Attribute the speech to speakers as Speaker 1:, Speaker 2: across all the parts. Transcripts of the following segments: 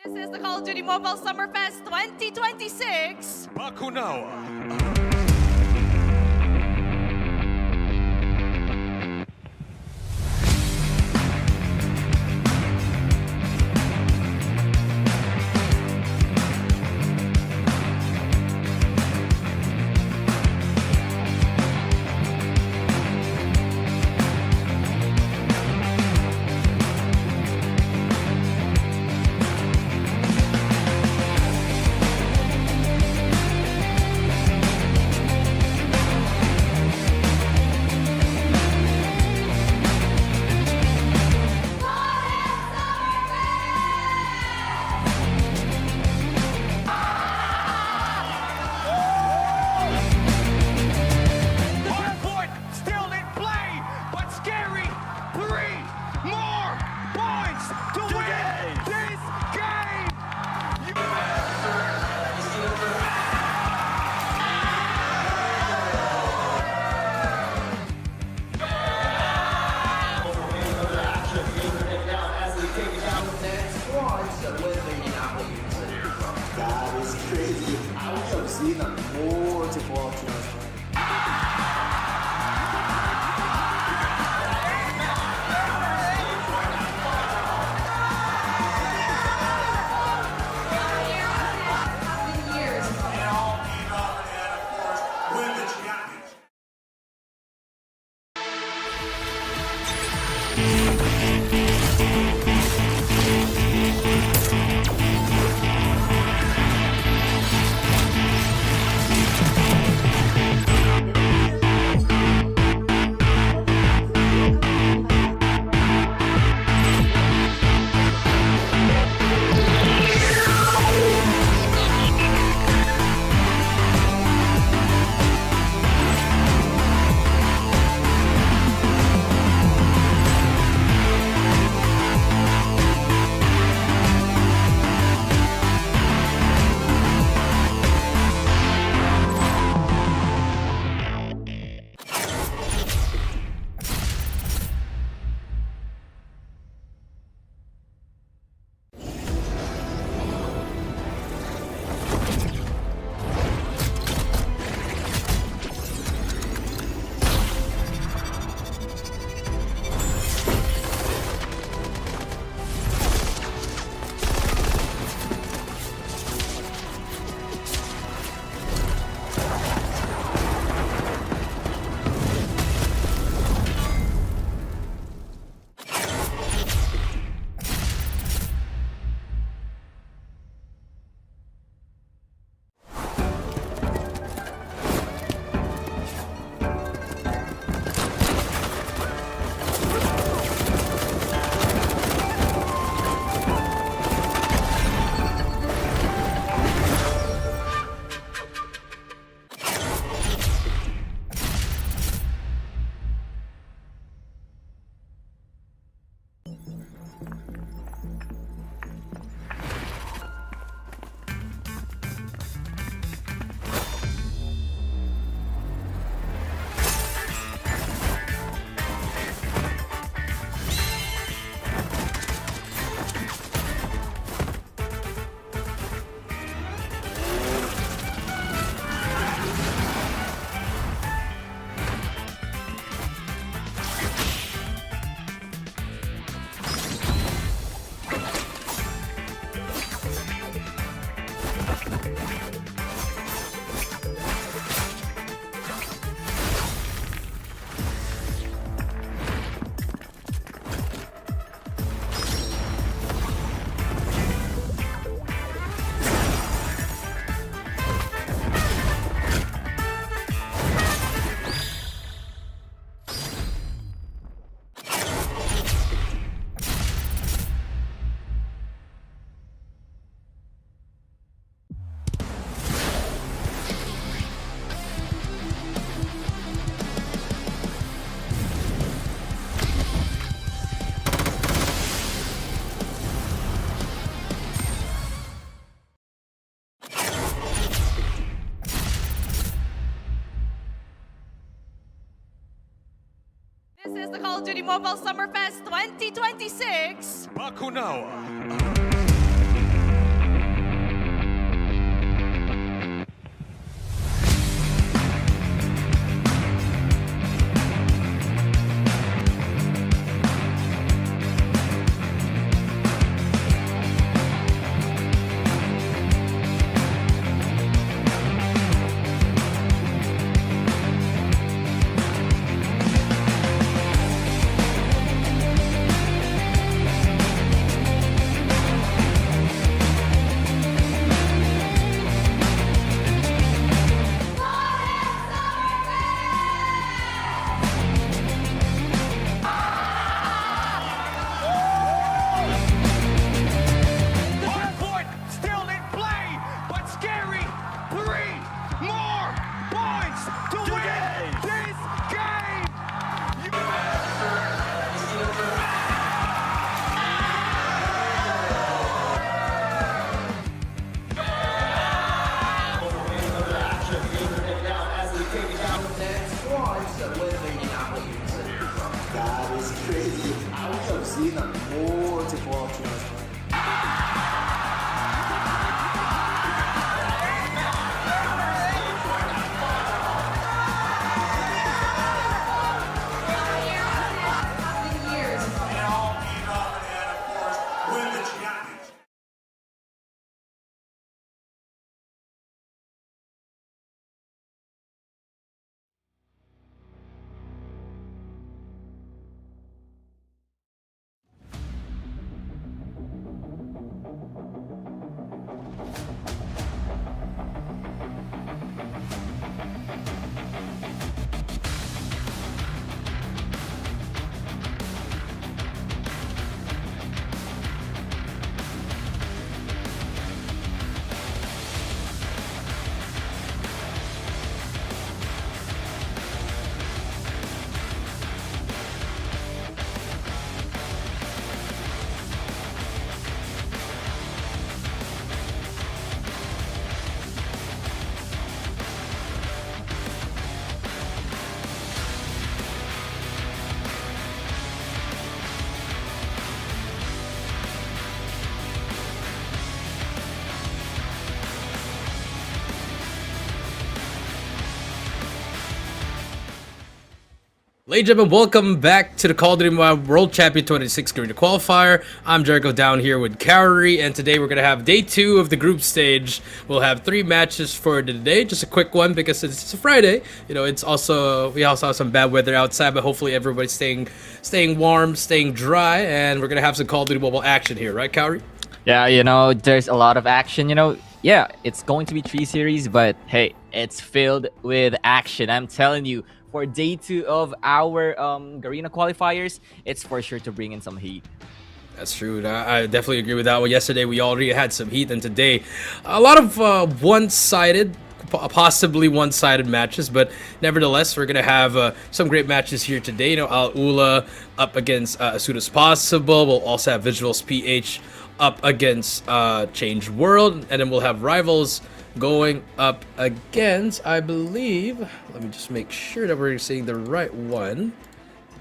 Speaker 1: This is the Call of Duty Mobile Summerfest 2026.
Speaker 2: Bakunawa.
Speaker 3: That is crazy. I wish I've seen multiple options.
Speaker 1: This is the Call of Duty Mobile Summerfest 2026.
Speaker 2: Bakunawa. Hardpoint still in play, but SKAERI 3 more points to win this game.
Speaker 3: That is crazy. I wish I've seen multiple options.
Speaker 4: Ladies and gentlemen, welcome back to the Call of Duty World Championship 26 Garena Qualifier. I'm Jericho down here with COD, and today we're going to have day 2 of the group stage. We'll have 3 matches for today, just a quick one because it's a Friday. You know, we also have some bad weather outside, but hopefully everybody's staying warm, staying dry, and we're going to have some Call of Duty Mobile action here, right, COD?
Speaker 5: Yeah, you know, there's a lot of action, you know. Yeah, it's going to be 3 series, but hey, it's filled with action. I'm telling you, for day 2 of our Garena qualifiers, it's for sure to bring in some heat.
Speaker 4: That's true. I definitely agree with that one. Yesterday, we already had some heat, and today, a lot of one-sided, possibly one-sided matches, but nevertheless, we're going to have some great matches here today. You know, ALULA up against as soon as possible. We'll also have VIZUALZ PH up against Change World, and then we'll have Rivals going up against, I believe, let me just make sure that we're saying the right one.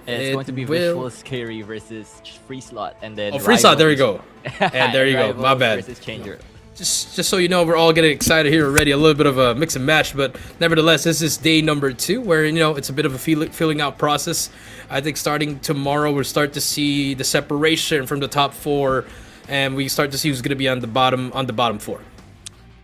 Speaker 5: And it's going to be VIZUALZ SKAERI versus FREESLOT, and then
Speaker 4: FREESLOT, there you go. And there you go, my bad.
Speaker 5: Versus Changer.
Speaker 4: Just so you know, we're all getting excited here already. A little bit of a mix and match, but nevertheless, this is day number 2, where, you know, it's a bit of a filling out process. I think starting tomorrow, we'll start to see the separation from the top 4, and we start to see who's going to be on the bottom 4.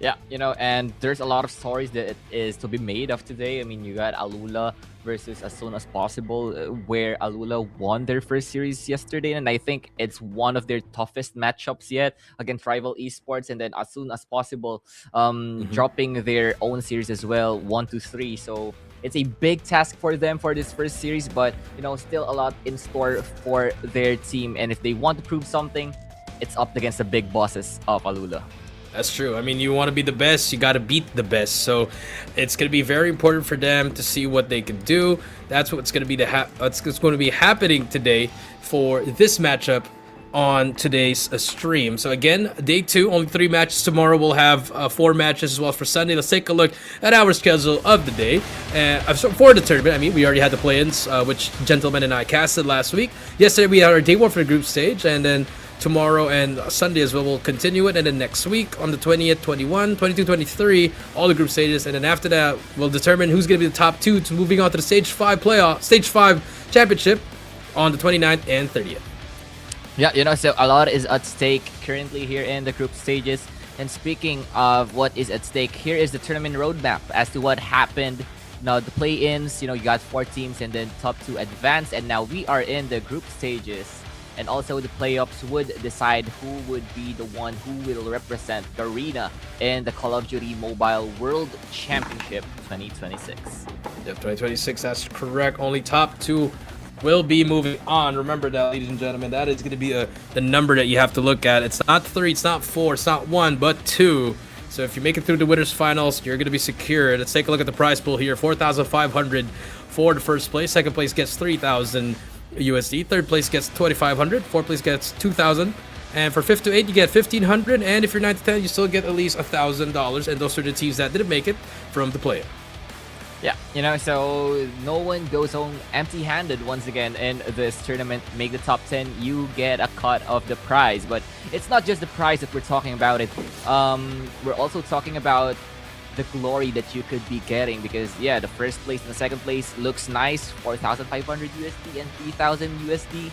Speaker 5: Yeah, and there's a lot of stories that is to be made of today. I mean, you got ALULA versus As Soon As Possible, where ALULA won their first series yesterday, and I think it's one of their toughest matchups yet against rival Esports. And then As Soon As Possible, dropping their own series as well, 1-3. So it's a big task for them for this first series, but still a lot in store for their team. And if they want to prove something, it's up against the big bosses of ALULA.
Speaker 4: That's true. I mean, you want to be the best, you got to beat the best. So it's going to be very important for them to see what they can do. That's what's going to be that's going to be happening today for this matchup on today's stream. So again, day 2, only 3 matches. Tomorrow we'll have 4 matches as well for Sunday. Let's take a look at our schedule of the day. For the tournament, I mean, we already had the play-ins, which Gentleman and I casted last week. Yesterday we had our day 1 for the group stage, and then tomorrow and Sunday as well, we'll continue it. And then next week on the 20th, 21, 22, 23, all the group stages. And then after that, we'll determine who's going to be the top 2 to moving on to the Stage 5 championship on the 29th and 30th.
Speaker 5: Yeah, so a lot is at stake currently here in the group stages. And speaking of what is at stake, here is the tournament roadmap as to what happened. Now, the play-ins, you got 4 teams and then top 2 advance. And now we are in the group stages. And also the playoffs would decide who would be the one who will represent Garena in the Call of Duty Mobile World Championship 2026.
Speaker 4: Yep, 2026, that's correct. Only top 2 will be moving on. Remember that, ladies and gentlemen, that is going to be the number that you have to look at. It's not 3, it's not 4, it's not 1, but 2. So if you make it through the winners finals, you're going to be secure. Let's take a look at the prize pool here. 4,500 for the first place. Second place gets 3,000 USD. Third place gets 2,500. Fourth place gets 2,000. And for 5th to 8th, you get 1,500. And if you're 9th to 10th, you still get at least $1,000. And those are the teams that didn't make it from the play.
Speaker 5: Yeah, so no one goes home empty-handed once again in this tournament. Make the top 10, you get a cut of the prize. But it's not just the prize that we're talking about. We're also talking about the glory that you could be getting, because the first place and the second place looks nice, 4,500 USD and 3,000 USD,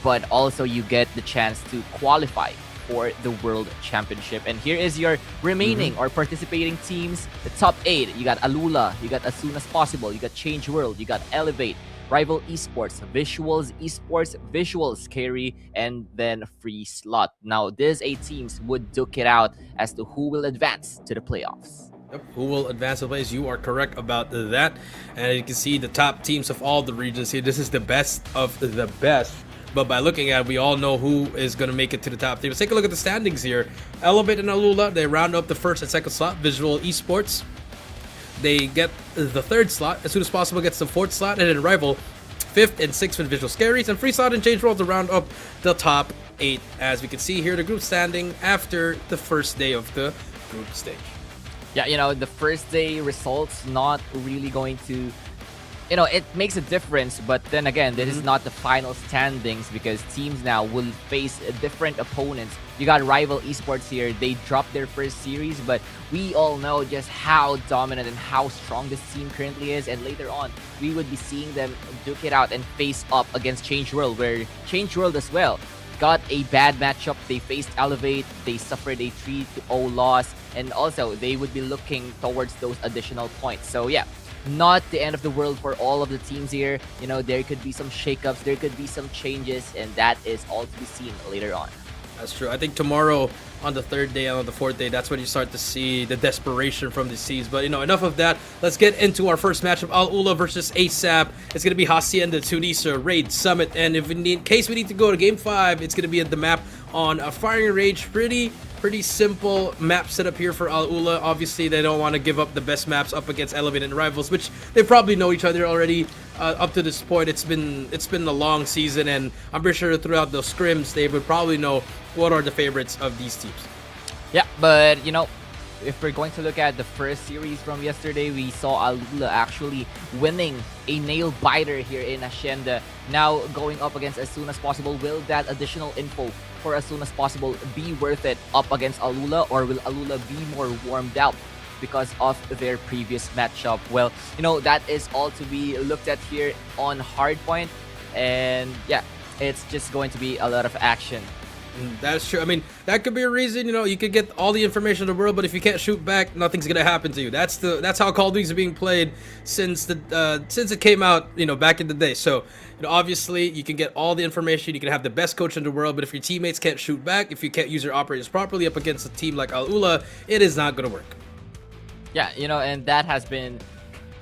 Speaker 5: but also you get the chance to qualify for the World Championship. And here is your remaining or participating teams. The top 8, you got ALULA, you got As Soon As Possible, you got Change World, you got Elevate, Rival Esports, VIZUALZ Esports, VIZUALZ SKAERI, and then FREESLOT. Now these 8 teams would duke it out as to who will advance to the playoffs.
Speaker 4: Yep, who will advance the place? You are correct about that. And you can see the top teams of all the regions here. This is the best of the best. But by looking at it, we all know who is going to make it to the top 3. Let's take a look at the standings here. Elevate and ALULA, they round up the first and second slot. VIZUALZ Esports, they get the 3rd slot. As Soon As Possible gets the 4th slot. And then Rival, 5th and 6th with VIZUALZ SKAERI. And FREESLOT and Change World to round up the top 8. As we can see here, the group standing after the first day of the group stage.
Speaker 5: Yeah, the first day results not really going to, it makes a difference, but then again, this is not the final standings, because teams now will face different opponents. You got Rival Esports here. They dropped their first series, but we all know just how dominant and how strong this team currently is, and later on, we would be seeing them duke it out and face up against Change World, where Change World as well got a bad matchup. They faced Elevate, they suffered a 3-0 loss, and also they would be looking towards those additional points. So yeah, not the end of the world for all of the teams here. There could be some shakeups, there could be some changes, and that is all to be seen later on.
Speaker 4: That's true. I think tomorrow on the 3rd day and on the 4th day, that's when you start to see the desperation from the teams. But enough of that. Let's get into our first matchup: ALULA versus ASAP. It's gonna be Hacienda, Tunisia, Raid, Summit, and in case we need to go to Game 5, it's gonna be at the map on a Firing Range. Pretty simple map setup here for ALULA. Obviously, they don't want to give up the best maps up against Elevate and Rivals, which they probably know each other already. Up to this point, it's been a long season, and I'm pretty sure throughout those scrims, they would probably know what are the favorites of these teams.
Speaker 5: Yeah, but if we're going to look at the first series from yesterday, we saw ALULA actually winning a nail biter here in Hacienda. Now going up against As Soon As Possible, will that additional info for As Soon As Possible be worth it up against ALULA, or will ALULA be more warmed out because of their previous matchup? Well, that is all to be looked at here on Hardpoint, and yeah, it's just going to be a lot of action
Speaker 4: That's true. I mean, that could be a reason. You know, you could get all the information in the world, but if you can't shoot back, nothing's gonna happen to you. That's how Call of Duty is being played since it came out. You know, back in the day. So, you know, obviously, you can get all the information. You can have the best coach in the world, but if your teammates can't shoot back, if you can't use your operators properly up against a team like ALULA, it is not gonna work.
Speaker 5: Yeah, you know, and that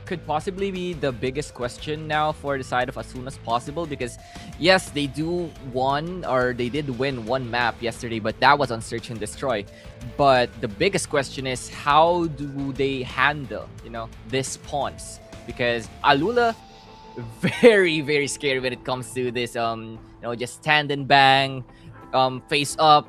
Speaker 5: could possibly be the biggest question now for the side of As Soon As Possible, because yes, they did win one map yesterday, but that was on Search and Destroy. But the biggest question is, how do they handle, you know, these spawns? Because ALULA, very, very scary when it comes to this, you know, just stand and bang, face up,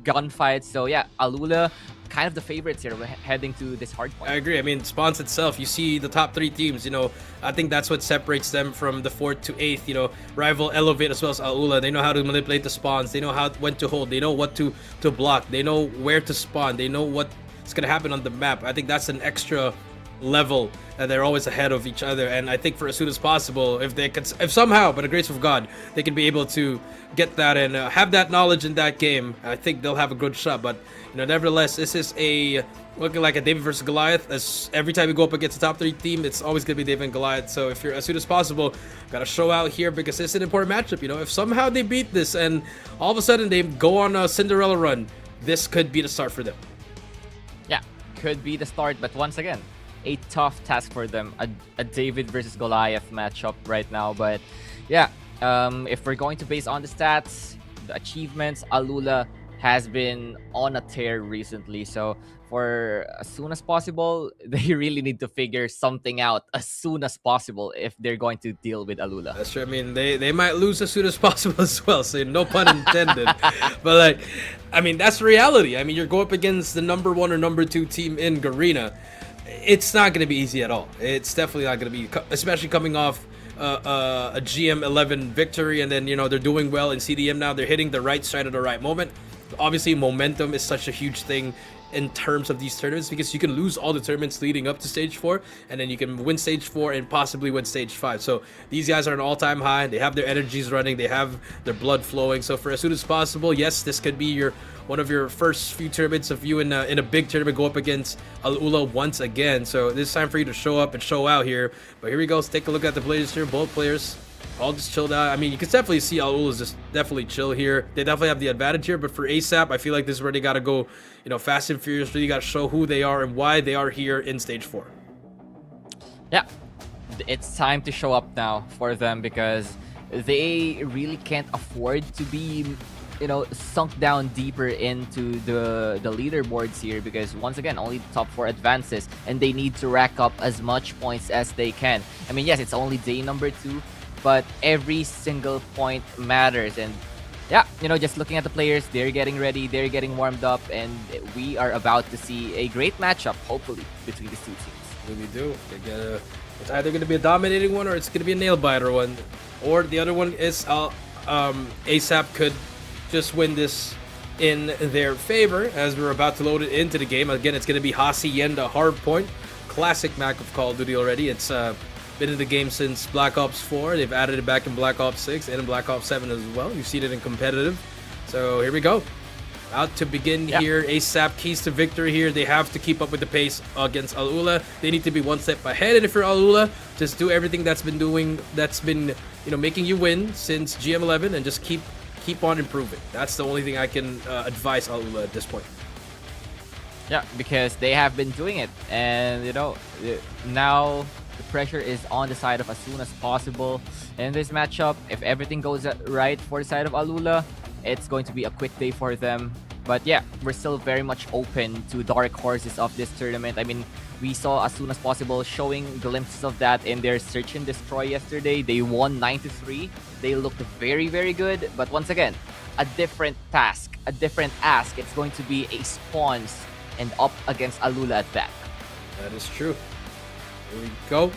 Speaker 5: gunfights. So yeah, ALULA, kind of the favorites here heading to this hard point.
Speaker 4: I agree. I mean, spawns itself, you see the top 3 teams, you know, I think that's what separates them from the 4th to 8th, you know, Rival, Elevate, as well as ALULA. They know how to manipulate the spawns. They know when to hold. They know what to block. They know where to spawn. They know what's going to happen on the map. I think that's an extra level, and they're always ahead of each other. And I think for As Soon As Possible, if somehow, by the grace of God, they can be able to get that and have that knowledge in that game, I think they'll have a good shot. But you know, nevertheless, this is looking like a David versus Goliath. As every time you go up against a top 3 team, it's always gonna be David and Goliath. So if you're As Soon As Possible, gotta show out here, because it's an important matchup. You know, if somehow they beat this and all of a sudden they go on a Cinderella run, this could be the start for them.
Speaker 5: Yeah, could be the start, but once again, a tough task for them, a David versus Goliath matchup right now. But yeah, if we're going to base on the stats, the achievements, ALULA has been on a tear recently. So for As Soon As Possible, they really need to figure something out as soon as possible if they're going to deal with ALULA.
Speaker 4: That's true. I mean, they might lose as soon as possible as well, so no pun intended. But like, I mean, that's reality. I mean, you're going up against the number 1 or number 2 team in Garena. It's not going to be easy at all. It's definitely not going to be, especially coming off a GM11 victory, and then, you know, they're doing well in CDM now. They're hitting the right side at the right moment. Obviously, momentum is such a huge thing in terms of these tournaments, because you can lose all the tournaments leading up to stage 4, and then you can win stage 4 and possibly win stage 5. So these guys are an all-time high. They have their energies running. They have their blood flowing. So for As Soon As Possible, yes, this could be one of your first few tournaments of you in a big tournament go up against ALULA once again. So this is time for you to show up and show out here. But here we go. Let's take a look at the players here. Both players all just chilled out. I mean, you can definitely see ALULA is just definitely chill here. They definitely have the advantage here, but for ASAP, I feel like this is where they got to go, you know, fast and furious. Really got to show who they are and why they are here in stage 4.
Speaker 5: Yeah, it's time to show up now for them, because they really can't afford to be, you know, sunk down deeper into the leaderboards here, because once again, only the top 4 advances, and they need to rack up as much points as they can. I mean, yes, it's only day number 2, but every single point matters. And yeah, you know, just looking at the players, they're getting ready, they're getting warmed up, and we are about to see a great matchup, hopefully, between these 2 teams.
Speaker 4: Really do. It's either going to be a dominating one, or it's going to be a nail-biter one. Or the other one is ASAP could just win this in their favor, as we're about to load it into the game. Again, it's going to be Hacienda Hardpoint. Classic map of Call of Duty already. It's been in the game since Black Ops 4. They've added it back in Black Ops 6 and in Black Ops 7 as well. You've seen it in competitive. So here we go. Out to begin here. ASAP keys to victory here. They have to keep up with the pace against ALULA. They need to be one step ahead. And if you're ALULA, just do everything that's been, you know, making you win since GM11, and just keep on improving. That's the only thing I can advise ALULA at this point.
Speaker 5: Yeah, because they have been doing it, and you know, now the pressure is on the side of As Soon As Possible in this matchup. If everything goes right for the side of ALULA, it's going to be a quick day for them. But yeah, we're still very much open to dark horses of this tournament. I mean, we saw As Soon As Possible showing glimpses of that in their Search and Destroy yesterday. They won 9-3. They looked very, very good. But once again, a different task, a different ask. It's going to be a spawns and up against ALULA at that.
Speaker 4: That is true. Here we go.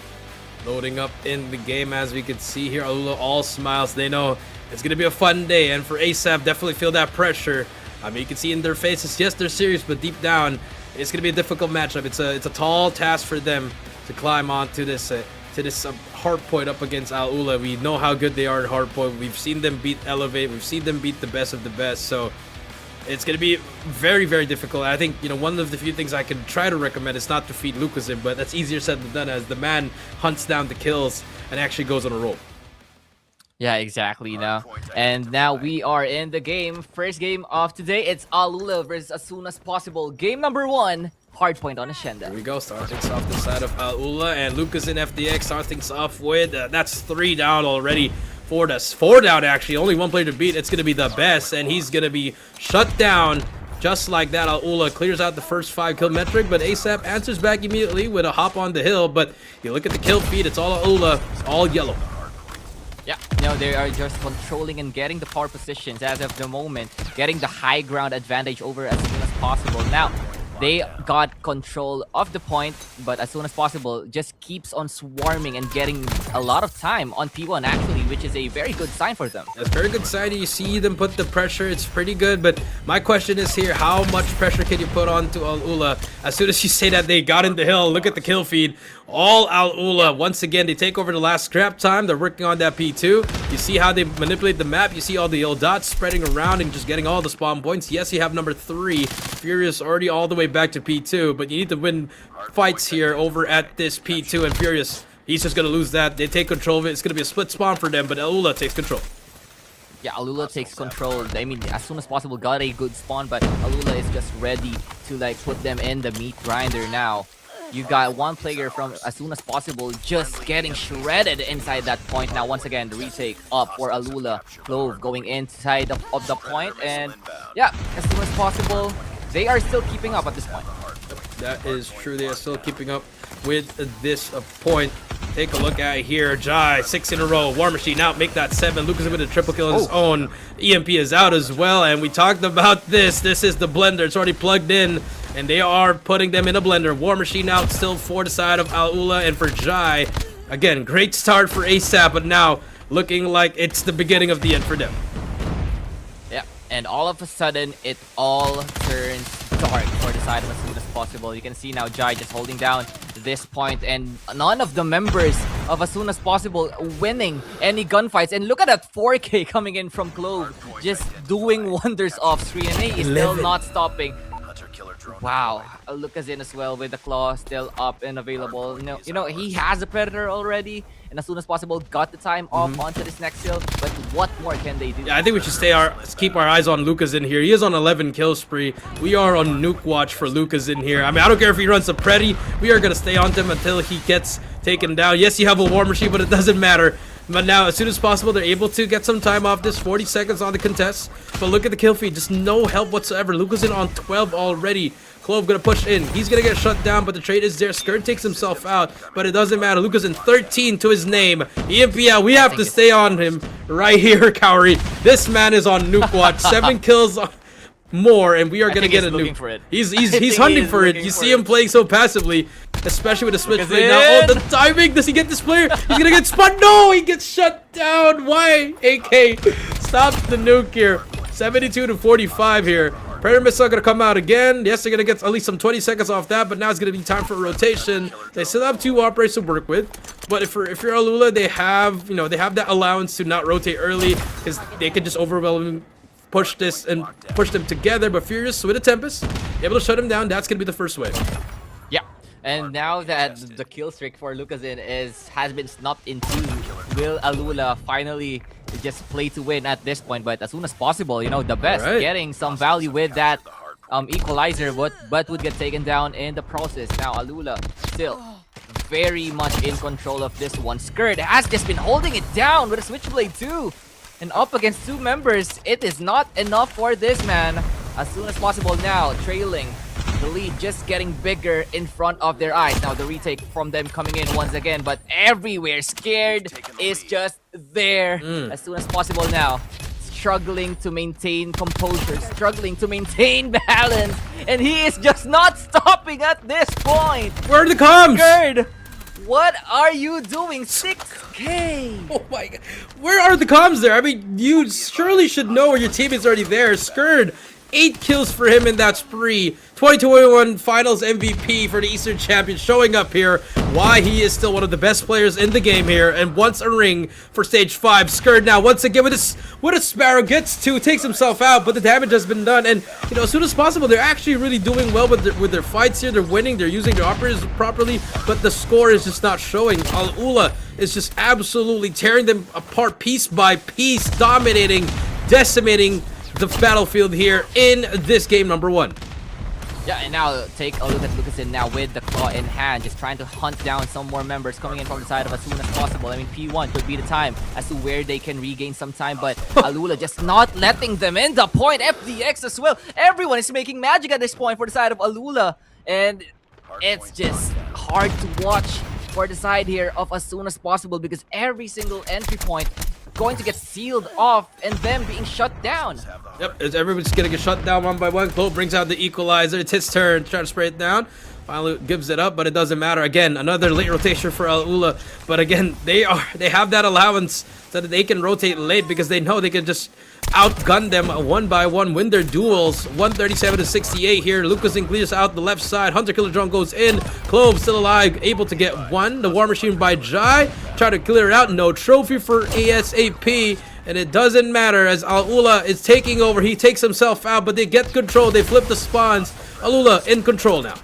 Speaker 4: Loading up in the game, as we can see here. ALULA all smiles. They know it's going to be a fun day. And for ASAP, definitely feel that pressure. I mean, you can see in their faces, yes, they're serious, but deep down, it's going to be a difficult matchup. It's a tall task for them to climb onto this hardpoint up against ALULA. We know how good they are in hardpoint. We've seen them beat Elevate. We've seen them beat the best of the best. So it's going to be very, very difficult. I think, you know, one of the few things I can try to recommend is not to feed Lucas in, but that's easier said than done as the man hunts down the kills and actually goes on a roll.
Speaker 5: Yeah, exactly. And now we are in the game. First game of today. It's ALULA versus As Soon As Possible. Game number 1. Hardpoint on Ascenda.
Speaker 4: Here we go. Start things off the side of ALULA, and Lucas in FDX. Start things off with that's 3 down already. 4 down actually. Only 1 player to beat. It's gonna be the best, and he's gonna be shut down. Just like that, ALULA clears out the first 5 kill metric, but ASAP answers back immediately with a hop on the hill. But you look at the kill feed, it's all ALULA, it's all yellow.
Speaker 5: Yeah, they are just controlling and getting the power positions as of the moment, getting the high ground advantage over As Soon As Possible. Now, they got control of the point, but As Soon As Possible just keeps on swarming and getting a lot of time on P1 actually, which is a very good sign for them.
Speaker 4: That's a very good sign. You see them put the pressure, it's pretty good, but my question is here, how much pressure can you put on to ALULA? As soon as you say that they got in the hill, look at the kill feed. All ALULA, once again, they take over the last scrap time. They're working on that P2. You see how they manipulate the map. You see all the yellow dots spreading around and just getting all the spawn points. Yes, you have number 3. Furious already all the way back to P2, but you need to win fights here over at this P2, and Furious, he's just going to lose that. They take control of it. It's going to be a split spawn for them, but ALULA takes control.
Speaker 5: Yeah, ALULA takes control. I mean, As Soon As Possible got a good spawn, but ALULA is just ready to like put them in the meat grinder now. You got 1 player from As Soon As Possible just getting shredded inside that point. Now, once again, the retake up for ALULA. Clove going inside of the point, and yeah, As Soon As Possible, they are still keeping up at this point.
Speaker 4: That is true. They are still keeping up with this point. Take a look at it here. Jai, 6 in a row. War Machine out, make that 7. Lucas with a triple kill on his own. EMP is out as well, and we talked about this. This is the blender. It's already plugged in, and they are putting them in a blender. War Machine out, still 4 to side of ALULA, and for Jai, again, great start for ASAP, but now looking like it's the beginning of the end for them.
Speaker 5: Yeah, and all of a sudden, it all turns dark for the side of As Soon As Possible. You can see now Jai just holding down this point, and none of the members of As Soon As Possible winning any gunfights. And look at that 4K coming in from Clove, just doing wonders off screen, and he is still not stopping. Wow, Lucas in as well with the claw still up and available. You know, he has a Predator already, and As Soon As Possible got the time off onto this next hill, but what more can they do?
Speaker 4: Yeah, I think we should keep our eyes on Lucas in here. He is on 11 kill spree. We are on nuke watch for Lucas in here. I mean, I don't care if he runs a Preddy. We are going to stay on him until he gets taken down. Yes, you have a War Machine, but it doesn't matter. But now, as soon as possible, they're able to get some time off this. 40 seconds on the contest. But look at the kill feed. Just no help whatsoever. Lucas in on 12 already. Clove gonna push in. He's gonna get shut down, but the trade is there. Skirt takes himself out, but it doesn't matter. Lucas in 13 to his name. EMP out. We have to stay on him right here, Cowrie. This man is on nuke watch. 7 kills more, and we are gonna get a nuke.
Speaker 5: For it.
Speaker 4: He's hunting for it. You see him playing so passively, especially with the split play now. Oh, the timing! Does he get this player? He's gonna get spun. No, he gets shut down. Why? AK, stop the nuke here. 72 to 45 here. Predator Missile gonna come out again. Yes, they're gonna get at least some 20 seconds off that, but now it's gonna be time for a rotation. They still have 2 operators to work with, but if you're ALULA, they have that allowance to not rotate early because they can just overwhelm, push this and push them together. But Furious with a Tempest, able to shut him down. That's gonna be the first wave.
Speaker 5: Yeah, and now that the kill streak for Lucazin has been snubbed in 2, will ALULA finally just play to win at this point? But As Soon As Possible, you know, the best, getting some value with that equalizer, but would get taken down in the process. Now ALULA still very much in control of this one. Skirt has just been holding it down with a Switchblade too, and up against 2 members, it is not enough for this man. As Soon As Possible now trailing. The lead just getting bigger in front of their eyes. Now the retake from them coming in once again, but everywhere Scared is just there. As Soon As Possible now, struggling to maintain composure, struggling to maintain balance, and he is just not stopping at this point.
Speaker 4: Where are the comms?
Speaker 5: Scared, what are you doing? 6K.
Speaker 4: Oh my god. Where are the comms there? I mean, you surely should know where your teammate's already there. Scared, 8 kills for him in that spree. 2021 Finals MVP for the Eastern Champion showing up here. Why he is still one of the best players in the game here, and wants a ring for Stage 5. Scared now once again with a Sparrow, gets 2, takes himself out, but the damage has been done. And you know, as soon as possible, they're actually really doing well with their fights here. They're winning, they're using their operators properly, but the score is just not showing. ALULA is just absolutely tearing them apart piece by piece, dominating, decimating the battlefield here in this game number 1.
Speaker 5: Yeah, and now take a look at Lucasin now with the claw in hand, just trying to hunt down some more members coming in from the side of as soon as possible. I mean, P1 could be the time as to where they can regain some time, but ALULA just not letting them in. The point, FDX as well. Everyone is making magic at this point for the side of ALULA, and it's just hard to watch for the side here of as soon as possible because every single entry point going to get sealed off and them being shut down.
Speaker 4: Yep, everybody's gonna get shut down one by one. Clo brings out the equalizer. It's his turn to try to spray it down. Finally gives it up, but it doesn't matter. Again, another late rotation for ALULA. But again, they have that allowance so that they can rotate late because they know they can just outgun them one by one, win their duels. 137 to 68 here. Lucasin clears out the left side. Hunter Killer Drone goes in. Clove still alive, able to get 1. The War Machine by Jai. Try to clear it out. No trophy for ASAP. And it doesn't matter as ALULA is taking over. He takes himself out, but they get control. They flip the spawns. ALULA in control now.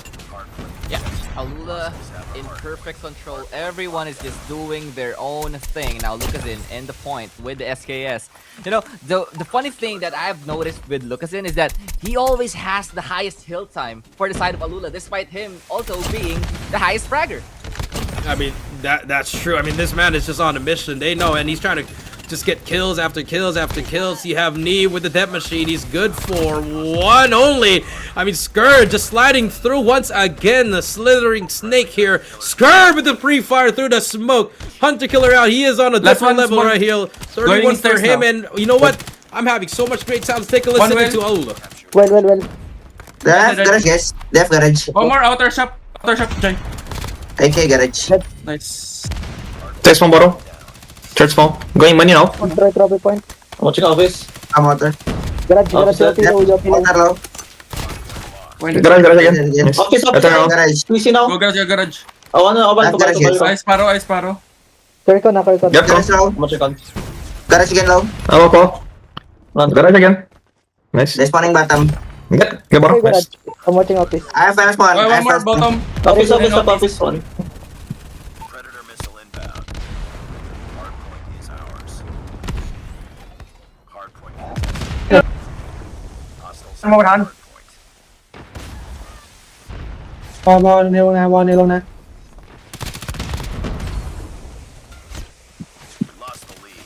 Speaker 5: Yeah, ALULA in perfect control. Everyone is just doing their own thing. Now Lucasin in the point with the SKS. You know, the funny thing that I've noticed with Lucasin is that he always has the highest hill time for the side of ALULA, despite him also being the highest fragger.
Speaker 4: I mean, that's true. I mean, this man is just on a mission. They know, and he's trying to just get kills after kills after kills. You have Knee with the Death Machine. He's good for 1 only. I mean, Scourge just sliding through once again. The slithering snake here. Scourge with the pre-fire through the smoke. Hunter Killer out. He is on a different level right here. 31 for him. And you know what? I'm having so much great sounds. Take a listen to ALULA.
Speaker 6: Well. Garage, guys. Left garage.
Speaker 7: One more outer shop, Jay.
Speaker 6: Okay, garage.
Speaker 7: Nice.
Speaker 8: Take small bottle. Church small. Going money now.
Speaker 9: Try trophy point.
Speaker 8: I'm watching office.
Speaker 6: I'm water.
Speaker 9: Garage,
Speaker 6: Water low.
Speaker 8: Garage again. Yes. Office,
Speaker 6: Garage.
Speaker 8: PC now.
Speaker 7: Go garage.
Speaker 8: Oh, ano,
Speaker 6: Garage, yes.
Speaker 7: Ice Sparrow.
Speaker 9: Circle na, circle.
Speaker 8: Yep,
Speaker 6: Garage low.
Speaker 8: I'm watching con.
Speaker 6: Garage again low.
Speaker 8: I'm ako. Garage again. Nice.
Speaker 6: They're spawning bottom.
Speaker 8: Get
Speaker 9: Okay,
Speaker 8: bottom.
Speaker 9: garage.
Speaker 8: Nice.
Speaker 9: I'm watching office.
Speaker 6: I have final spawn. I
Speaker 7: One
Speaker 6: have
Speaker 7: more
Speaker 6: final spawn.
Speaker 7: bottom.
Speaker 8: Office, one.
Speaker 2: Predator missile inbound. Hardpoint is ours. Hardpoint is Hostiles
Speaker 9: One more hand.
Speaker 2: Hardpoint.
Speaker 9: One nilong na.
Speaker 2: Lost the lead.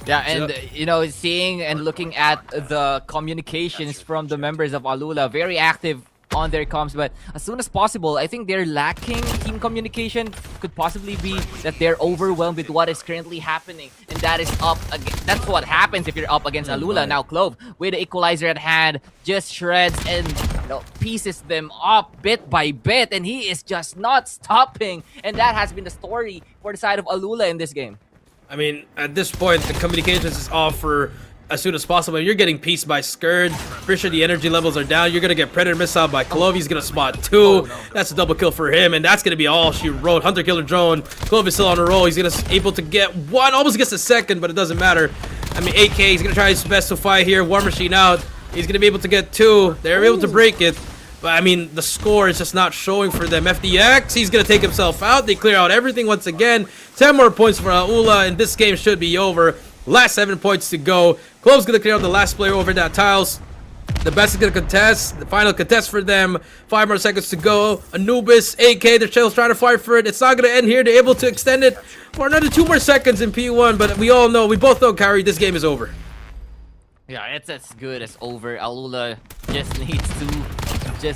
Speaker 5: Yeah, and you know, seeing and looking at the communications from the members of ALULA, very active on their comms, but as soon as possible, I think they're lacking team communication. Could possibly be that they're overwhelmed with what is currently happening, and that is up against, that's what happens if you're up against ALULA. Now Clove with the equalizer at hand just shreds and, you know, pieces them up bit by bit, and he is just not stopping, and that has been the story for the side of ALULA in this game.
Speaker 4: I mean, at this point, the communications is off for as soon as possible. You're getting pieced by Scourge. Pretty sure the energy levels are down. You're gonna get Predator Missile by Clove. He's gonna spot 2. That's a double kill for him, and that's gonna be all she wrote. Hunter Killer Drone. Clove is still on a roll. He's gonna able to get 1, almost gets a second, but it doesn't matter. I mean, AK, he's gonna try his best to fight here. War Machine out. He's gonna be able to get 2. They're able to break it. But I mean, the score is just not showing for them. FDX, he's gonna take himself out. They clear out everything once again. 10 more points for ALULA, and this game should be over. Last 7 points to go. Clove's gonna clear out the last player over that tiles. The best is gonna contest. The final contest for them. 5 more seconds to go. Anubis, AK, they're still trying to fight for it. It's not gonna end here. They're able to extend it for another 2 more seconds in P1, but we all know, we both know, Kyrie, this game is over.
Speaker 5: Yeah, it's as good as over. ALULA just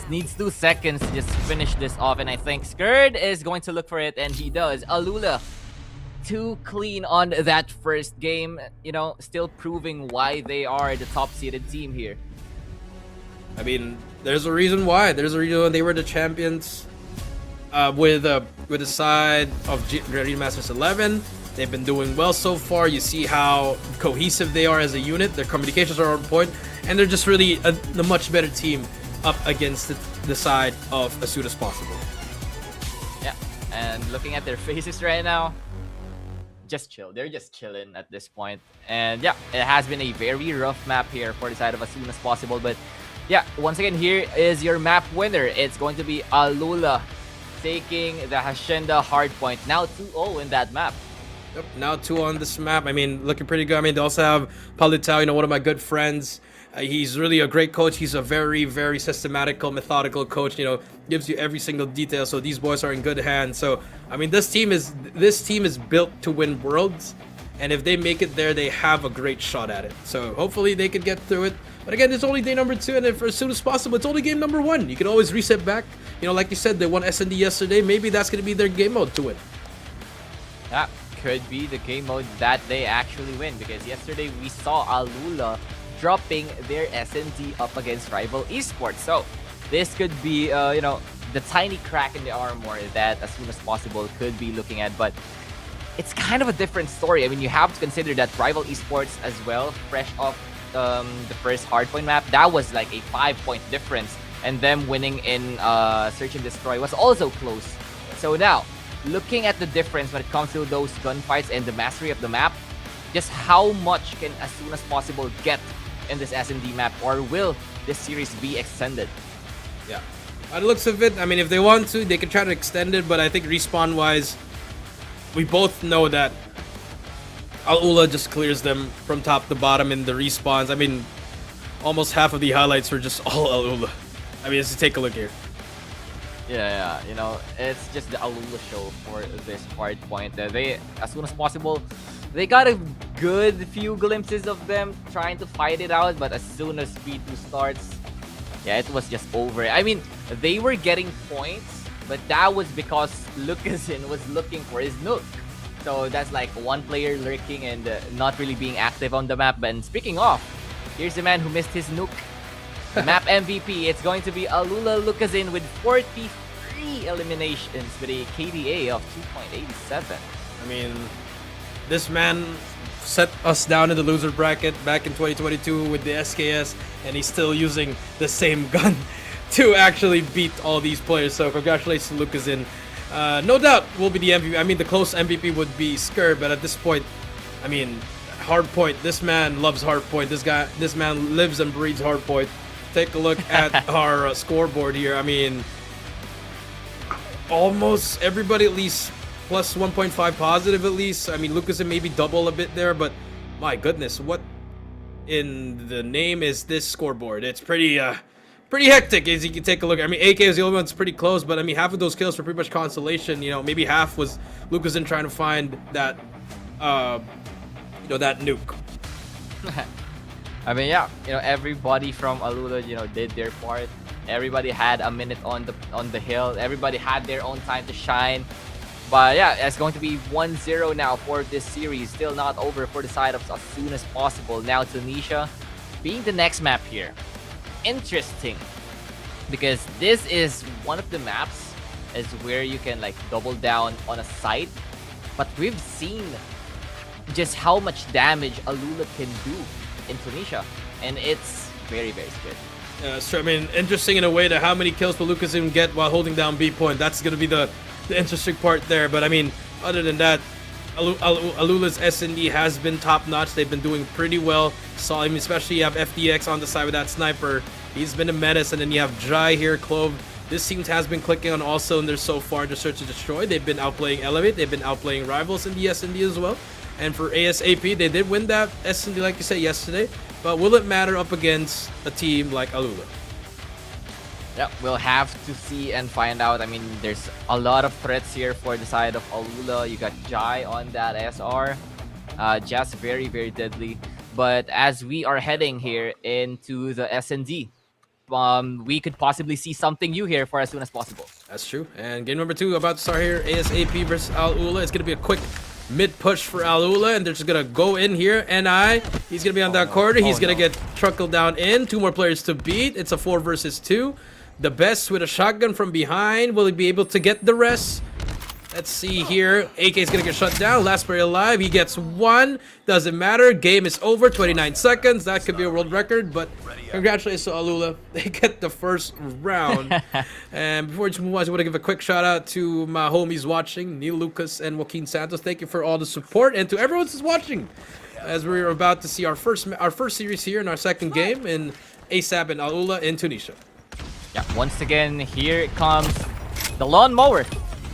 Speaker 5: needs 2 seconds to just finish this off, and I think Scourge is going to look for it, and he does. ALULA too clean on that first game, you know, still proving why they are the top seeded team here.
Speaker 4: I mean, there's a reason why. There's a reason they were the champions with the side of Green Masters 11. They've been doing well so far. You see how cohesive they are as a unit. Their communications are on point, and they're just really a much better team up against the side of as soon as possible.
Speaker 5: Yeah, and looking at their faces right now, just chill. They're just chilling at this point. And yeah, it has been a very rough map here for the side of as soon as possible. But yeah, once again, here is your map winner. It's going to be ALULA taking the Hacienda hardpoint. Now 2-0 in that map.
Speaker 4: Yep, now 2 on this map. I mean, looking pretty good. I mean, they also have Palitao, you know, one of my good friends. He's really a great coach. He's a very, very systematical, methodical coach. You know, gives you every single detail. So these boys are in good hands. So I mean, this team is built to win worlds, and if they make it there, they have a great shot at it. So hopefully they can get through it. But again, it's only day number 2, and if as soon as possible, it's only game number 1. You can always reset back. You know, like you said, they won S&D yesterday. Maybe that's gonna be their game mode to win.
Speaker 5: That could be the game mode that they actually win, because yesterday we saw ALULA dropping their S&D up against rival Esports. So this could be, you know, the tiny crack in the armor that as soon as possible could be looking at. But it's kind of a different story. I mean, you have to consider that rival Esports as well, fresh off the first hardpoint map, that was like a 5-point difference, and them winning in Search and Destroy was also close. So now, looking at the difference when it comes to those gunfights and the mastery of the map, just how much can as soon as possible get in this S&D map, or will this series be extended?
Speaker 4: Yeah, by the looks of it, I mean, if they want to, they can try to extend it, but I think respawn-wise, we both know that ALULA just clears them from top to bottom in the respawns. I mean, almost half of the highlights were just all ALULA. I mean, just take a look here.
Speaker 5: Yeah, you know, it's just the ALULA show for this hard point. They, as soon as possible, they got a good few glimpses of them trying to fight it out, but as soon as P2 starts, yeah, it was just over. I mean, they were getting points, but that was because Lucasin was looking for his nuke. So that's like one player lurking and not really being active on the map. But speaking of, here's the man who missed his nuke. The map MVP, it's going to be ALULA Lucasin with 43 eliminations with a KDA of 2.87.
Speaker 4: I mean, this man set us down in the loser bracket back in 2022 with the SKS, and he's still using the same gun to actually beat all these players. So congratulations to Lucasin. No doubt will be the MVP. I mean, the close MVP would be Skur, but at this point, I mean, hardpoint. This man loves hardpoint. This man lives and breathes hardpoint. Take a look at our scoreboard here. I mean, almost everybody at least plus 1.5 positive at least. I mean, Lucasin maybe double a bit there, but my goodness, what in the name is this scoreboard? It's pretty hectic, as you can take a look. I mean, AK is the only one that's pretty close, but I mean, half of those kills were pretty much consolation. You know, maybe half was Lucasin trying to find that, you know, that nuke.
Speaker 5: I mean, yeah, you know, everybody from ALULA, you know, did their part. Everybody had a minute on the hill. Everybody had their own time to shine. But yeah, it's going to be 1-0 now for this series. Still not over for the side of as soon as possible. Now Tunisia being the next map here. Interesting, because this is one of the maps is where you can like double down on a site, but we've seen just how much damage ALULA can do in Tunisia, and it's very, very good.
Speaker 4: So I mean, interesting in a way to how many kills will Lucasin get while holding down B point. That's gonna be the interesting part there. But I mean, other than that, ALULA's S&D has been top notch. They've been doing pretty well. So I mean, especially you have FDX on the side with that sniper. He's been a menace, and then you have Jai here, Clove. This team has been clicking on all cylinders so far to Search and Destroy. They've been outplaying Elevate. They've been outplaying rivals in the S&D as well. And for ASAP, they did win that S&D like you said yesterday. But will it matter up against a team like ALULA?
Speaker 5: Yeah, we'll have to see and find out. I mean, there's a lot of threats here for the side of ALULA. You got Jai on that SR. Just very, very deadly. But as we are heading here into the S&D, we could possibly see something new here for as soon as possible.
Speaker 4: That's true. And game number 2 about to start here. ASAP versus ALULA. It's going to be a quick mid push for ALULA, and they're just going to go in here. NI, he's going to be on that corner. He's going to get truckled down in. 2 more players to beat. It's a 4 versus 2. The best with a shotgun from behind. Will he be able to get the rest? Let's see here. AK is gonna get shut down. Last player alive. He gets one. Doesn't matter. Game is over. 29 seconds. That could be a world record, but congratulations to ALULA. They get the first round. And before we move on, I want to give a quick shout out to my homies watching, Neil Lucas and Joaquin Santos. Thank you for all the support, and to everyone who's watching, as we're about to see our first series here in our second game in ASAP and ALULA in Tunisia.
Speaker 5: Yeah, once again, here comes the lawnmower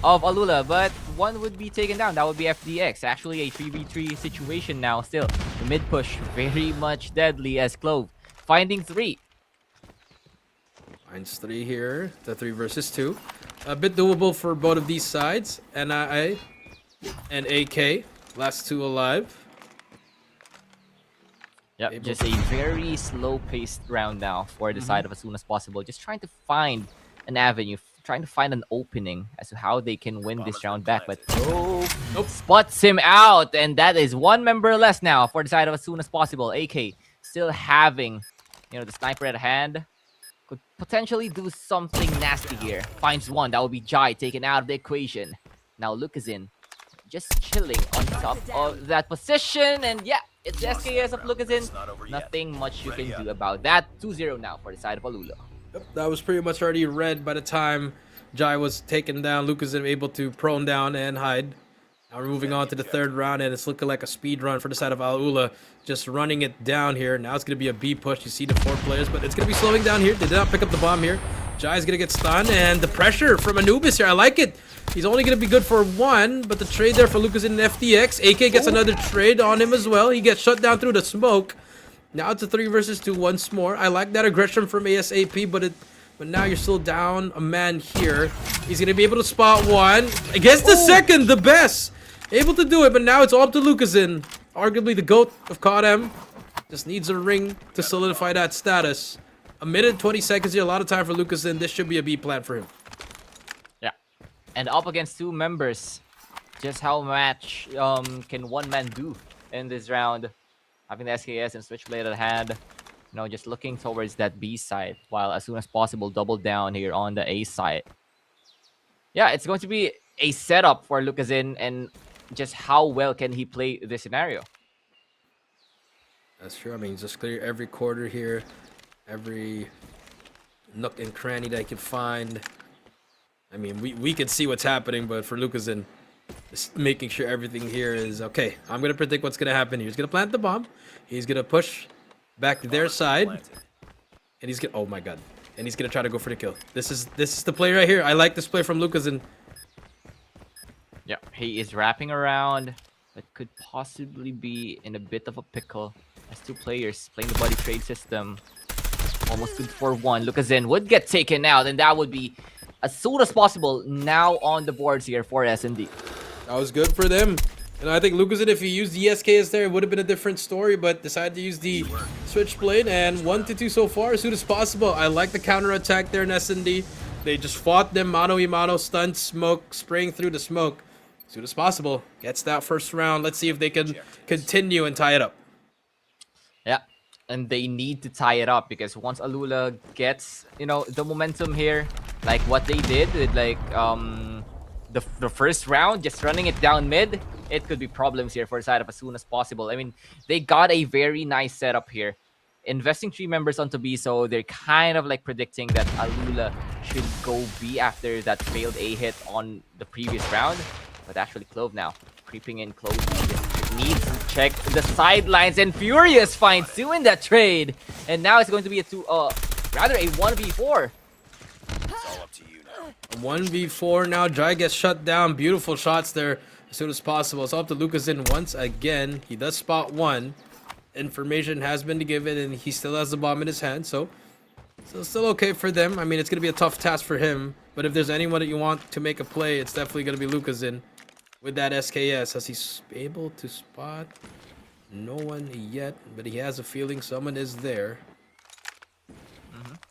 Speaker 5: of ALULA, but one would be taken down. That would be FDX. Actually, a 3v3 situation now still. The mid push very much deadly as Clove finding 3.
Speaker 4: Finds 3 here. The 3 versus 2. A bit doable for both of these sides. NIA and AK. Last 2 alive.
Speaker 5: Yep, just a very slow-paced round now for the side of as soon as possible. Just trying to find an avenue, trying to find an opening as to how they can win this round back. But nope, spots him out, and that is 1 member less now for the side of as soon as possible. AK still having, the sniper at hand. Could potentially do something nasty here. Finds 1, that would be Jai taken out of the equation. Now Lucazin just chilling on top of that position, and yeah, it's the SKS of Lucazin. Nothing much you can do about that. 2-0 now for the side of ALULA.
Speaker 4: Yep, that was pretty much already red by the time Jai was taken down. Lucas is able to prone down and hide. Now we're moving on to the 3rd round, and it's looking like a speed run for the side of ALULA. Just running it down here. Now it's going to be a B push. You see the 4 players, but it's going to be slowing down here. They did not pick up the bomb here. Jai's going to get stunned, and the pressure from Anubis here. I like it. He's only going to be good for 1, but the trade there for Lucas in FDX. AK gets another trade on him as well. He gets shut down through the smoke. Now it's a 3 versus 2 once more. I like that aggression from ASAP, but now you're still down a man here. He's going to be able to spot 1. Against the second, the best. Able to do it, but now it's all up to Lucazin. Arguably the GOAT of COD. Just needs a ring to solidify that status. A minute, 20 seconds here. A lot of time for Lucazin. This should be a B plan for him.
Speaker 5: Yeah. And up against 2 members. Just how much can one man do in this round? Having the SKS and Switchblade at hand. Just looking towards that B side. While as soon as possible, double down here on the A side. Yeah, it's going to be a setup for Lucazin, and just how well can he play this scenario?
Speaker 4: That's true. I mean, just clear every quarter here. Every nook and cranny that I can find. I mean, we can see what's happening, but for Lucazin, just making sure everything here is okay. I'm going to predict what's going to happen here. He's going to plant the bomb. He's going to push back to their side. And he's going to... Oh, my God. And he's going to try to go for the kill. This is the play right here. I like this play from Lucazin.
Speaker 5: Yeah, he is wrapping around, but could possibly be in a bit of a pickle as 2 players playing the body trade system. Almost good for 1. Lucazin would get taken out, and that would be as soon as possible now on the boards here for S&D.
Speaker 4: That was good for them. And I think Lucazin, if he used the SKS there, it would have been a different story, but decided to use the Switchblade, and 1-2 so far as soon as possible. I like the counter attack there in S&D. They just fought them mano-a-mano, stunned, smoke, spraying through the smoke. As soon as possible, gets that first round. Let's see if they can continue and tie it up.
Speaker 5: Yeah, and they need to tie it up because once ALULA gets, the momentum here, like what they did with the first round, just running it down mid, it could be problems here for the side of as soon as possible. I mean, they got a very nice setup here. Investing 3 members onto B, so they're kind of like predicting that ALULA should go B after that failed A hit on the previous round. But actually Clove now creeping in closely. Just needs to check the sidelines, and Furious finds 2 in that trade. And now it's going to be a 1v4.
Speaker 2: It's all up to you now.
Speaker 4: A 1v4 now. Jai gets shut down. Beautiful shots there as soon as possible. It's up to Lucazin once again. He does spot 1. Information has been given, and he still has the bomb in his hand. So still okay for them. I mean, it's going to be a tough task for him. But if there's anyone that you want to make a play, it's definitely going to be Lucazin with that SKS. As he's able to spot no one yet, but he has a feeling someone is there.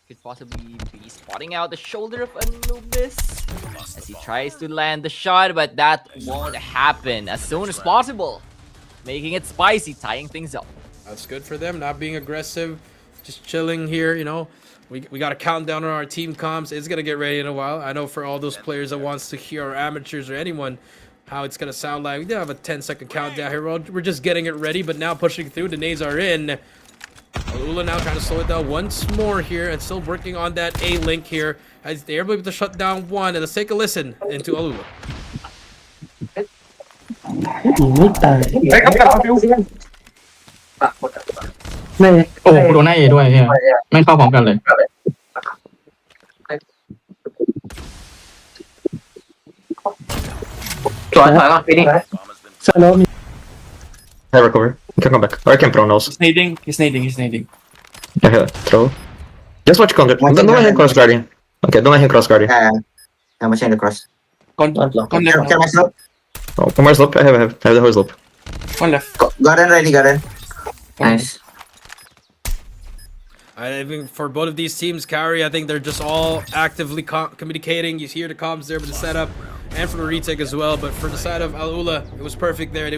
Speaker 5: Could possibly be spotting out the shoulder of Anubis as he tries to land the shot, but that won't happen as soon as possible. Making it spicy, tying things up.
Speaker 4: That's good for them, not being aggressive just chilling here, you know. We got a countdown on our team comms. It's gonna get ready in a while. I know for all those players that wants to hear, or amateurs or anyone, how it's gonna sound like. We do have a 10-second countdown here. We're just getting it ready, but now pushing through. The nades are in. ALULA now trying to slow it down once more here, and still working on that A link here as they're able to shut down one. And let's take a listen into ALULA.
Speaker 8: โอ้โดนหน้าเอด้วยเนี่ยไม่เข้าพร้อมกันเลยถอยก่อนพี่นี่
Speaker 9: Hello, me.
Speaker 8: I recover. You can come back. Or I can prone also.
Speaker 7: He's nading. He's nading. He's nading.
Speaker 8: Yeah, throw. Just watch counter. Don't let him cross guarding. Okay, don't let him cross guarding.
Speaker 6: I'm watching the cross.
Speaker 7: Con left.
Speaker 6: Can I slope?
Speaker 8: Oh, one more slope. I have the whole slope.
Speaker 7: One left.
Speaker 6: Garden ready, Garden. Nice.
Speaker 4: I think for both of these teams, Carry, I think they're just all actively communicating. You hear the comms there with the setup, and for the retake as well. But for the side of ALULA, it was perfect there. They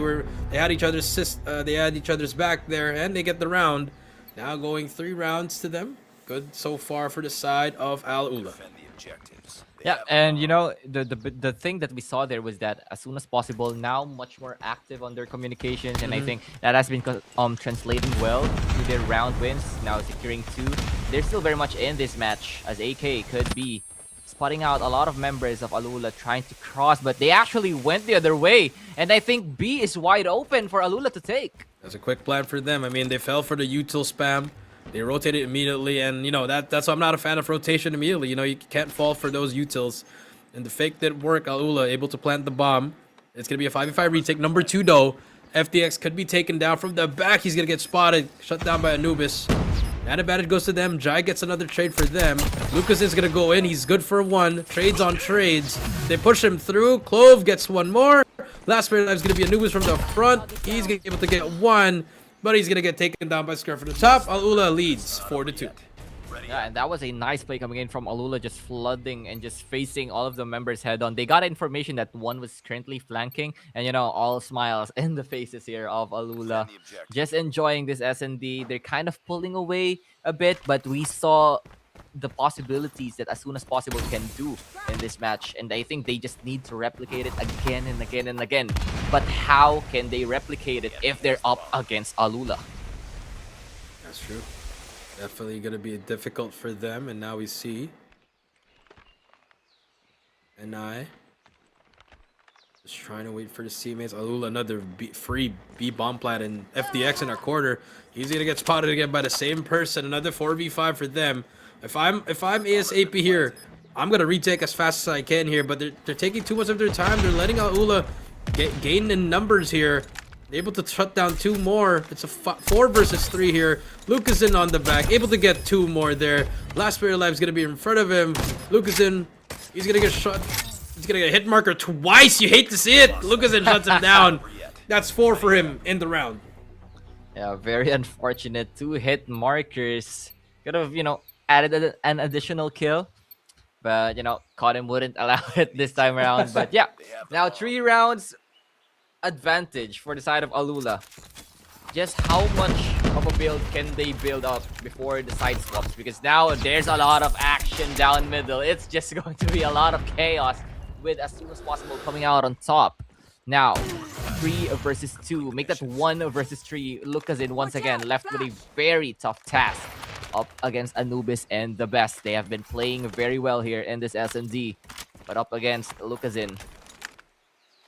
Speaker 4: had each other's back there, and they get the round. Now going 3 rounds to them. Good so far for the side of ALULA.
Speaker 5: Yeah, and you know, the thing that we saw there was that as soon as possible, now much more active on their communications, and I think that has been translating well to their round wins, now securing 2. They're still very much in this match, as AK could be spotting out a lot of members of ALULA trying to cross, but they actually went the other way, and I think B is wide open for ALULA to take.
Speaker 4: That's a quick plan for them. I mean, they fell for the util spam. They rotated immediately, and you know that's why I'm not a fan of rotation immediately. You know, you can't fall for those utils. And the fake didn't work. ALULA able to plant the bomb. It's gonna be a 5v5 retake. Number 2 though. FDX could be taken down from the back. He's gonna get spotted, shut down by Anubis. That advantage goes to them. Jai gets another trade for them. Lucas is gonna go in. He's good for 1. Trades on trades. They push him through. Clove gets 1 more. Last player is gonna be Anubis from the front. He's gonna be able to get 1. But he's gonna get taken down by Scar from the top. ALULA leads 4-2.
Speaker 5: Yeah, and that was a nice play coming in from ALULA, just flooding and just facing all of the members head on. They got information that one was currently flanking, and you know, all smiles in the faces here of ALULA. Just enjoying this S&D. They're kind of pulling away a bit, but we saw the possibilities that as soon as possible can do in this match, and I think they just need to replicate it again and again and again. But how can they replicate it if they're up against ALULA?
Speaker 4: That's true. Definitely gonna be difficult for them. And now we see NI just trying to wait for his teammates. ALULA another free B bomb plant, and FDX in our corner. He's gonna get spotted again by the same person. Another 4v5 for them. If I'm ASAP here, I'm gonna retake as fast as I can here, but they're taking too much of their time. They're letting ALULA gain in numbers here. They're able to shut down 2 more. It's a 4 versus 3 here. Lucasen on the back, able to get 2 more there. Last player alive is gonna be in front of him. Lucasen, he's gonna get shot. He's gonna get a hit marker twice. You hate to see it. Lucasen shuts him down. That's 4 for him in the round.
Speaker 5: Yeah, very unfortunate. 2 hit markers. Could have, you know, added an additional kill, but you know, COD wouldn't allow it this time around. But yeah, now 3 rounds advantage for the side of ALULA. Just how much of a build can they build up before the side swaps? Because now there's a lot of action down middle. It's just going to be a lot of chaos, with as soon as possible coming out on top. Now 3 versus 2, make that 1 versus 3. Lucasen once again left with a very tough task up against Anubis and the best. They have been playing very well here in this S&D, but up against Lucasen,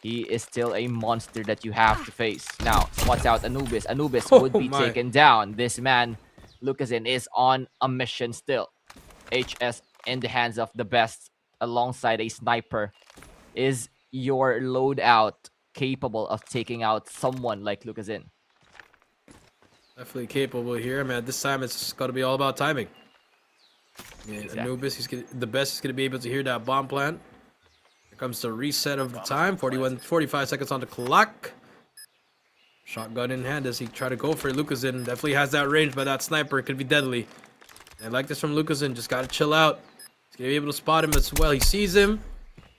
Speaker 5: he is still a monster that you have to face. Now spots out Anubis. Anubis would be taken down. This man Lucasen is on a mission still. HS in the hands of the best alongside a sniper. Is your loadout capable of taking out someone like Lucasen?
Speaker 4: Definitely capable here. I mean, at this time, it's got to be all about timing. Yeah,
Speaker 5: Exactly.
Speaker 4: Anubis, the best is going to be able to hear that bomb plant. Here comes the reset of the time. 45 seconds on the clock. Shotgun in hand as he try to go for it. Lucasen definitely has that range, but that sniper could be deadly. I like this from Lucasen. Just got to chill out. He's going to be able to spot him as well. He sees him.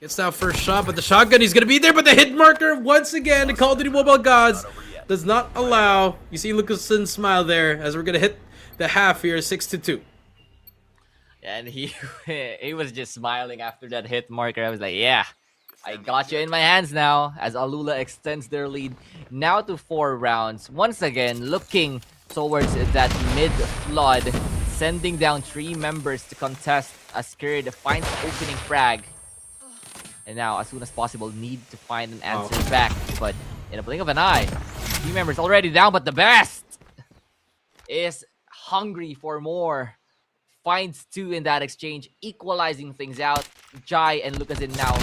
Speaker 4: Gets that first shot, but the shotgun, he's going to be there. But the hit marker, once again, the Call of Duty Mobile Gods does not allow. You see Lucasen's smile there as we're gonna hit the half here, 6-2.
Speaker 5: And he he was just smiling after that hit marker. I was like, yeah, I got you in my hands now, as ALULA extends their lead now to 4 rounds. Once again, looking towards that mid flood, sending down 3 members to contest as SKAERI finds the opening frag. And now, as soon as possible, need to find an answer back. But in a blink of an eye, 3 members already down, but the best is hungry for more. Finds 2 in that exchange, equalizing things out. Jai and Lucasin now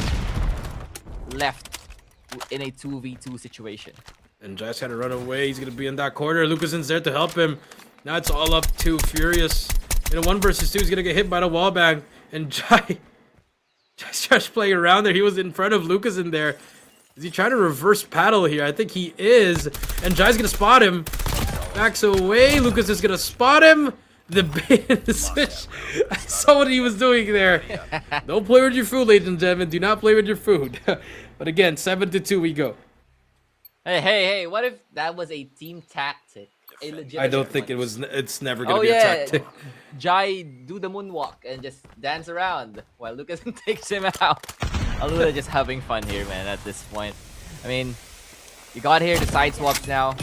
Speaker 5: left in a 2v2 situation.
Speaker 4: And Jai's had to run away. He's going to be in that corner. Lucasin's there to help him. Now it's all up to Furious. In a 1 versus 2, he's going to get hit by the wall bang. And Jai starts playing around there. He was in front of Lucasin there. Is he trying to reverse paddle here? I think he is. And Jai's going to spot him. Backs away. Lucas is going to spot him. The bait and the switch. I saw what he was doing there. Don't play with your food, ladies and gentlemen. Do not play with your food. But again, 7-2 we go.
Speaker 5: Hey, what if that was a team tactic? A legitimate
Speaker 4: I don't think
Speaker 5: one?
Speaker 4: it's never going to be a tactic.
Speaker 5: Jai do the moonwalk and just dance around while Lucas takes him out. ALULA just having fun here, man, at this point. I mean, you got here the side swaps now.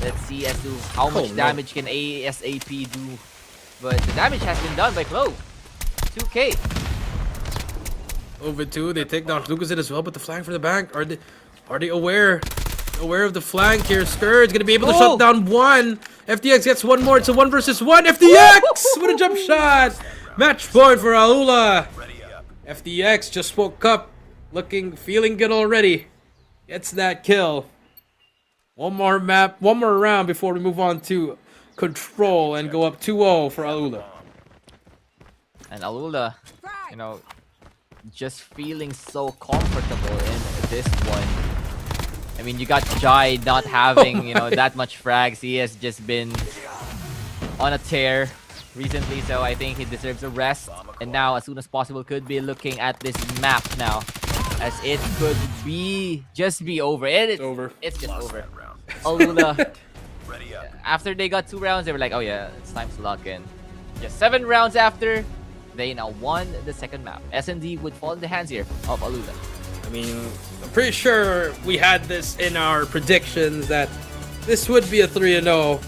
Speaker 5: Let's see as to how much damage can ASAP do. But the damage has been done by Clove. 2k.
Speaker 4: Over 2, they take down Lucasin as well, but the flank for the bank. Are they aware of the flank here? SKAERI is going to be able to shut down 1. FDX gets 1 more. It's a 1 versus 1. FDX with a jump shot. Match point for ALULA. FDX just woke up, feeling good already. Gets that kill. One more map, 1 more round before we move on to Control and go up 2-0 for ALULA.
Speaker 5: And ALULA, you know, just feeling so comfortable in this one. I mean, you got Jai not having, you know, that much frags. He has just been on a tear recently, so I think he deserves a rest. And now, as soon as possible, could be looking at this map now, as it could just be over. It's over. It's just over. ALULA, after they got 2 rounds, they were like, oh yeah, it's time to lock in. Just 7 rounds after, they now won the second map. SND would fall in the hands here of ALULA.
Speaker 4: I mean, I'm pretty sure we had this in our predictions that this would be a 3-0.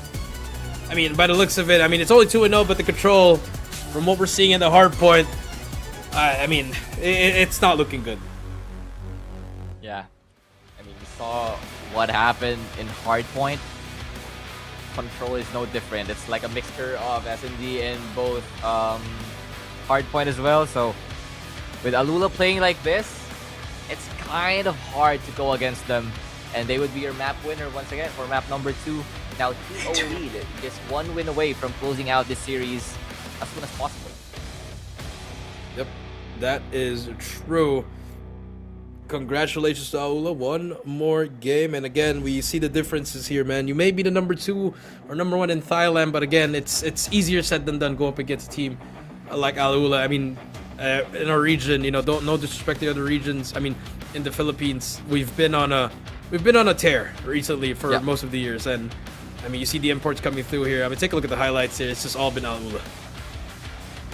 Speaker 4: I mean, by the looks of it, I mean, it's only 2-0, but the Control, from what we're seeing in the hard point, I mean, it's not looking good.
Speaker 5: Yeah. I mean, we saw what happened in hardpoint. Control is no different. It's like a mixture of S&D and both hardpoint as well. So with ALULA playing like this, it's kind of hard to go against them. And they would be your map winner once again for map number 2. Now 2-0 lead. Just 1 win away from closing out this series as soon as possible.
Speaker 4: Yep, that is true. Congratulations to ALULA, 1 more game, and again we see the differences here, man. You may be the number 2 or number 1 in Thailand, but again it's easier said than done go up against a team like ALULA. I mean, in our region, you know, no disrespect to the other regions. I mean, in the Philippines, we've been on a tear recently for most of the years, and I mean, you see the imports coming through here. I mean, take a look at the highlights here. It's just all been ALULA.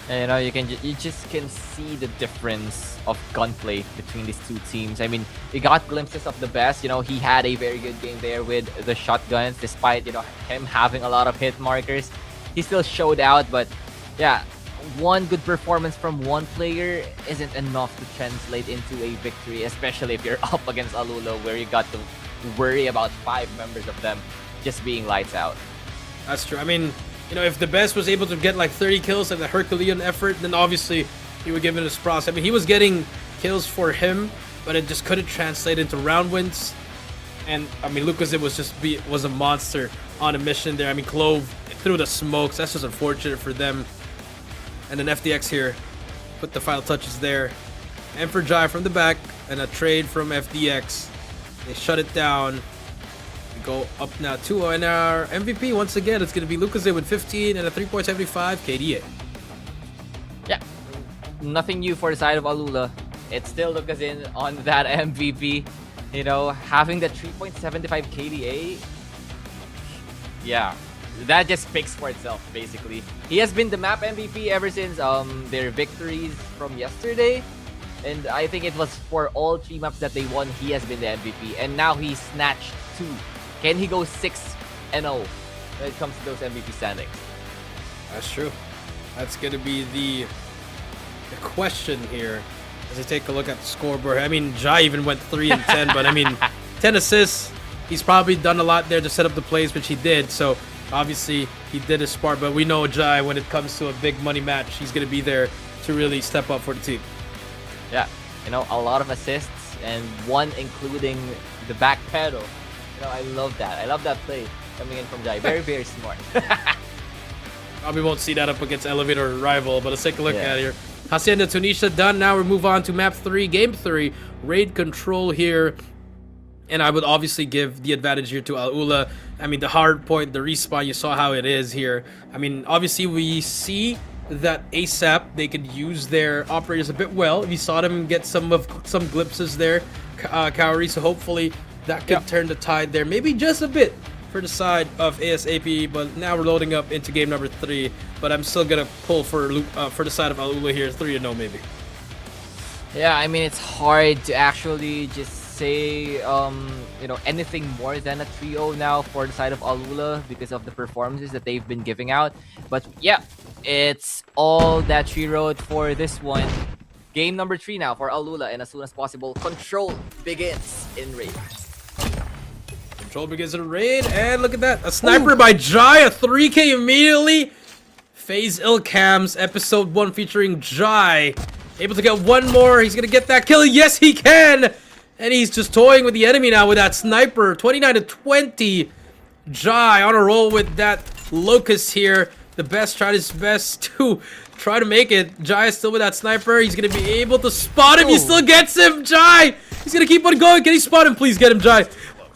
Speaker 5: And you know, you just can see the difference of gunplay between these 2 teams. I mean, you got glimpses of the best. You know, he had a very good game there with the shotguns, despite, you know, him having a lot of hit markers. He still showed out, but yeah, 1 good performance from 1 player isn't enough to translate into a victory, especially if you're up against ALULA, where you got to worry about 5 members of them just being lights out.
Speaker 4: That's true. I mean, you know, if the best was able to get like 30 kills at the Herculean effort, then obviously he would give it his props. I mean, he was getting kills for him, but it just couldn't translate into round wins. And I mean, Lucas, it was a monster on a mission there. I mean, Clove threw the smokes. That's just unfortunate for them. And then FDX here put the final touches there. And for Jai from the back, and a trade from FDX. They shut it down. We go up now 2-0, and our MVP once again, it's going to be Lucas with 15 and a 3.75 KDA.
Speaker 5: Yeah, nothing new for the side of ALULA. It's still Lucas on that MVP. You know, having that 3.75 KDA. Yeah, that just speaks for itself, basically. He has been the map MVP ever since their victories from yesterday. And I think it was for all 3 maps that they won, he has been the MVP. And now he snatched 2. Can he go 6-0 when it comes to those MVP standings?
Speaker 4: That's true. That's going to be the question here as I take a look at the scoreboard. I mean, Jai even went 3 and 10, but I mean, 10 assists. He's probably done a lot there to set up the plays, which he did. So obviously he did his part, but we know Jai, when it comes to a big money match, he's going to be there to really step up for the team.
Speaker 5: Yeah, you know, a lot of assists and one including the back pedal. You know, I love that. I love that play coming in from Jai. Very, very smart.
Speaker 4: Probably won't see that up against Elevator or Rival, but let's take a look at here. Hacienda Tunisia done. Now we move on to map 3, game 3. Raid control here. And I would obviously give the advantage here to ALULA. I mean, the hard point, the respawn, you saw how it is here. I mean, obviously we see that ASAP, they could use their operators a bit well. We saw them get some glimpses there, Kaori, so hopefully that could turn the tide there. Maybe just a bit for the side of ASAP, but now we're loading up into game number 3. But I'm still gonna pull for the side of ALULA here, 3-0 maybe.
Speaker 5: Yeah, I mean, it's hard to actually just say you know, anything more than a 3-0 now for the side of ALULA because of the performances that they've been giving out. But yeah, it's all that she wrote for this one. Game number 3 now for ALULA, and as soon as possible, control begins in Raid.
Speaker 4: Control begins in Raid, and look at that, a sniper by Jai, a 3K immediately. FaZe Ilcams episode 1 featuring Jai, able to get one more. He's gonna get that kill. Yes, he can. And he's just toying with the enemy now with that sniper. 29-20. Jai on a roll with that Locust here. The best tried his best to try to make it. Jai is still with that sniper. He's going to be able to spot him. He still gets him. Jai! He's going to keep on going. Can he spot him? Please get him, Jai.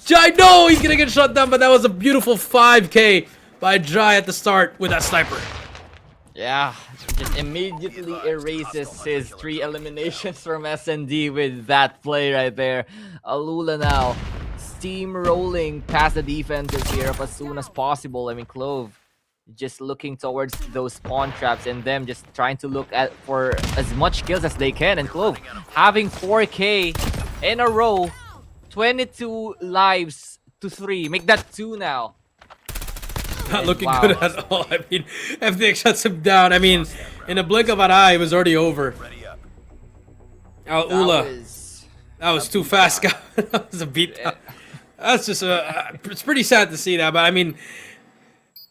Speaker 4: Jai, no! He's going to get shot down, but that was a beautiful 5K by Jai at the start with that sniper.
Speaker 5: Yeah, just immediately erases his 3 eliminations from SND with that play right there. ALULA now steamrolling past the defenses here up as soon as possible. I mean, Clove just looking towards those spawn traps and them just trying to look at for as much kills as they can. And Clove having 4K in a row, 22 lives to 3. Make that 2 now.
Speaker 4: Not looking good at all. I mean, FDX shuts him down. I mean, in a blink of an eye, it was already over. ALULA, that was too fast. That was a beatdown. That's just it's pretty sad to see that. But I mean,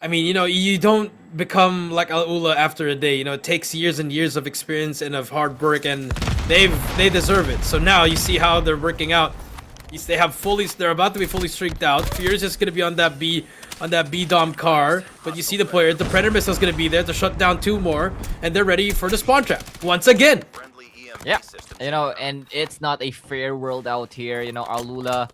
Speaker 4: you know, you don't become like ALULA after a day. You know, it takes years and years of experience and of hard work, and they deserve it. So now you see how they're working out. They're about to be fully streaked out. Furious is gonna be on that B Dom car, but you see the player. The Predator missile is gonna be there to shut down 2 more, and they're ready for the spawn trap once again.
Speaker 5: Yeah, you know, and it's not a fair world out here. You know, ALULA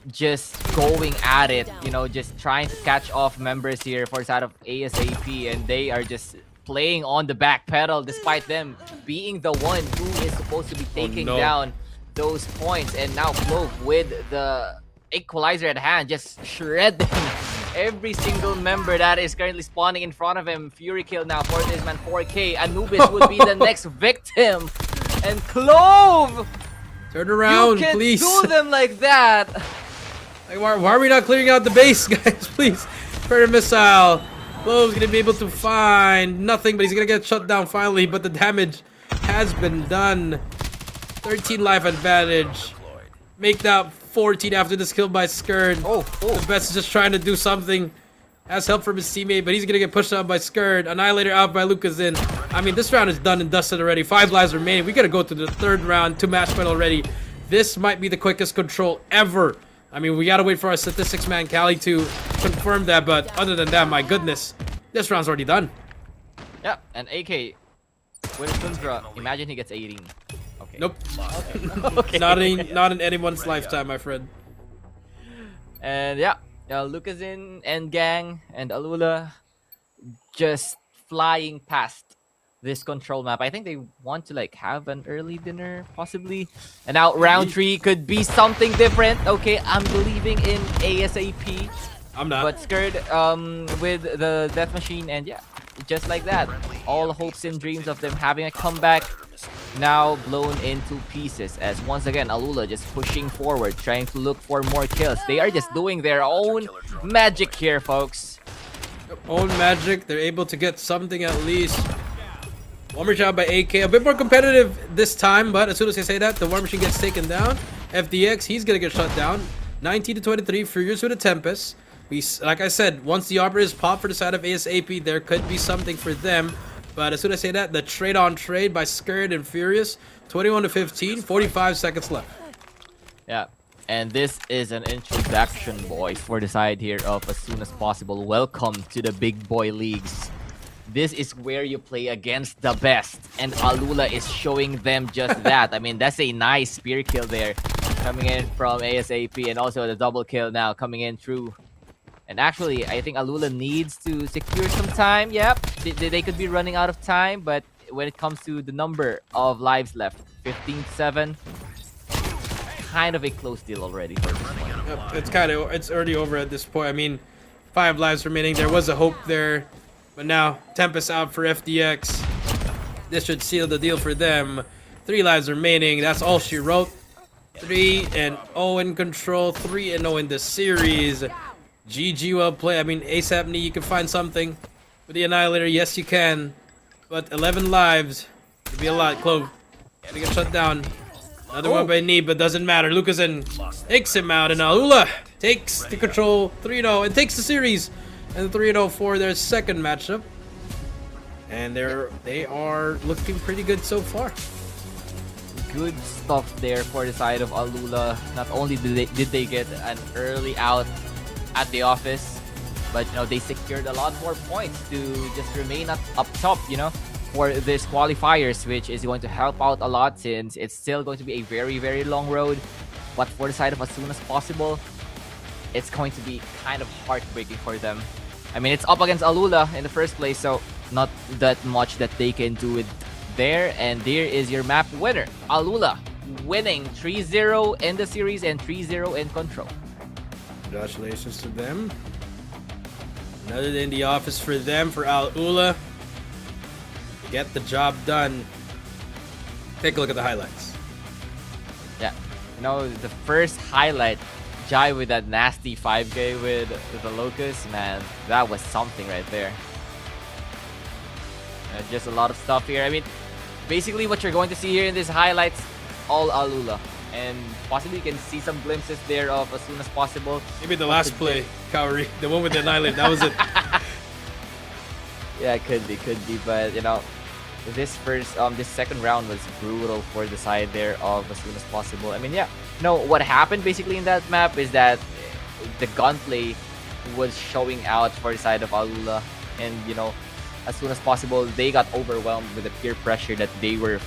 Speaker 5: just going at it. You know, just trying to catch off members here for the side of ASAP, and they are just playing on the back pedal despite them being the one who is supposed to be taking down those points. And now Clove with the equalizer at hand, just shredding every single member that is currently spawning in front of him. Fury kill now for this man, 4K. Anubis would be the next victim. And Clove!
Speaker 4: Turn around,
Speaker 5: you
Speaker 4: please.
Speaker 5: You can't do them like that.
Speaker 4: Like, why are we not clearing out the base, guys? Please. Predator missile. Clove's gonna be able to find nothing, but he's gonna get shut down finally. But the damage has been done. 13 life advantage. Make that 14 after this kill by Skird. The best is just trying to do something. Has help from his teammate, but he's gonna get pushed out by Skird. Annihilator out by Lucas in. I mean, this round is done and dusted already. 5 lives remaining. We gotta go to the 3rd round, 2 match point already. This might be the quickest control ever. I mean, we gotta wait for our statistics man, Callie, to confirm that, but other than that, my goodness, this round's already done.
Speaker 5: Yeah, and AK with Tundra, imagine he gets 18. Okay.
Speaker 4: Nope.
Speaker 5: Okay.
Speaker 4: Not in anyone's lifetime, my friend.
Speaker 5: And yeah, Lucas in and gang and ALULA just flying past this control map. I think they want to like have an early dinner possibly. And now round 3 could be something different. Okay, I'm believing in ASAP.
Speaker 4: I'm not.
Speaker 5: But scared with the death machine, and yeah, just like that, all hopes and dreams of them having a comeback now blown into pieces, as once again ALULA just pushing forward, trying to look for more kills. They are just doing their own magic here, folks.
Speaker 4: Own magic. They're able to get something at least. One more shot by AK. A bit more competitive this time, but as soon as I say that, the War Machine gets taken down. FDX, he's gonna get shut down. 19 to 23. Furious with a Tempest. Like I said, once the operators pop for the side of ASAP, there could be something for them. But as soon as I say that, the trade on trade by Scared and Furious, 21 to 15, 45 seconds left.
Speaker 5: Yeah, and this is an introduction, boys, for the side here of as soon as possible. Welcome to the big boy leagues. This is where you play against the best, and ALULA is showing them just that. I mean, that's a nice spear kill there, coming in from ASAP, and also the double kill now coming in through. And actually, I think ALULA needs to secure some time. Yep, they could be running out of time, but when it comes to the number of lives left, 15-7, kind of a close deal already for this one.
Speaker 4: Yep, it's already over at this point. I mean, 5 lives remaining. There was a hope there, but now Tempest out for FDX. This should seal the deal for them. 3 lives remaining. That's all she wrote. 3-0 in control. 3-0 in the series. GG, well played. I mean, ASAP Knee, you can find something with the Annihilator. Yes, you can. But 11 lives. It'd be a lot. Clove. Gotta get shut down. Another one by Knee, but doesn't matter. Lucasen takes him out, and ALULA takes the control 3-0 and takes the series. And 3-0 for their second matchup. And they are looking pretty good so far.
Speaker 5: Good stuff there for the side of ALULA. Not only did they get an early out at the office, but you know, they secured a lot more points to just remain up top, you know, for this qualifiers, which is going to help out a lot since it's still going to be a very long road. But for the side of as soon as possible, it's going to be kind of heartbreaking for them. I mean, it's up against ALULA in the first place, so not that much that they can do it there. And there is your map winner, ALULA, winning 3-0 in the series and 3-0 in control.
Speaker 4: Congratulations to them. Another day in the office for them, for ALULA. Get the job done. Take a look at the highlights.
Speaker 5: Yeah, you know, the first highlight, Jai with that nasty 5K with the Locust, man, that was something right there. Just a lot of stuff here. I mean, basically what you're going to see here in these highlights, all ALULA. And possibly you can see some glimpses there of as soon as possible.
Speaker 4: Maybe the last play, Kaori, the one with the Annihilate, that was it.
Speaker 5: Yeah, it could be, but you know, this second round was brutal for the side there of as soon as possible. I mean, yeah, no, what happened basically in that map is that the gunplay was showing out for the side of ALULA, and you know, as soon as possible they got overwhelmed with the peer pressure that they were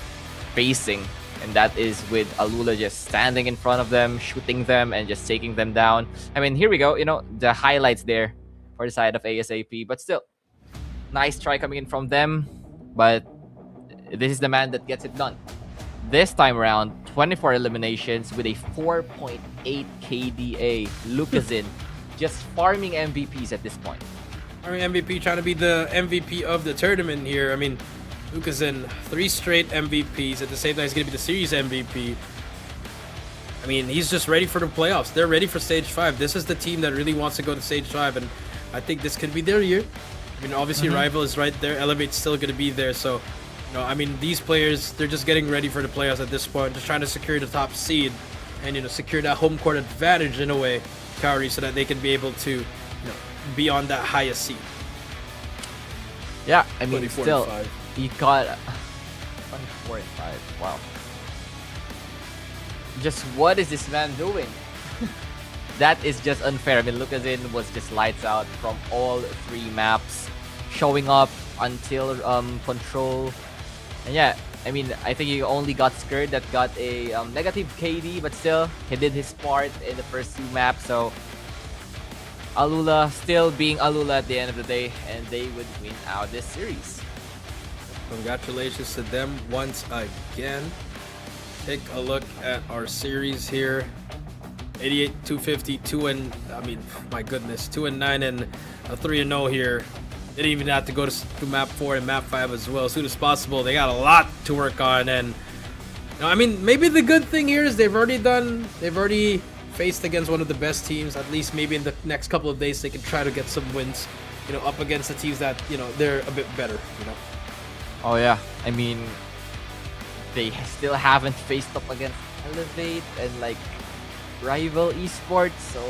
Speaker 5: facing. And that is with ALULA just standing in front of them, shooting them, and just taking them down. I mean, here we go. You know, the highlights there for the side of ASAP. But still, nice try coming in from them. But this is the man that gets it done. This time around, 24 eliminations with a 4.8 KDA. Lucasen just farming MVPs at this point.
Speaker 4: Farming MVP, trying to be the MVP of the tournament here. I mean, Lucasen, 3 straight MVPs. At the same time, he's going to be the series MVP. I mean, he's just ready for the playoffs. They're ready for Stage 5. This is the team that really wants to go to Stage 5, and I think this could be their year. I mean, obviously, Rival is right there. Elevate's still going to be there. So, you know, I mean, these players, they're just getting ready for the playoffs at this point. Just trying to secure the top seed and, you know, secure that home court advantage in a way, Kaori, so that they can be able to, you know, be on that highest seed.
Speaker 5: Yeah, I mean, still, he got 24 and 5. Wow. Just what is this man doing? That is just unfair. I mean, Lucasen was just lights out from all 3 maps, showing up until control. And yeah, I mean, I think he only got Scared that got a negative KD, but still, he did his part in the first 2 maps. So ALULA still being ALULA at the end of the day, and they would win out this series.
Speaker 4: Congratulations to them once again. Take a look at our series here. 88, 250, 2 and I mean, my goodness, 2 and 9 and 3 and 0 here. They didn't even have to go to map 4 and map 5 as well. As soon as possible, they got a lot to work on. And I mean, maybe the good thing here is they've already faced against one of the best teams. At least maybe in the next couple of days they can try to get some wins, you know, up against the teams that, you know, they're a bit better, you know.
Speaker 5: Oh yeah, I mean, they still haven't faced up against Elevate and like rival Esports, so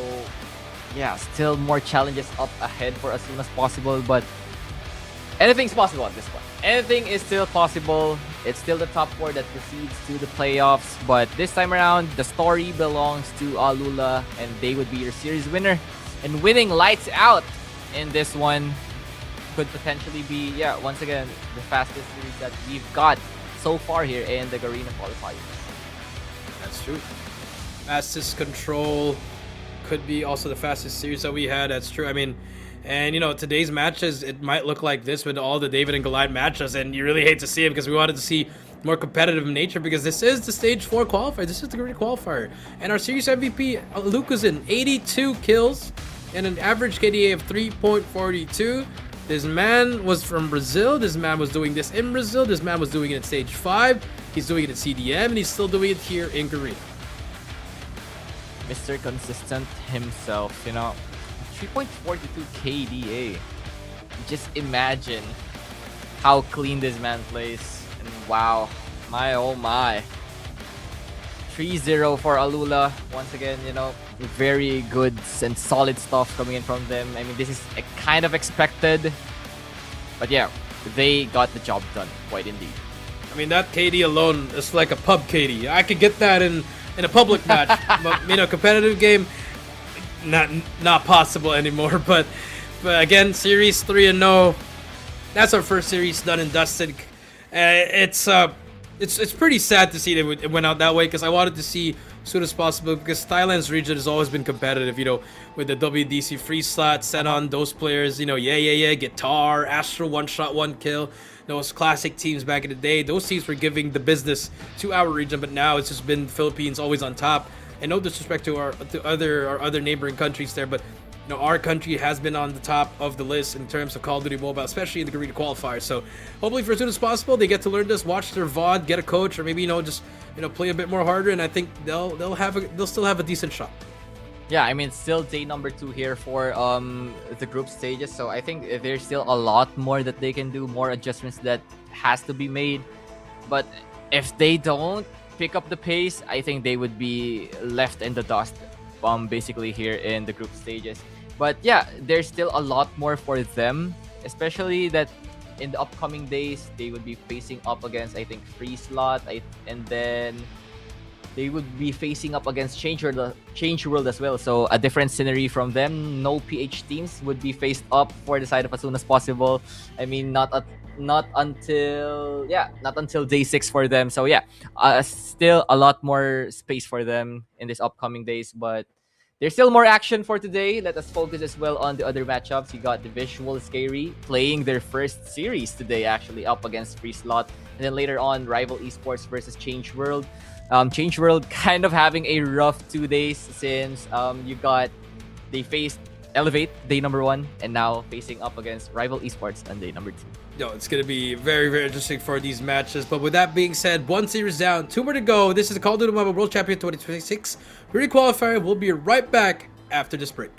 Speaker 5: yeah, still more challenges up ahead for as soon as possible, but anything's possible at this point. Anything is still possible. It's still the top 4 that proceeds to the playoffs, but this time around, the story belongs to ALULA, and they would be your series winner. And winning lights out in this one could potentially be, yeah, once again, the fastest series that we've got so far here in the Garena Qualifiers.
Speaker 4: That's true. Fastest control could be also the fastest series that we had. That's true. I mean, and you know, today's matches, it might look like this with all the David and Goliath matches, and you really hate to see it because we wanted to see more competitive in nature, because this is the stage 4 qualifier. This is the Garena Qualifier, and our series MVP Luke is in 82 kills and an average KDA of 3.42. This man was from Brazil. This man was doing this in Brazil. This man was doing it at stage 5. He's doing it at CDM, and he's still doing it here in Garena.
Speaker 5: Mr. Consistent himself, you know, 3.42 KDA. Just imagine how clean this man plays, and wow, my oh my. 3-0 for ALULA. Once again, you know, very good and solid stuff coming in from them. I mean, this is kind of expected, but yeah, they got the job done, quite indeed.
Speaker 4: I mean, that KD alone is like a pub KD. I could get that in a public match, but you know, competitive game, not possible anymore. But again, series 3 and 0. That's our first series done and dusted. It's pretty sad to see that it went out that way, because I wanted to see as soon as possible, because Thailand's region has always been competitive, you know, with the WDC FREESLOT set on those players, you know, Guitar, Astro, 1 shot, 1 kill. Those classic teams back in the day, those teams were giving the business to our region, but now it's just been Philippines always on top. And no disrespect to our other neighboring countries there, but you know, our country has been on the top of the list in terms of Call of Duty Mobile, especially in the Garena Qualifier. So hopefully for as soon as possible, they get to learn this, watch their VOD, get a coach, or maybe, you know, just, you know, play a bit more harder, and I think they'll still have a decent shot.
Speaker 5: Yeah, I mean, still day number 2 here for the group stages, so I think there's still a lot more that they can do, more adjustments that has to be made. But if they don't pick up the pace, I think they would be left in the dust, basically here in the group stages. But yeah, there's still a lot more for them, especially that in the upcoming days they would be facing up against, I think, FREESLOT, and then they would be facing up against Change World as well. So a different scenery from them. No PH teams would be faced up for the side of as soon as possible. I mean, not until day 6 for them. So yeah, still a lot more space for them in these upcoming days, but there's still more action for today. Let us focus as well on the other matchups. You got the VIZUALZ SKAERI playing their first series today, actually, up against FREESLOT. And then later on, rival Esports versus Change World. Change World kind of having a rough 2 days since they faced Elevate day number 1, and now facing up against rival Esports on day number 2.
Speaker 4: Yo, it's going to be very, very interesting for these matches. But with that being said, 1 series down, 2 more to go. This is the Call of Duty Mobile World Championship 2026 Garena Qualifier. We'll be right back after this break.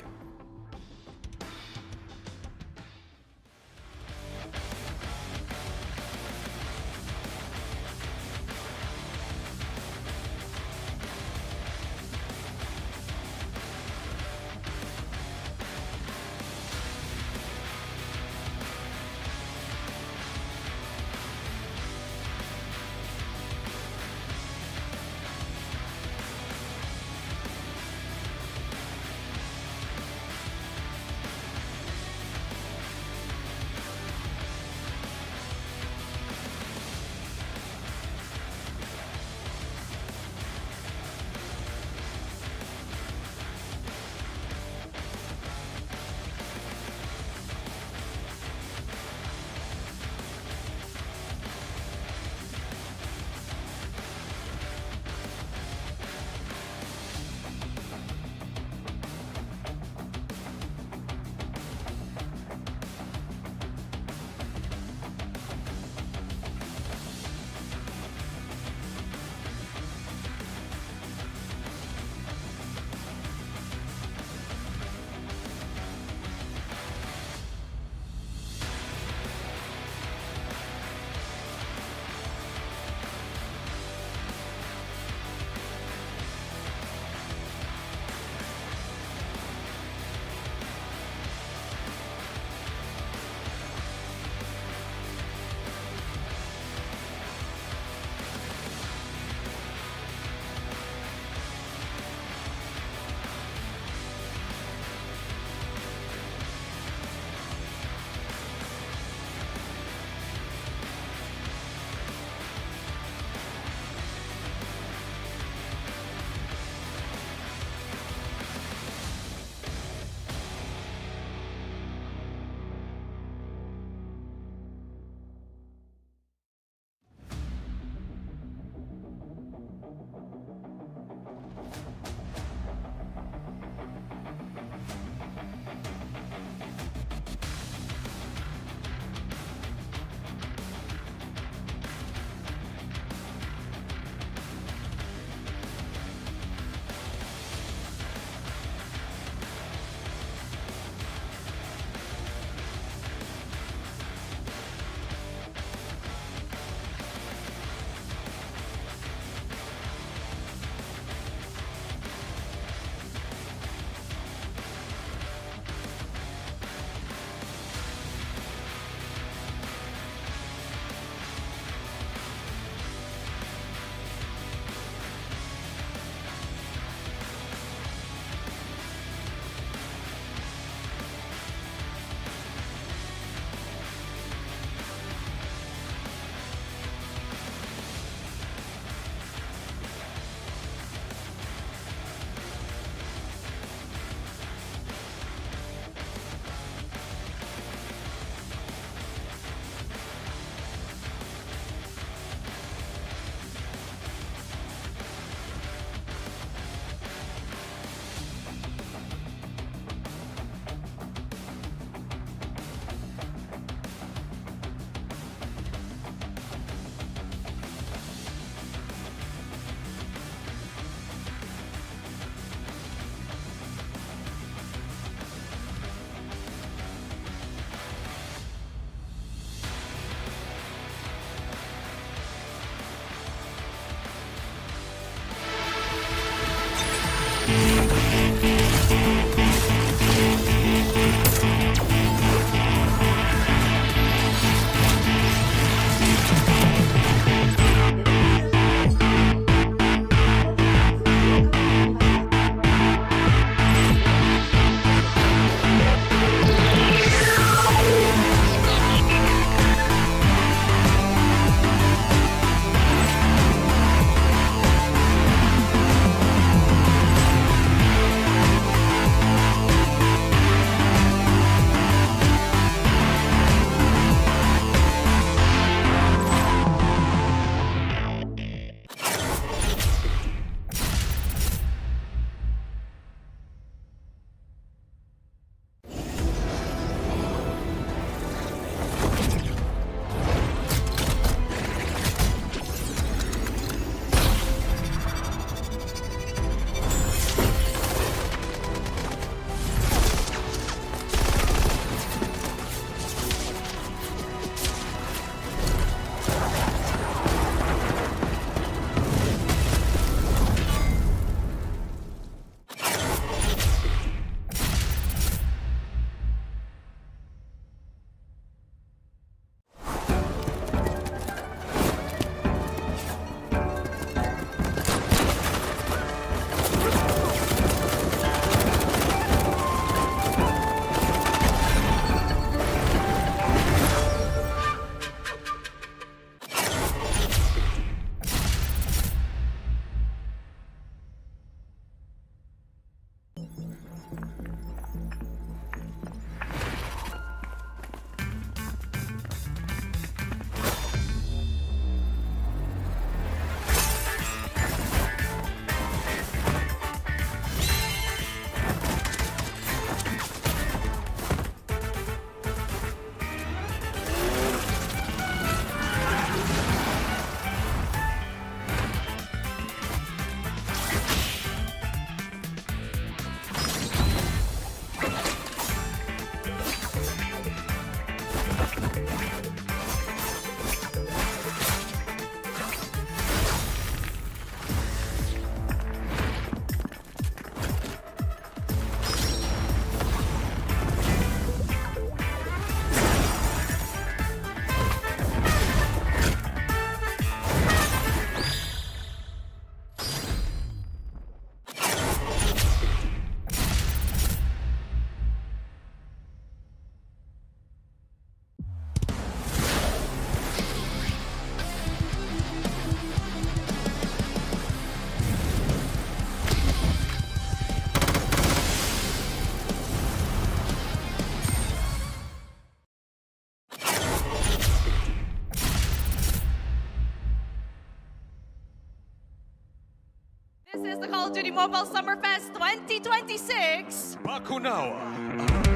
Speaker 1: the Call of Duty Mobile Summerfest 2026.
Speaker 2: Bakunawa.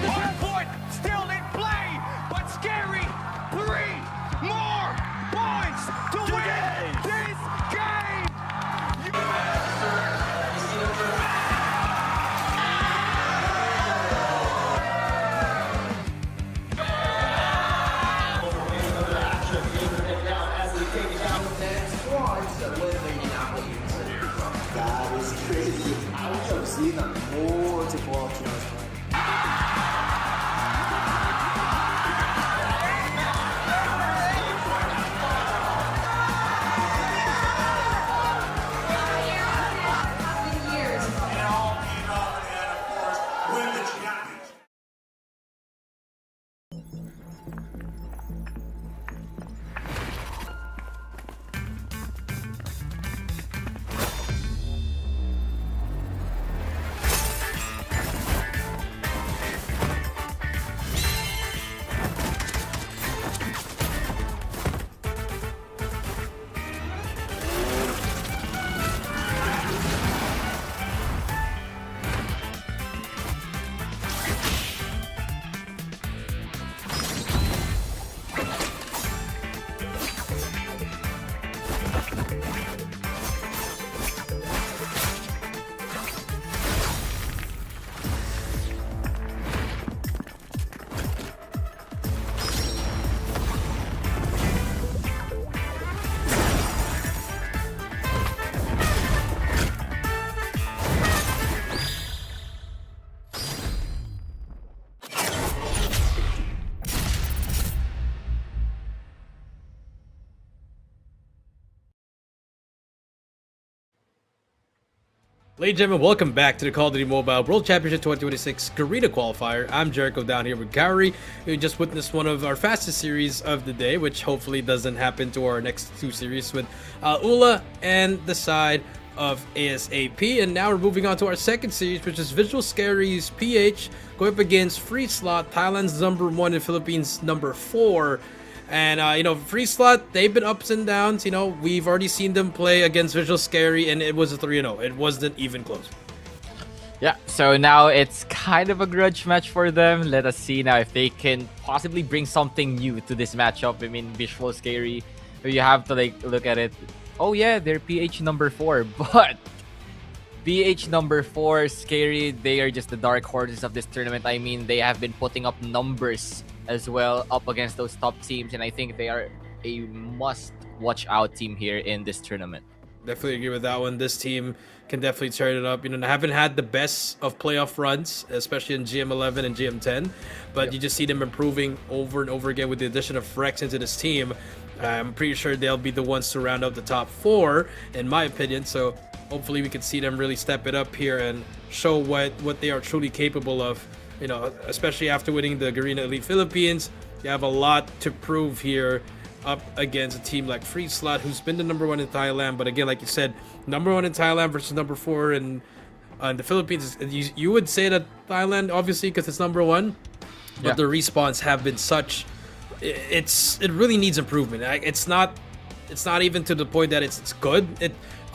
Speaker 2: Hardpoint still in play, but Scary, 3 more points to win this game.
Speaker 3: That is crazy. I wish I've seen multiple options.
Speaker 4: Ladies and gentlemen, welcome back to the Call of Duty Mobile World Championship 2026 Garena Qualifier. I'm Jericho down here with Gary. We just witnessed one of our fastest series of the day, which hopefully doesn't happen to our next two series with ALULA and the side of ASAP. And now we're moving on to our second series, which is SKAERI's PH going up against FREESLOT, Thailand's #1 and Philippines #4. And, FREESLOT, they've been ups and downs. We've already seen them play against SKAERI, and it was a 3-0. It wasn't even close.
Speaker 5: Yeah, so now it's kind of a grudge match for them. Let us see now if they can possibly bring something new to this matchup. I mean, SKAERI, you have to look at it. Oh yeah, they're PH #4, but PH #4, SKAERI, they are just the dark horses of this tournament. I mean, they have been putting up numbers as well up against those top teams, and I think they are a must-watch out team here in this tournament.
Speaker 4: Definitely agree with that one. This team can definitely turn it up. They haven't had the best of playoff runs, especially in GM11 and GM10, but you just see them improving over and over again with the addition of Rex into this team. I'm pretty sure they'll be the ones to round out the top 4, in my opinion. So hopefully we can see them really step it up here and show what they are truly capable of. Especially after winning the Garena Elite Philippines, you have a lot to prove here up against a team like FREESLOT, who's been the #1 in Thailand. But again, like you said, #1 in Thailand versus #4 in the Philippines. You would say that Thailand, obviously, because it's #1, but the respawns have been such. It really needs improvement. It's not even to the point that it's good.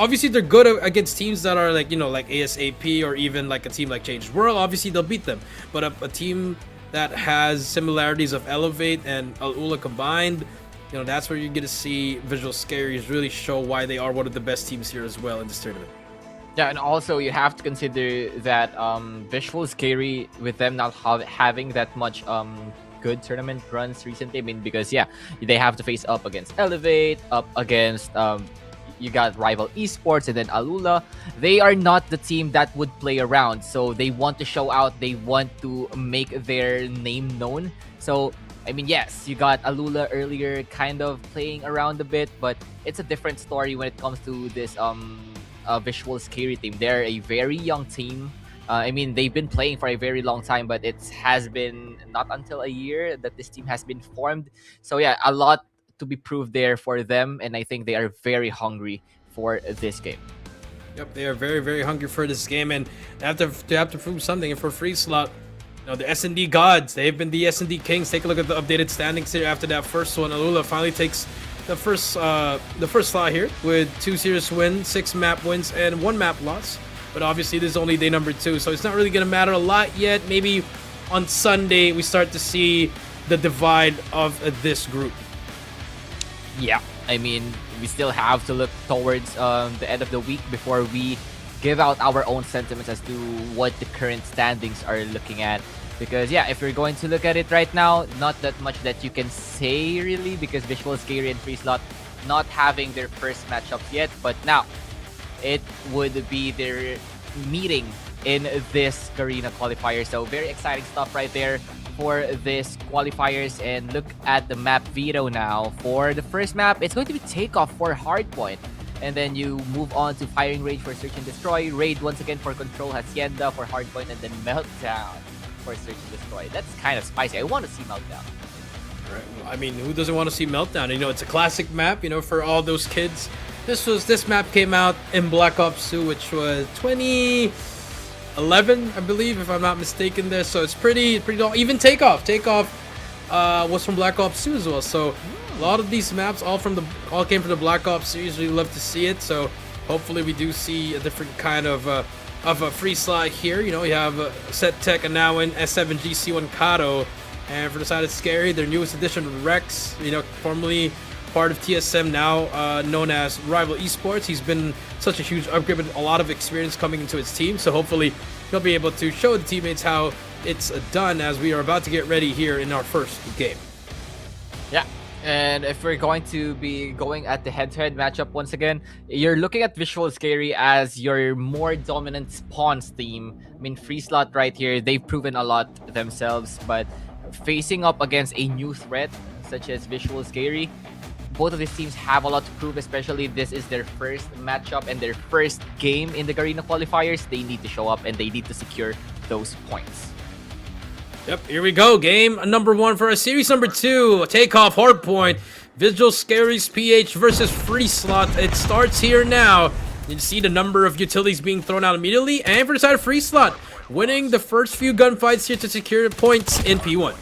Speaker 4: Obviously they're good against teams that are like ASAP, or even like a team like Changed World. Obviously they'll beat them, but a team that has similarities of Elevate and ALULA combined, that's where you're gonna see SKAERI really show why they are one of the best teams here as well in this tournament.
Speaker 5: Yeah, and also you have to consider that SKAERI, with them not having that much good tournament runs recently. I mean, because they have to face up against Elevate, up against you got rival Esports and then ALULA. They are not the team that would play around. So they want to show out. They want to make their name known. So, I mean, yes, you got ALULA earlier kind of playing around a bit, but it's a different story when it comes to this VIZUALZ SKAERI team. They're a very young team. I mean, they've been playing for a very long time, but it has been not until a year that this team has been formed. So yeah, a lot to be proved there for them, and I think they are very hungry for this game.
Speaker 4: Yep, they are very, very hungry for this game, and they have to prove something. And for FREESLOT, you know, the S&D gods, they've been the S&D kings. Take a look at the updated standings here after that first one. ALULA finally takes the first slot here with 2 series wins, 6 map wins, and 1 map loss. But obviously, this is only day number 2, so it's not really going to matter a lot yet. Maybe on Sunday, we start to see the divide of this group.
Speaker 5: Yeah, I mean, we still have to look towards the end of the week before we give out our own sentiments as to what the current standings are looking at. Because, yeah, if you're going to look at it right now, not that much that you can say, really, because VIZUALZ SKAERI and FREESLOT not having their first matchups yet. But now, it would be their meeting in this Garena Qualifier. So very exciting stuff right there for this qualifiers. And look at the map veto now. For the first map, it's going to be Takeoff for Hardpoint. And then you move on to Firing Range for Search and Destroy. Raid once again for Control. Hacienda for Hardpoint. And then Meltdown for Search and Destroy. That's kind of spicy. I want to see Meltdown.
Speaker 4: Right. Well, I mean, who doesn't want to see Meltdown? You know, it's a classic map, you know, for all those kids. This map came out in Black Ops 2, which was 2011, I believe, if I'm not mistaken there. So it's pretty long. Even Takeoff was from Black Ops 2 as well. So a lot of these maps all came from the Black Ops series. We love to see it. So hopefully we do see a different kind of a FREESLOT here. You know, you have Set Tech, Anawan, S7G, C1 Kato, and for the side of SKAERI, their newest addition, Rex. You know, formerly part of TSM, now known as Rival Esports. He's been such a huge upgrade with a lot of experience coming into his team, so hopefully he'll be able to show the teammates how it's done as we are about to get ready here in our first game.
Speaker 5: Yeah, and if we're going to be going at the head-to-head matchup once again, you're looking at VIZUALZ SKAERI as your more dominant spawns team. I mean, FREESLOT right here, they've proven a lot themselves, but facing up against a new threat such as VIZUALZ SKAERI, both of these teams have a lot to prove, especially this is their first matchup and their first game in the Garena Qualifiers. They need to show up and they need to secure those points.
Speaker 4: Yep, here we go. Game number 1 for our series number 2. Takeoff Hardpoint. VIZUALZ SKAERI's PH versus FREESLOT. It starts here now. You see the number of utilities being thrown out immediately. And for the side of FREESLOT, winning the first few gunfights here to secure points in P1.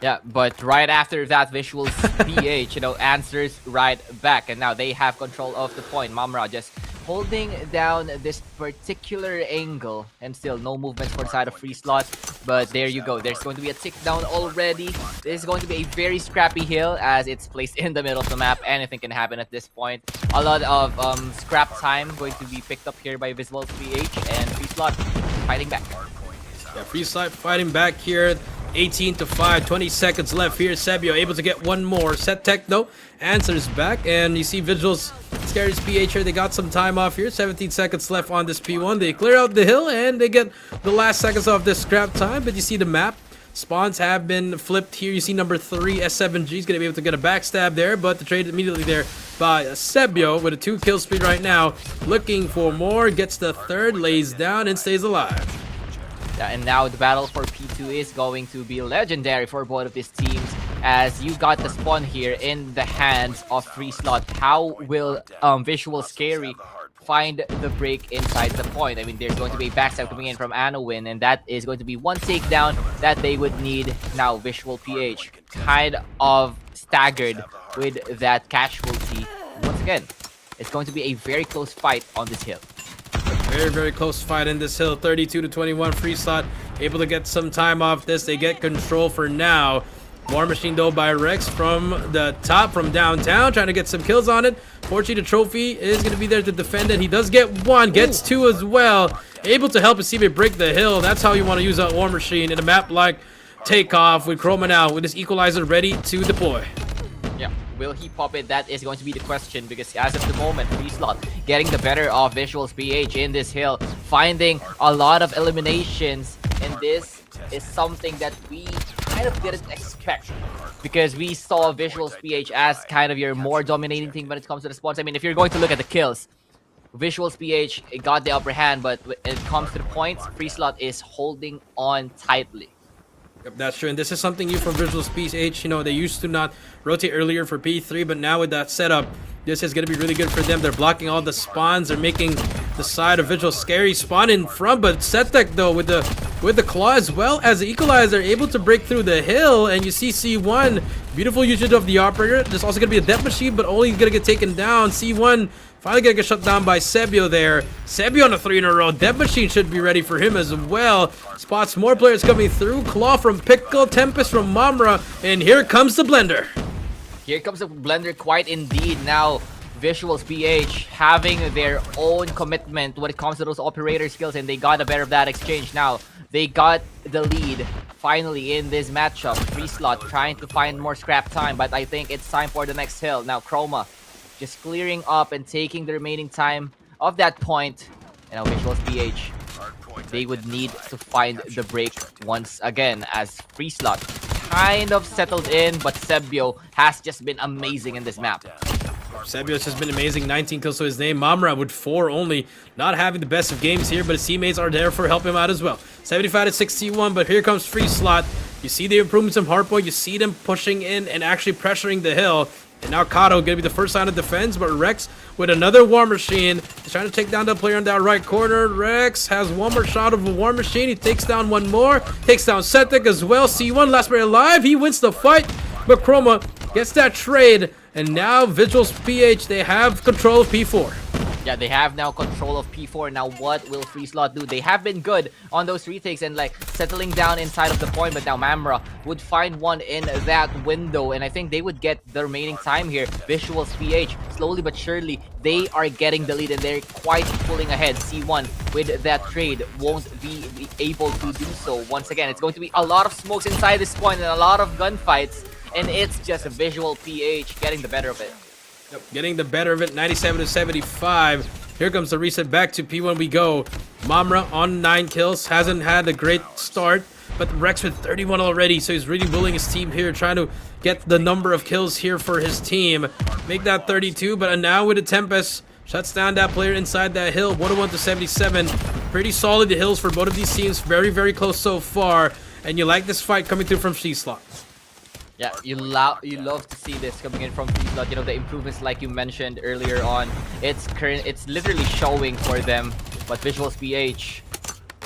Speaker 5: Yeah, but right after that, VIZUALZ PH, you know, answers right back. And now they have control of the point. Mamra just holding down this particular angle. And still no movement for the side of FREESLOT. But there you go. There's going to be a tick down already. This is going to be a very scrappy hill as it's placed in the middle of the map. Anything can happen at this point. A lot of scrap time going to be picked up here by VIZUALZ PH. And FREESLOT fighting back.
Speaker 4: Yeah, FREESLOT fighting back here. 18-5, 20 seconds left here. Sebio able to get one more. Set Tech though answers back, and you see VIZUALZ SKAERI's PH here. They got some time off here. 17 seconds left on this P1. They clear out the hill and they get the last seconds of this scrap time. But you see the map spawns have been flipped here. You see number 3 S7G is gonna be able to get a backstab there, but the trade immediately there by Sebio with a 2 kill speed right now. Looking for more. Gets the third, lays down and stays alive.
Speaker 5: And now the battle for P2 is going to be legendary for both of these teams, as you got the spawn here in the hands of FREESLOT. How will VIZUALZ SKAERI find the break inside the point? I mean, there's going to be a backstab coming in from Anowin, and that is going to be one takedown that they would need. Now VIZUALZ PH kind of staggered with that casualty. Once again, it's going to be a very close fight on this hill.
Speaker 4: Very, very close fight in this hill. 32-21. FREESLOT able to get some time off this. They get control for now. War Machine though by Rex from the top, from downtown, trying to get some kills on it. Fortunately, the trophy is going to be there to defend it. He does get 1, gets 2 as well. Able to help his teammate break the hill. That's how you want to use that War Machine in a map like Takeoff with Chroma now with his equalizer ready to deploy.
Speaker 5: Yeah, Will he pop it? That is going to be the question, because as of the moment, FREESLOT getting the better of VIZUALZ PH in this hill, finding a lot of eliminations, and this is something that we kind of didn't expect, because we saw VIZUALZ PH as kind of your more dominating thing when it comes to the spawns. I mean, if you're going to look at the kills, VIZUALZ PH got the upper hand, but when it comes to the points, FREESLOT is holding on tightly.
Speaker 4: Yep, that's true, and this is something new from VIZUALZ PH. You know, they used to not rotate earlier for P3, but now with that setup, this is going to be really good for them. They're blocking all the spawns. They're making the side of VIZUALZ SKAERI spawn in front, but Setek though with the claw as well as the equalizer able to break through the hill, and you see C1, beautiful usage of the operator. There's also going to be a death machine, but only going to get taken down. C1 finally gonna get shut down by Sebio there. Sebio on a 3 in a row. Death Machine should be ready for him as well. Spots more players coming through. Claw from Pickle, Tempest from Mamra, and here comes the Blender.
Speaker 5: Here comes the Blender quite indeed. Now, VIZUALZ PH having their own commitment when it comes to those operator skills, and they got a better of that exchange. Now, they got the lead finally in this matchup. FREESLOT trying to find more scrap time, but I think it's time for the next hill. Now, Chroma just clearing up and taking the remaining time of that point. And now VIZUALZ PH, they would need to find the break once again, as FREESLOT kind of settled in, but Sebio has just been amazing in this map.
Speaker 4: Sebio has just been amazing. 19 kills to his name. Mamra with 4 only, not having the best of games here, but his teammates are there for help him out as well. 75 to 61, but here comes FREESLOT. You see the improvements from Hardpoint. You see them pushing in and actually pressuring the hill. And now Kato gonna be the first line of defense, but Rex with another War Machine. He's trying to take down the player in that right corner. Rex has one more shot of a War Machine. He takes down one more. Takes down Setek as well. C1 last player alive. He wins the fight, but Chroma gets that trade. And now VIZUALZ PH, they have control of P4.
Speaker 5: Yeah, they have now control of P4. Now, what will FREESLOT do? They have been good on those retakes and like settling down inside of the point, but now Mamra would find one in that window, and I think they would get the remaining time here. VIZUALZ PH, slowly but surely, they are getting the lead, and they're quite pulling ahead. C1 with that trade won't be able to do so. Once again, it's going to be a lot of smokes inside this point and a lot of gunfights, and it's just VIZUALZ PH getting the better of it.
Speaker 4: Yep, getting the better of it, 97 to 75. Here comes the reset. Back to P1 we go. Mamra on 9 kills. Hasn't had a great start, but Rex with 31 already, so he's really willing his team here, trying to get the number of kills here for his team. Make that 32, but now with the Tempest, shuts down that player inside that hill. 101 to 77. Pretty solid the hills for both of these teams. Very, very close so far. And you like this fight coming through from FREESLOT.
Speaker 5: Yeah, you love to see this coming in from FREESLOT. You know, the improvements like you mentioned earlier on, it's literally showing for them. But VIZUALZ PH,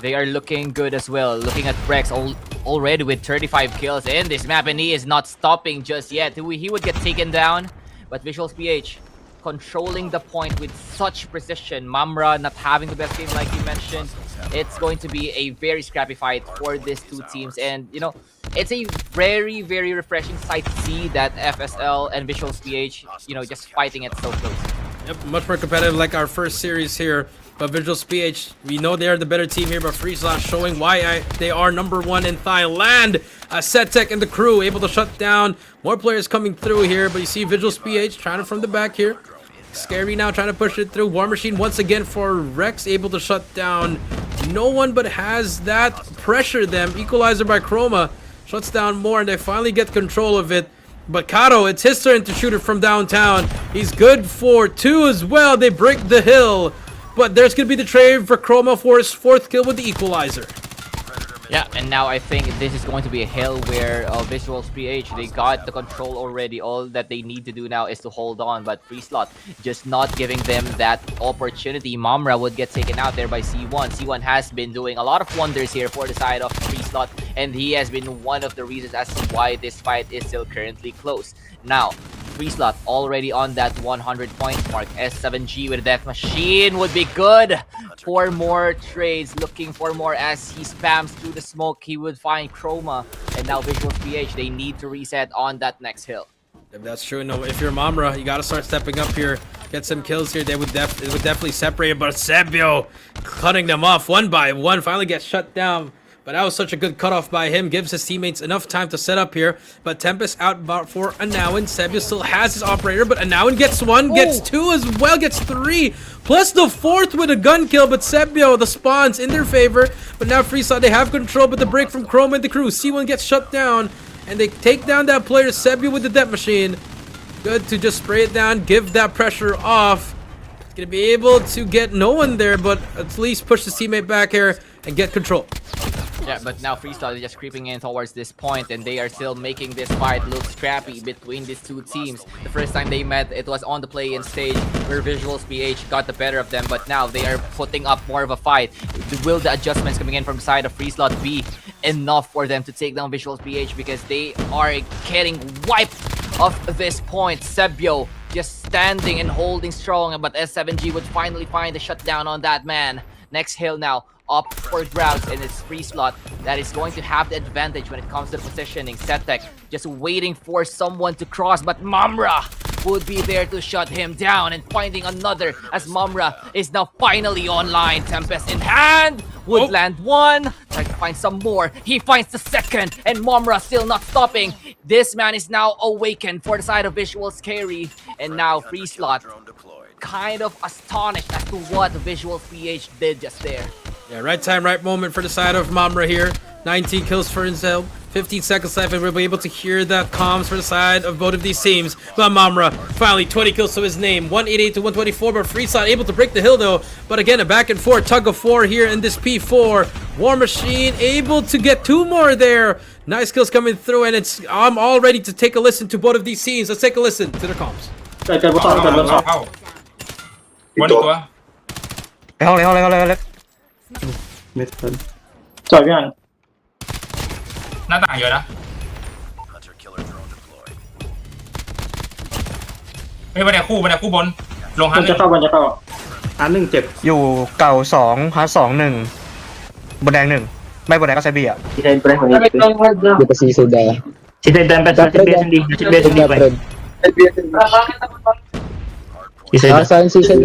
Speaker 5: they are looking good as well. Looking at Rex already with 35 kills in this map, and he is not stopping just yet. He would get taken down, but VIZUALZ PH controlling the point with such precision. Mamra not having the best game like you mentioned. It's going to be a very scrappy fight for these two teams, and you know, it's a very, very refreshing sight to see that FSL and VIZUALZ PH, you know, just fighting it so close.
Speaker 4: Yep, much more competitive like our first series here. But VIZUALZ PH, we know they are the better team here, but FREESLOT showing why they are #1 in Thailand. Setek and the crew able to shut down. More players coming through here, but you see VIZUALZ PH trying it from the back here. SKAERI now trying to push it through. War Machine once again for Rex, able to shut down no one, but has that pressure them. Equalizer by Chroma shuts down more, and they finally get control of it. But Kato, it's his turn to shoot it from downtown. He's good for 2 as well. They break the hill, but there's gonna be the trade for Chroma for his 4th kill with the equalizer.
Speaker 5: Yeah, and now I think this is going to be a hill where VIZUALZ PH, they got the control already. All that they need to do now is to hold on, but FREESLOT just not giving them that opportunity. Mamra would get taken out there by C1. C1 has been doing a lot of wonders here for the side of FREESLOT, and he has been one of the reasons as to why this fight is still currently close. Now, FREESLOT already on that 100 points mark. S7G with a death machine would be good for more trades. Looking for more as he spams through the smoke. He would find Chroma, and now VIZUALZ PH, they need to reset on that next hill.
Speaker 4: If that's true, no. If you're Mamra, you gotta start stepping up here, get some kills here. It would definitely separate, but Sebio cutting them off one by one. Finally gets shut down But that was such a good cutoff by him. Gives his teammates enough time to set up here. But Tempest out for Anawan. Sebio still has his operator, but Anawan gets one, gets two as well, gets three. Plus the fourth with a gun kill, but Sebio, the spawns in their favor. But now FREESLOT, they have control, but the break from Chrome and the crew. C1 gets shut down, and they take down that player, Sebio with the death machine. Good to just spray it down, give that pressure off. Gonna be able to get no one there, but at least push his teammate back here and get control.
Speaker 5: Yeah, but now FREESLOT is just creeping in towards this point, and they are still making this fight look scrappy between these two teams. The first time they met, it was on the play-in stage where VIZUALZ PH got the better of them, but now they are putting up more of a fight. Will the adjustments coming in from the side of FREESLOT be enough for them to take down VIZUALZ PH, because they are getting wiped off this point? Sebio just standing and holding strong, but S7G would finally find the shutdown on that man. Next hill now up for grabs, and it's FREESLOT that is going to have the advantage when it comes to positioning. Setek just waiting for someone to cross, but Mamra would be there to shut him down, and finding another as Mamra is now finally online. Tempest in hand would land one, try to find some more. He finds the second, and Mamra still not stopping. This man is now awakened for the side of VIZUALZ SKAERI, and now FREESLOT kind of astonished as to what VIZUALZ PH did just there.
Speaker 4: Yeah, right time, right moment for the side of Mamra here. 19 kills for himself, 15 seconds left, and we'll be able to hear the comms for the side of both of these teams. But Mamra, finally 20 kills to his name, 188 to 124, but FREESLOT able to break the hill though. But again, a back and forth, tug of war here in this P4. War Machine able to get two more there. Nice kills coming through, and I'm all ready to take a listen to both of these teams. Let's take a listen to their comms.
Speaker 7: วันตัว
Speaker 8: ในห้องเล็ก
Speaker 7: เม็ดเพิ่น
Speaker 9: จอดยัง
Speaker 7: หน้าต่างเยอะนะเฮ้ยบันไดคู่บนลงฮันจะเข้าฮันหนึ่งเจ็บ
Speaker 8: อยู่เก่า2ฮาร์ด2 1บนแดง1ไม่บนแดงก็ใช้บีอ่ะ
Speaker 6: Di posisi sudah.
Speaker 8: Kita tempet sendiri bisa
Speaker 6: Sound season.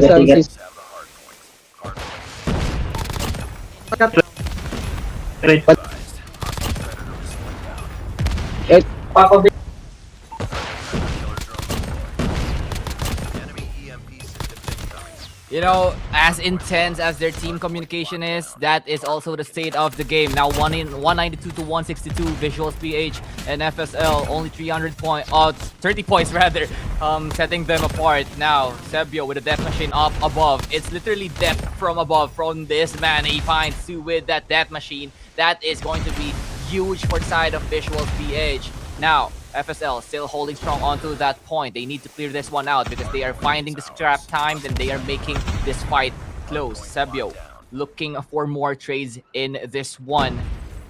Speaker 5: You know, as intense as their team communication is, that is also the state of the game. Now 192 to 162, VIZUALZ PH and FSL only 30 points rather, setting them apart. Now Sebio with the death machine up above. It's literally death from above from this man. He finds two with that death machine. That is going to be huge for the side of VIZUALZ PH. Now FSL still holding strong onto that point. They need to clear this one out because they are finding the scrap times and they are making this fight close. Sebio looking for more trades in this one.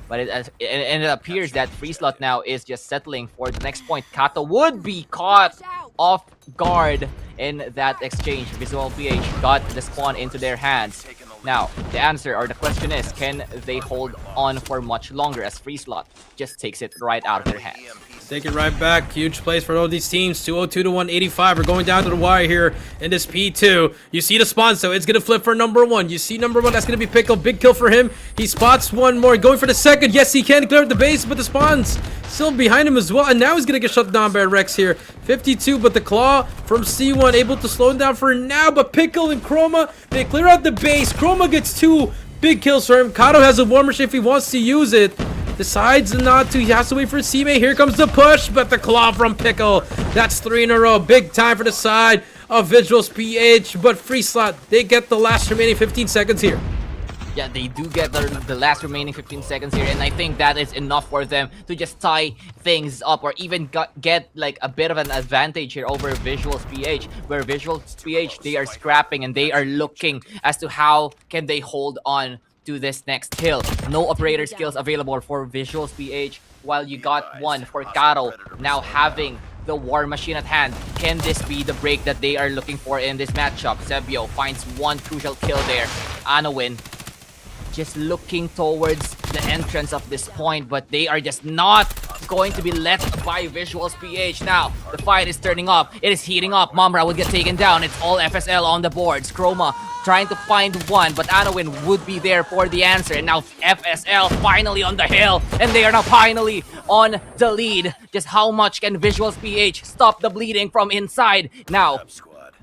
Speaker 5: But it appears that FREESLOT now is just settling for the next point. Kato would be caught off guard in that exchange. VIZUALZ PH got the spawn into their hands. Now, the answer or the question is, can they hold on for much longer as FREESLOT just takes it right out of their hands?
Speaker 4: Take it right back. Huge plays for all these teams. 202 to 185. We're going down to the wire here in this P2. You see the spawn, so it's going to flip for number one. You see number one. That's going to be Pickle. Big kill for him. He spots one more. Going for the second. Yes, he can clear the base, but the spawn's still behind him as well. And now he's going to get shut down by Rex here. 52, but the claw from C1 able to slow him down for now. But Pickle and Chroma, they clear out the base. Chroma gets two big kills for him. Kato has a War Machine if he wants to use it. Decides not to. He has to wait for his teammate. Here comes the push, but the claw from Pickle. That's 3 in a row. Big time for the side of VIZUALZ PH. But FREESLOT, they get the last remaining 15 seconds here.
Speaker 5: Yeah, they do get the last remaining 15 seconds here, and I think that is enough for them to just tie things up or even get like a bit of an advantage here over VIZUALZ PH, where VIZUALZ PH, they are scrapping and they are looking as to how can they hold on to this next kill. No operator skills available for VIZUALZ PH, while you got one for Kato now having the War Machine at hand. Can this be the break that they are looking for in this matchup? Sebio finds one crucial kill there. Anowin just looking towards the entrance of this point, but they are just not going to be led by VIZUALZ PH. Now, the fight is turning up. It is heating up. Mamra would get taken down. It's all FSL on the boards. Chroma trying to find one, but Anowin would be there for the answer. And now FSL finally on the hill, and they are now finally on the lead. Just how much can VIZUALZ PH stop the bleeding from inside? Now,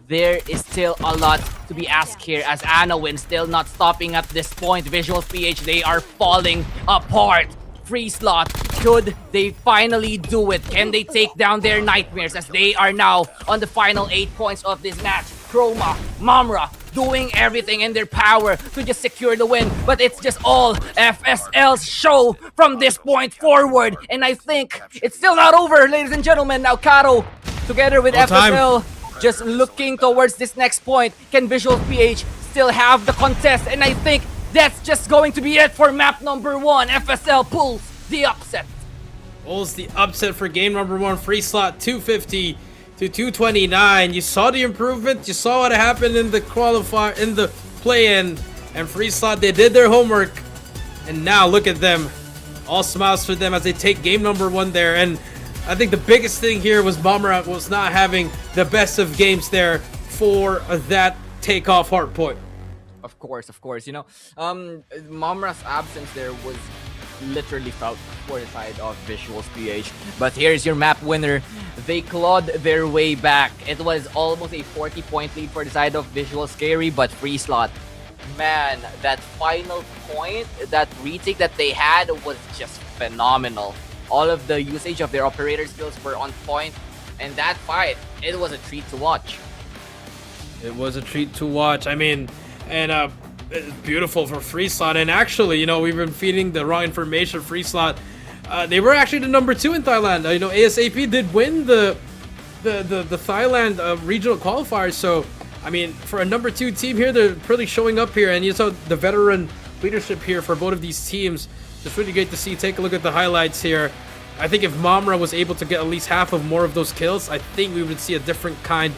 Speaker 5: there is still a lot to be asked here as Anowin still not stopping at this point. VIZUALZ PH, they are falling apart. FREESLOT, could they finally do it? Can they take down their nightmares as they are now on the final 8 points of this match? Chroma, Mamra, doing everything in their power to just secure the win, but it's just all FSL's show from this point forward. And I think it's still not over, ladies and gentlemen. Now Karo, together with FSL, just looking towards this next point. Can VIZUALZ PH still have the contest? And I think that's just going to be it for map number 1. FSL pulls the upset.
Speaker 4: Pulls the upset for game number 1. FREESLOT 250 to 229. You saw the improvement. You saw what happened in the qualifier, in the play-in. And FREESLOT, they did their homework. And now look at them. All smiles for them as they take game number 1 there. And I think the biggest thing here was Mamra was not having the best of games there for that takeoff hard point.
Speaker 5: Of course, you know, Mamra's absence there was literally felt for the side of VIZUALZ PH. But here's your map winner. They clawed their way back. It was almost a 40-point lead for the side of VIZUALZ SKAERI, but FREESLOT, man, that final point, that retake that they had was just phenomenal. All of the usage of their operator skills were on point, and that fight, it was a treat to watch.
Speaker 4: It was a treat to watch. I mean, and it's beautiful for FREESLOT. And actually, you know, we've been feeding the wrong information. FREESLOT, they were actually the number 2 in Thailand. You know, ASAP did win the Thailand regional qualifier. So, I mean, for a number 2 team here, they're really showing up here. And you saw the veteran leadership here for both of these teams. It's really great to see. Take a look at the highlights here. I think if Mamra was able to get at least half of more of those kills, I think we would see a different kind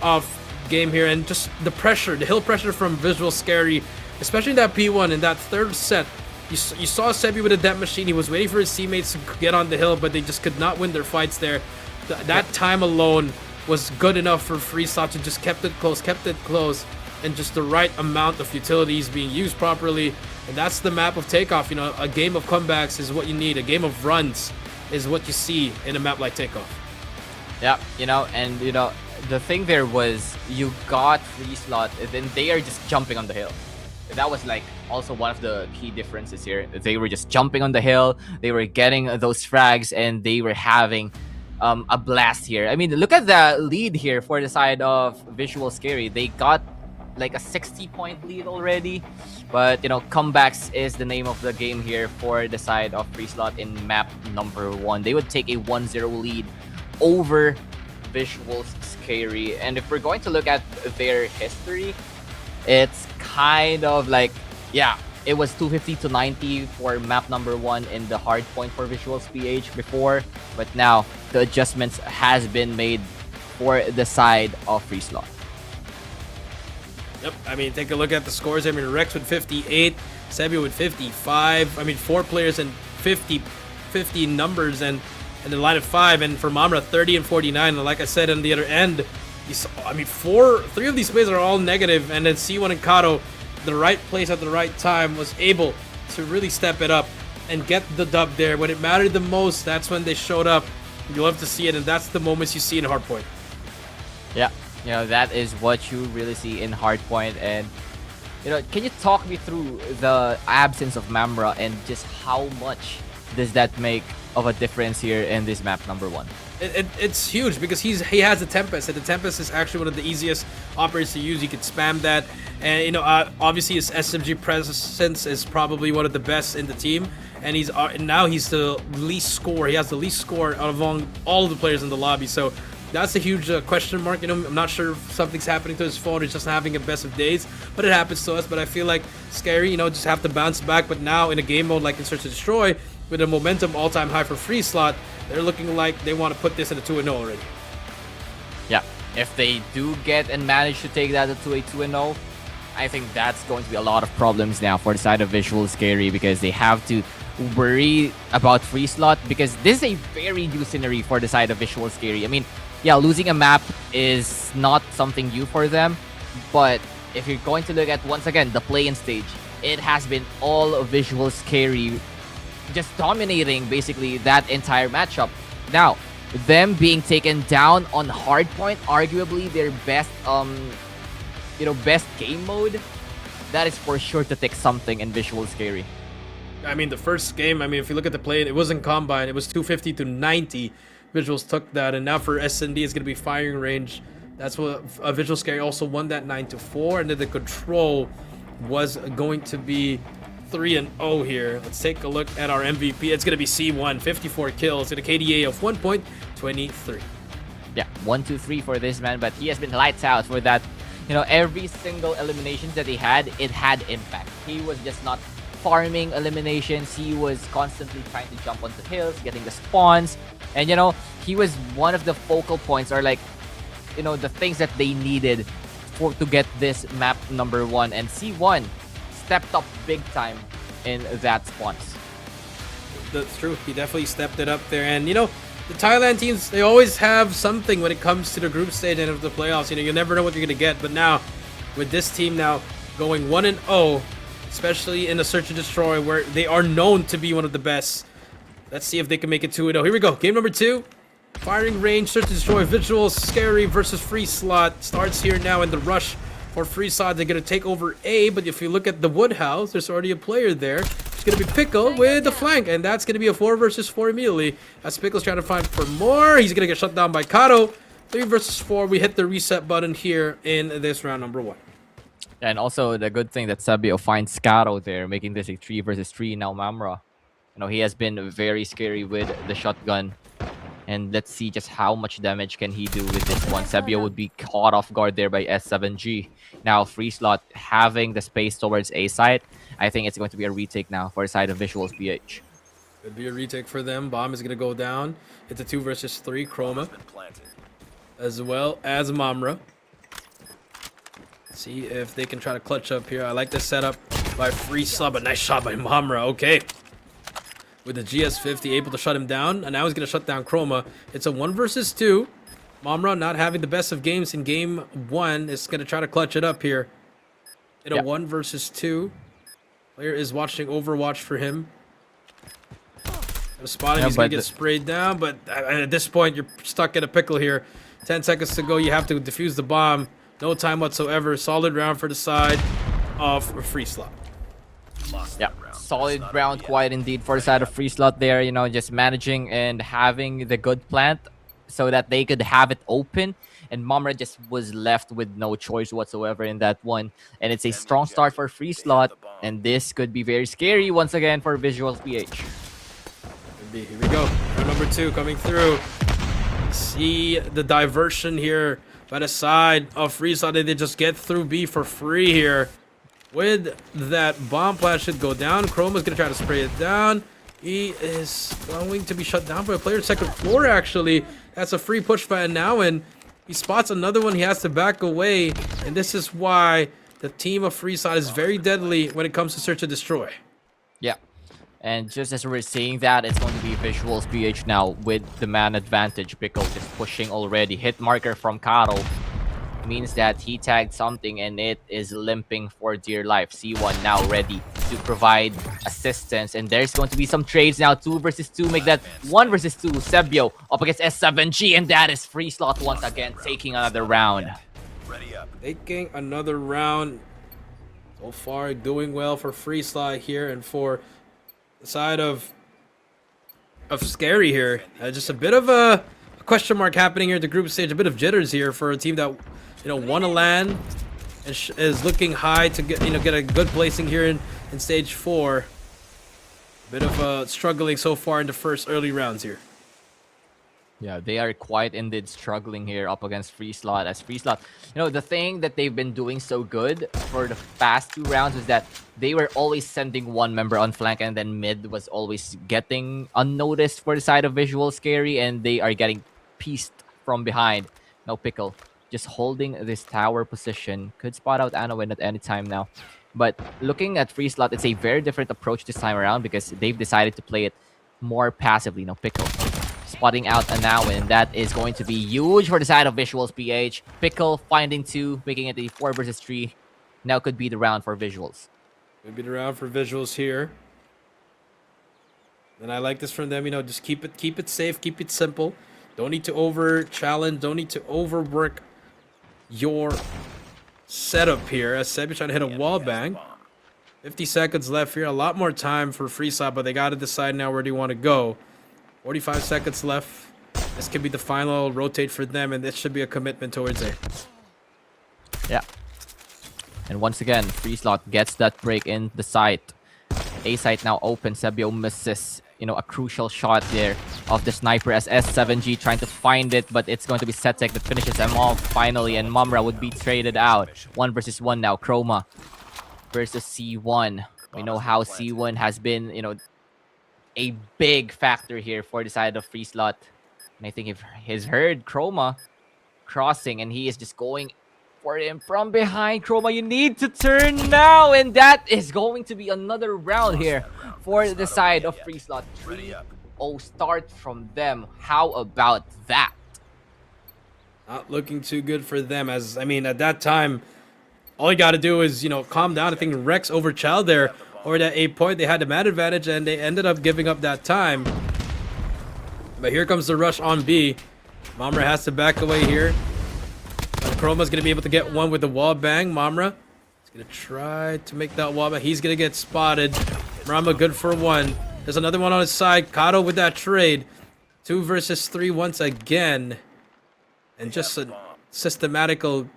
Speaker 4: of game here. And just the pressure, the hill pressure from VIZUALZ SKAERI, especially in that P1 in that third set. You saw Sebi with a death machine. He was waiting for his teammates to get on the hill, but they just could not win their fights there. That time alone was good enough for FREESLOT to just kept it close, and just the right amount of utilities being used properly. And that's the map of takeoff. You know, a game of comebacks is what you need. A game of runs is what you see in a map like takeoff.
Speaker 5: Yeah, you know, and you know, the thing there was you got FREESLOT, and then they are just jumping on the hill. That was like also one of the key differences here. They were just jumping on the hill, they were getting those frags, and they were having a blast here. I mean, look at the lead here for the side of VIZUALZ SKAERI. They got like a 60-point lead already, but you know, comebacks is the name of the game here for the side of FREESLOT in map number 1. They would take a 1-0 lead over VIZUALZ SKAERI. And if we're going to look at their history, it's kind of like, yeah, it was 250 to 90 for map number 1 in the hard point for VIZUALZ PH before, but now the adjustments has been made for the side of FREESLOT.
Speaker 4: Yep, I mean, take a look at the scores. I mean, Rex with 58, Sebi with 55. I mean, 4 players and 50 numbers, and the line of 5. And for Mamra, 30 and 49. And like I said, on the other end, you saw, I mean, 3 of these plays are all negative. And then C1 and Kato, the right place at the right time, was able to really step it up and get the dub there. When it mattered the most, that's when they showed up. You love to see it, and that's the moments you see in Hardpoint.
Speaker 5: Yeah. You know, that is what you really see in Hardpoint. And, you know, can you talk me through the absence of Mamra and just how much does that make of a difference here in this map number 1?
Speaker 4: It's huge because he has the Tempest, and the Tempest is actually one of the easiest operators to use. You can spam that, and you know, obviously his SMG presence is probably one of the best in the team, and now he's the least score. He has the least score among all of the players in the lobby. So that's a huge question mark. You know, I'm not sure if something's happening to his phone. He's just having a best of days, but it happens to us. But I feel like SKAERI, you know, just have to bounce back. But now in a game mode like in Search to Destroy, with a momentum all-time high for FREESLOT, they're looking like they want to put this in a 2-0 already.
Speaker 5: Yeah, if they do get and manage to take that to a 2-0, I think that's going to be a lot of problems now for the side of VIZUALZ SKAERI, because they have to worry about FREESLOT because this is a very new scenery for the side of Visual Scary. I mean, yeah, losing a map is not something new for them, but if you're going to look at, once again, the play-in stage, it has been all Visual Scary just dominating basically that entire matchup. Now, them being taken down on hardpoint, arguably their best best game mode, that is for sure to take something in Visual Scary.
Speaker 4: I mean, the first game, I mean, if you look at the play, it wasn't combine. It was 250 to 90. Visuals took that, and now for S&D, it's going to be firing range. That's what Visual Scary also won that 9-4, and then the control was going to be 3-0 here. Let's take a look at our MVP. It's going to be C1, 54 kills and a KDA of 1.23.
Speaker 5: Yeah, 1-2-3 for this man, but he has been lights out for that. Every single elimination that he had, it had impact. He was just not farming eliminations. He was constantly trying to jump onto hills, getting the spawns, and he was one of the focal points, or like the things that they needed to get this map number 1. And C1 stepped up big time in that spawns.
Speaker 4: That's true. He definitely stepped it up there. And the Thailand teams, they always have something when it comes to the group stage and of the playoffs. You never know what you're gonna get. But now, with this team now going 1-0, especially in the Search and Destroy, where they are known to be one of the best, let's see if they can make it 2-0. Here we go. Game number 2. Firing range, Search and Destroy, VIZUALZ, SKAERI versus FREESLOT starts here now in the rush for FREESLOT. They're going to take over A, but if you look at the wood house, there's already a player there. It's going to be Pickle with the flank, and that's going to be a 4 versus 4 immediately. As Pickle's trying to find for more, he's going to get shut down by Kato. 3 versus 4, we hit the reset button here in this round number 1.
Speaker 5: And also the good thing that Sabio finds Kato there, making this a 3 versus 3 now. Mamra, he has been very scary with the shotgun. And let's see just how much damage can he do with this one. Sabio would be caught off guard there by S7G. Now FREESLOT having the space towards A side. I think it's going to be a retake now for the side of VIZUALZ PH.
Speaker 4: Could be a retake for them. Bomb is going to go down. It's a 2 versus 3. Chroma as well as Mamra. See if they can try to clutch up here. I like the setup by FREESLOT, but nice shot by Mamra. Okay. With the GS50 able to shut him down, and now he's going to shut down Chroma. It's a 1 versus 2. Mamra not having the best of games in game 1 is going to try to clutch it up here. In a 1 versus 2. Player is watching Overwatch for him. Spotting, he's going to get sprayed down, but at this point, you're stuck in a pickle here. 10 seconds to go, you have to defuse the bomb. No time whatsoever. Solid round for the side of FREESLOT.
Speaker 5: Yeah, solid round, quite indeed, for the side of FREESLOT there. Just managing and having the good plant so that they could have it open. And Mamra just was left with no choice whatsoever in that one. And it's a strong start for FREESLOT. And this could be very scary once again for VIZUALZ PH.
Speaker 4: Here we go. Round number 2 coming through. See the diversion here by the side of FREESLOT. They just get through B for free here. With that bomb plant should go down. Chroma's going to try to spray it down. He is going to be shut down by a player second floor, actually. That's a free push by now, and he spots another one. He has to back away, and this is why the team of FREESLOT is very deadly when it comes to Search and Destroy.
Speaker 5: Yeah. And just as we're seeing that, it's going to be VIZUALZ PH now with the man advantage. Pickle just pushing already. Hit marker from Karo means that he tagged something and it is limping for dear life. C1 now ready to provide assistance, and there's going to be some trades now. 2 versus 2, make that 1 versus 2. Sebio up against S7G, and that is FREESLOT once again taking another round.
Speaker 4: Taking another round. So far doing well for FREESLOT here, and for the side of SKAERI here, just a bit of a question mark happening here at the group stage. A bit of jitters here for a team that won a LAN and is looking high to get a good placing here in stage 4. A bit of struggling so far in the first early rounds here.
Speaker 5: Yeah, they are quite indeed struggling here up against FREESLOT. As FREESLOT, the thing that they've been doing so good for the past 2 rounds is that they were always sending one member on flank, and then mid was always getting unnoticed for the side of VIZUALZ SKAERI, and they are getting pieced from behind. No Pickle just holding this tower position. Could spot out Anowin at any time now. But looking at FREESLOT, it's a very different approach this time around because they've decided to play it more passively. You know, Pickle spotting out Anawi, and that is going to be huge for the side of VIZUALZ PH. Pickle finding 2, making it a 4 versus 3. Now could be the round for VIZUALZ.
Speaker 4: Could be the round for VIZUALZ here. And I like this from them, you know, just keep it safe, keep it simple. Don't need to over challenge, don't need to overwork your setup here. As Sebi trying to hit a wall bang. 50 seconds left here, a lot more time for FREESLOT, but they got to decide now where they want to go. 45 seconds left. This could be the final rotate for them, and this should be a commitment towards it.
Speaker 5: Yeah. And once again, FREESLOT gets that break in the site. A site now open. Sebio misses, you know, a crucial shot there of the sniper as S7G trying to find it, but it's going to be Setek that finishes them off finally, and Mumra would be traded out. 1 versus 1 now. Chroma versus C1. We know how C1 has been, you know, a big factor here for the side of FREESLOT. And I think if he's heard Chroma crossing and he is just going for him from behind. Chroma, you need to turn now, and that is going to be another round here for the side of FREESLOT. 3-0 start from them. How about that?
Speaker 4: Not looking too good for them, as, I mean, at that time, all you got to do is, you know, calm down. I think Rex overchild there, or at a point they had the man advantage, and they ended up giving up that time. But here comes the rush on B. Mumra has to back away here. Chroma's going to be able to get one with the wall bang. Mumra is going to try to make that wall bang. He's going to get spotted. Rama good for 1. There's another one on his side. Kato with that trade. 2 versus 3 once again. And just a systematical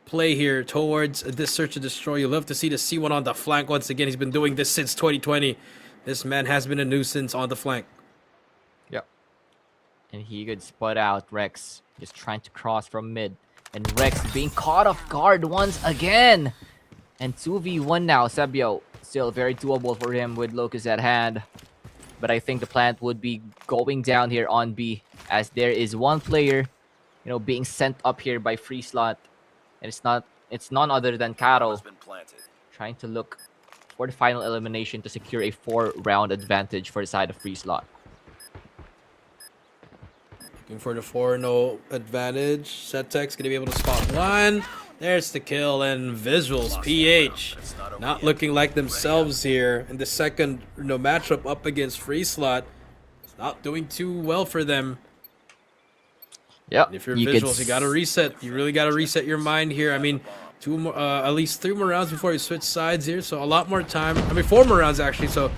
Speaker 4: play here towards this search and destroy. You love to see the C1 on the flank once again. He's been doing this since 2020. This man has been a nuisance on the flank.
Speaker 5: Yep. And he could spot out Rex. Just trying to cross from mid. And Rex being caught off guard once again. And 2v1 now. Sebio still very doable for him with Locust at hand. But I think the plant would be going down here on B, as there is one player, you know, being sent up here by FREESLOT. And it's none other than Karo, trying to look for the final elimination to secure a 4-round advantage for the side of FREESLOT.
Speaker 4: Looking for the 4-0 advantage. Setek's going to be able to spot 1. There's the kill, and VIZUALZ PH not looking like themselves here in the second, you know, matchup up against FREESLOT. It's not doing too well for them.
Speaker 5: Yeah,
Speaker 4: If you're VIZUALZ, you gotta reset. You really gotta reset your mind here. I mean, at least 3 more rounds before you switch sides here, so a lot more time. I mean, 4 more rounds actually, so you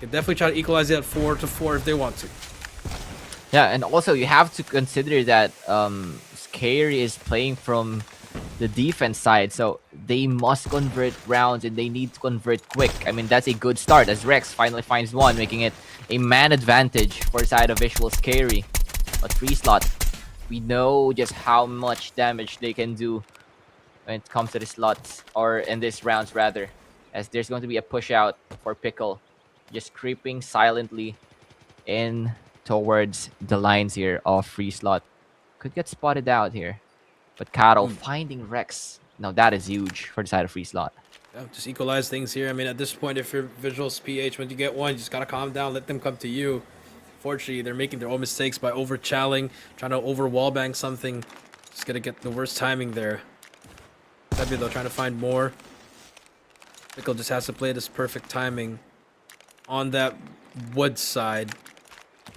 Speaker 4: can definitely try to equalize that 4-4 if they want to.
Speaker 5: Yeah, and also you have to consider that SKAERI is playing from the defense side, so they must convert rounds and they need to convert quick. I mean, that's a good start as Rex finally finds one, making it a man advantage for the side of VIZUALZ SKAERI. But FREESLOT, we know just how much damage they can do when it comes to the slots, or in these rounds rather, as there's going to be a push out for Pickle, just creeping silently in towards the lines here of FREESLOT. Could get spotted out here, but Karo finding Rex. Now that is huge for the side of FREESLOT.
Speaker 4: Yeah, just equalize things here. I mean, at this point, if you're VIZUALZ PH, when you get one, you just gotta calm down, let them come to you. Fortunately, they're making their own mistakes by over-challing, trying to over-wallbang something. Just gonna get the worst timing there. Sebi, though, trying to find more. Pickle just has to play this perfect timing on that wood side.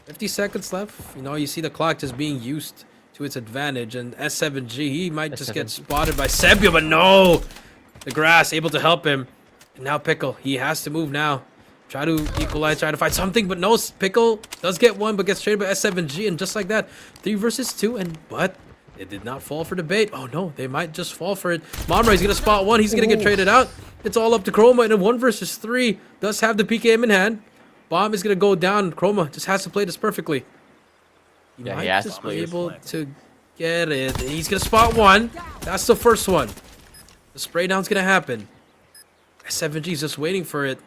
Speaker 4: 50 seconds left. You know, you see the clock just being used to its advantage, and S7G, he might just get spotted by Sebio, but no! The grass able to help him. And now Pickle, he has to move now. Try to equalize, try to find something, but no, Pickle does get one, but gets traded by S7G, and just like that, 3 versus 2, but it did not fall for the bait. Oh no, they might just fall for it. Momra, he's gonna spot one, he's gonna get traded out. It's all up to Chroma, and a 1 versus 3 does have the PKM in hand. Bomb is gonna go down. Chroma just has to play this perfectly. He might just be able to get it. He's gonna spot one. That's the first one. The spray down's gonna happen. S7G's just waiting for it.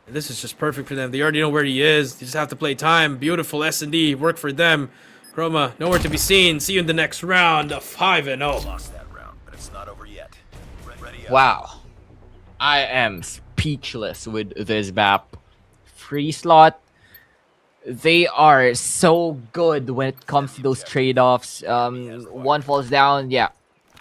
Speaker 4: And this is just perfect for them. They already know where he is. They just have to play time. Beautiful S&D work for them. Chroma, nowhere to be seen. See you in the next round of 5-0.
Speaker 5: Wow. I am speechless with this map. FREESLOT, they are so good when it comes to those trade-offs. One falls down, yeah,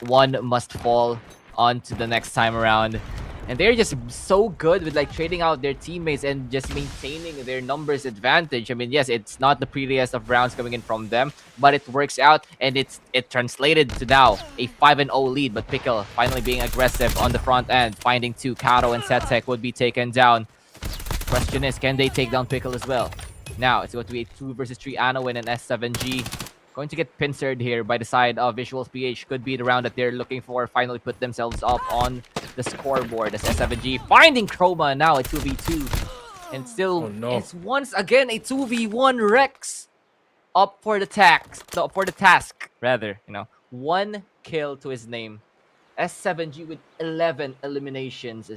Speaker 5: one must fall on to the next time around. And they're just so good with like trading out their teammates and just maintaining their numbers advantage. I mean, yes, it's not the prettiest of rounds coming in from them, but it works out, and it translated to now a 5-0 lead. But Pickle finally being aggressive on the front end, finding two. Kato and Setek would be taken down. Question is, can they take down Pickle as well? Now it's going to be a 2 versus 3 Anowin and S7G. Going to get pincered here by the side of VIZUALZ. Could be the round that they're looking for. Finally put themselves up on the scoreboard as S7G finding Chroma now a 2v2. And still, it's once again a 2v1 Rex up for the task, rather. You know, 1 kill to his name. S7G with 11 eliminations.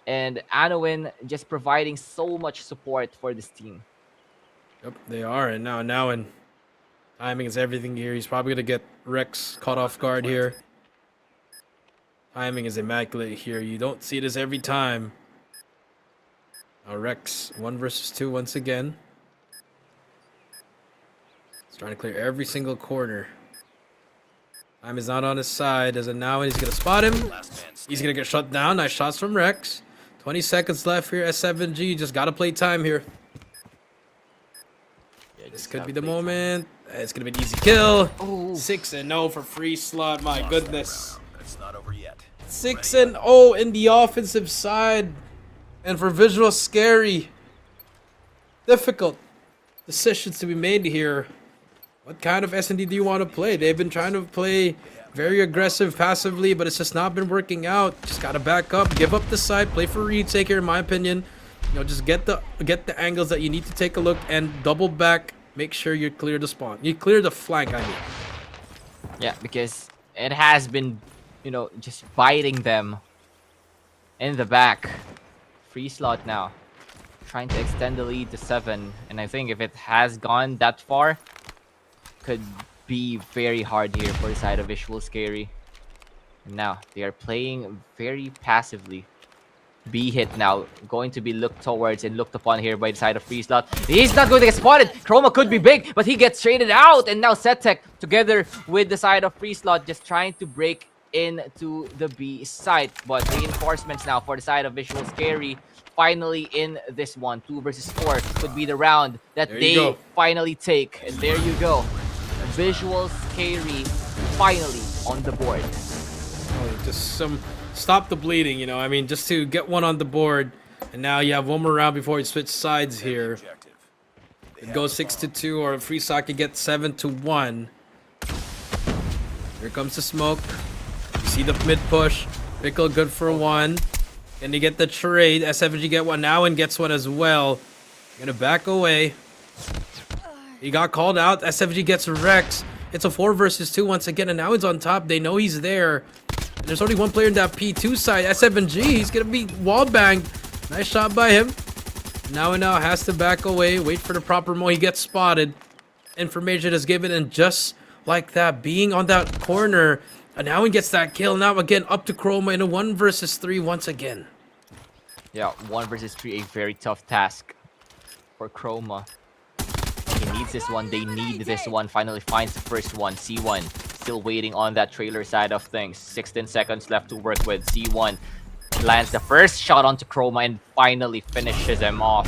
Speaker 5: And Anowin just providing so much support for this team.
Speaker 4: Yep, they are. And now in timing is everything here. He's probably going to get Rex caught off guard here. Timing is immaculate here. You don't see this every time. Now Rex, 1 versus 2 once again. He's trying to clear every single corner. Time is not on his side. As of now, he's going to spot him. He's going to get shut down. Nice shots from Rex. 20 seconds left here. S7G just got to play time here. This could be the moment. It's going to be an easy kill. 6-0 for FREESLOT. My goodness.
Speaker 2: It's not over yet.
Speaker 4: 6-0 in the offensive side. And for VIZUALZ, SKAERI. Difficult decisions to be made here. What kind of S&D do you want to play? They've been trying to play very aggressive passively, but it's just not been working out. Just got to back up, give up the side, play for retake here, in my opinion. You know, just get the angles that you need to take a look and double back. Make sure you clear the spawn. You clear the flank, I mean.
Speaker 5: Yeah, because it has been, you know, just biting them in the back. FREESLOT now trying to extend the lead to 7. And I think if it has gone that far, could be very hard here for the side of SKAERI. And now they are playing very passively. B hit now going to be looked towards and looked upon here by the side of FREESLOT. He's not going to get spotted. Chroma could be big, but he gets traded out. And now Setek together with the side of FREESLOT just trying to break into the B site. But reinforcements now for the side of SKAERI finally in this one. 2 versus 4 could be the round that they finally take. And there you go. SKAERI finally on the board.
Speaker 4: Oh, just some stop the bleeding, you know. I mean, just to get one on the board, and now you have one more round before you switch sides here. It goes 6-2, or FREESLOT can get 7-1. Here comes the smoke. You see the mid push. Pickle good for 1. Can you get the trade? S7G get one now and gets one as well. Gonna back away. He got called out. S7G gets Rex. It's a 4 versus 2 once again, and now he's on top. They know he's there. And there's only one player in that P2 side. S7G, he's gonna be wall banged. Nice shot by him. Now has to back away. Wait for the proper mo. He gets spotted. Information is given, and just like that, being on that corner, and now he gets that kill. Now again up to Chroma in a 1 versus 3 once again.
Speaker 5: Yeah, 1 versus 3, a very tough task for Chroma. He needs this one. They need this one. Finally finds the first one. C1 still waiting on that trailer side of things. 16 seconds left to work with. C1 lands the first shot onto Chroma and finally finishes him off.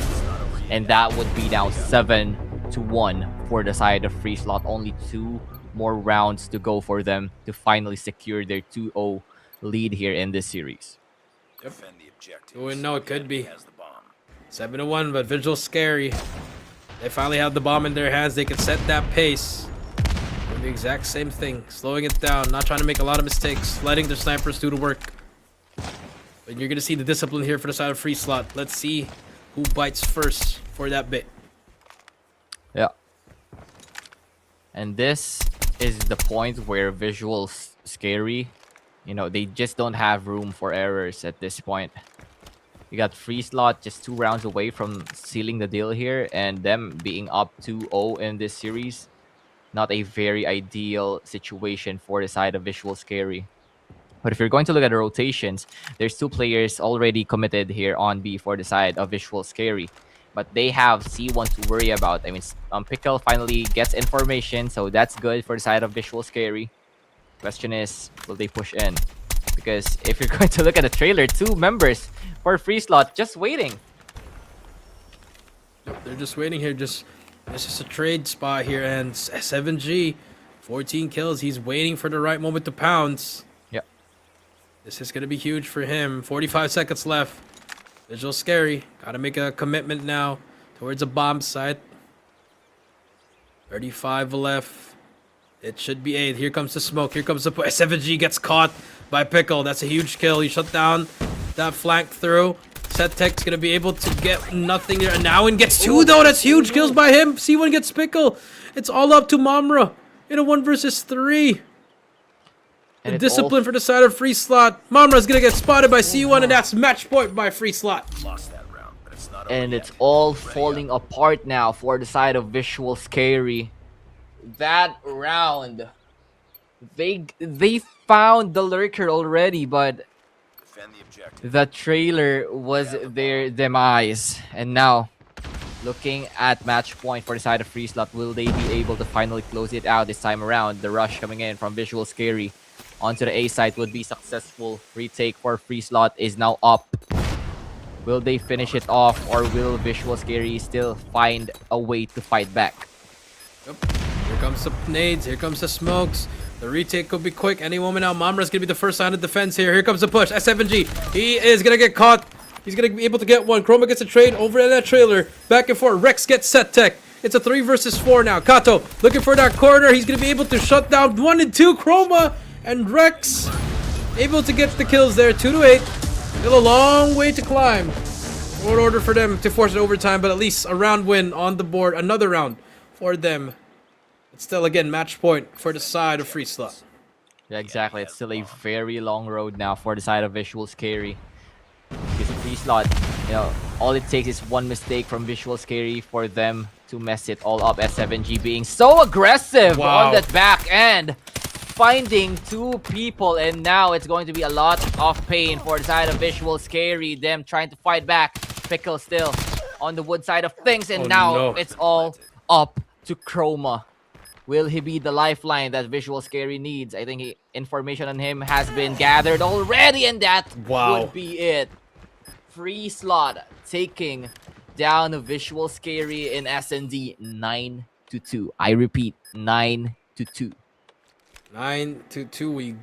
Speaker 5: And that would be now 7-1 for the side of FREESLOT. Only 2 more rounds to go for them to finally secure their 2-0 lead here in this series.
Speaker 4: Yep. Oh, no, it could be 7-1, but SKAERI. They finally have the bomb in their hands. They can set that pace. Doing the exact same thing. Slowing it down. Not trying to make a lot of mistakes. Letting their snipers do the work. But you're going to see the discipline here for the side of FREESLOT. Let's see who bites first for that bit.
Speaker 5: Yeah. And this is the point where VIZUALZ, SKAERI, you know, they just don't have room for errors at this point. You got FREESLOT just 2 rounds away from sealing the deal here, and them being up 2-0 in this series. Not a very ideal situation for the side of SKAERI. But if you're going to look at the rotations, there's 2 players already committed here on B for the side of Visual Scary. But they have C1 to worry about. I mean, Pickle finally gets information, so that's good for the side of Visual Scary. Question is, will they push in? Because if you're going to look at the trailer, 2 members for FREESLOT just waiting.
Speaker 4: They're just waiting here. It's just a trade spot here, and 7G, 14 kills. He's waiting for the right moment to pounce.
Speaker 5: Yep.
Speaker 4: This is gonna be huge for him. 45 seconds left. Visual Scary. Gotta make a commitment now towards a bomb site. 35 left. It should be 8. Here comes the smoke. Here comes the 7G gets caught by Pickle. That's a huge kill. He shut down that flank through. SetTech's gonna be able to get nothing there. And now gets 2 though. That's huge kills by him. C1 gets Pickle. It's all up to Mamra in a 1 versus 3. And discipline for the side of FREESLOT. Mamra's gonna get spotted by C1, and that's match point by FREESLOT.
Speaker 5: And it's all falling apart now for the side of Visual Scary. That round, they found the lurker already, but the trailer was their demise. And now, looking at match point for the side of FREESLOT, will they be able to finally close it out this time around? The rush coming in from Visual Scary onto the A site would be successful. Retake for FREESLOT is now up. Will they finish it off, or will Visual Scary still find a way to fight back?
Speaker 4: Yep. Here comes the nades. Here comes the smokes. The retake could be quick any moment now. Mamra's gonna be the first line of defense here. Here comes the push. S7G. He is gonna get caught. He's gonna be able to get one. Chroma gets a trade over at that trailer. Back and forth. Rex gets SetTech. It's a 3 versus 4 now. Kato looking for that corner. He's gonna be able to shut down 1 and 2. Chroma and Rex able to get the kills there. 2 to 8. Still a long way to climb in order for them to force it overtime, but at least a round win on the board. Another round for them. It's still, again, match point for the side of FREESLOT.
Speaker 5: Yeah, exactly. It's still a very long road now for the side of Visual Scary. Because FREESLOT, you know, all it takes is one mistake from Visual Scary for them to mess it all up. S7G being so aggressive on that back end, finding 2 people, and now it's going to be a lot of pain for the side of Visual Scary. Them trying to fight back. Pickle still on the wood side of things, and now it's all up to Chroma. Will he be the lifeline that Visual Scary needs? I think information on him has been gathered already, and that would be it. FREESLOT taking down Visual Scary in S&D 9-2. I repeat, 9-2.
Speaker 4: 9-2 we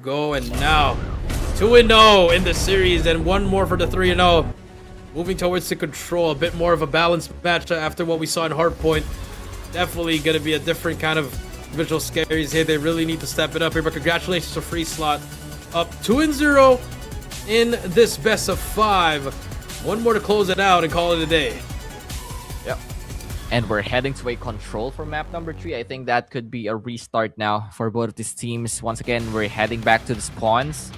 Speaker 4: go, and now 2-0 in the series, and 1 more for the 3-0. Moving towards the control, a bit more of a balanced match after what we saw in Hardpoint. Definitely going to be a different kind of Visual Scaries here. They really need to step it up here, but congratulations to FREESLOT. Up 2-0 in this best of 5. 1 more to close it out and call it a day.
Speaker 5: Yep. And we're heading to a control for map number 3. I think that could be a restart now for both of these teams. Once again, we're heading back to the spawns.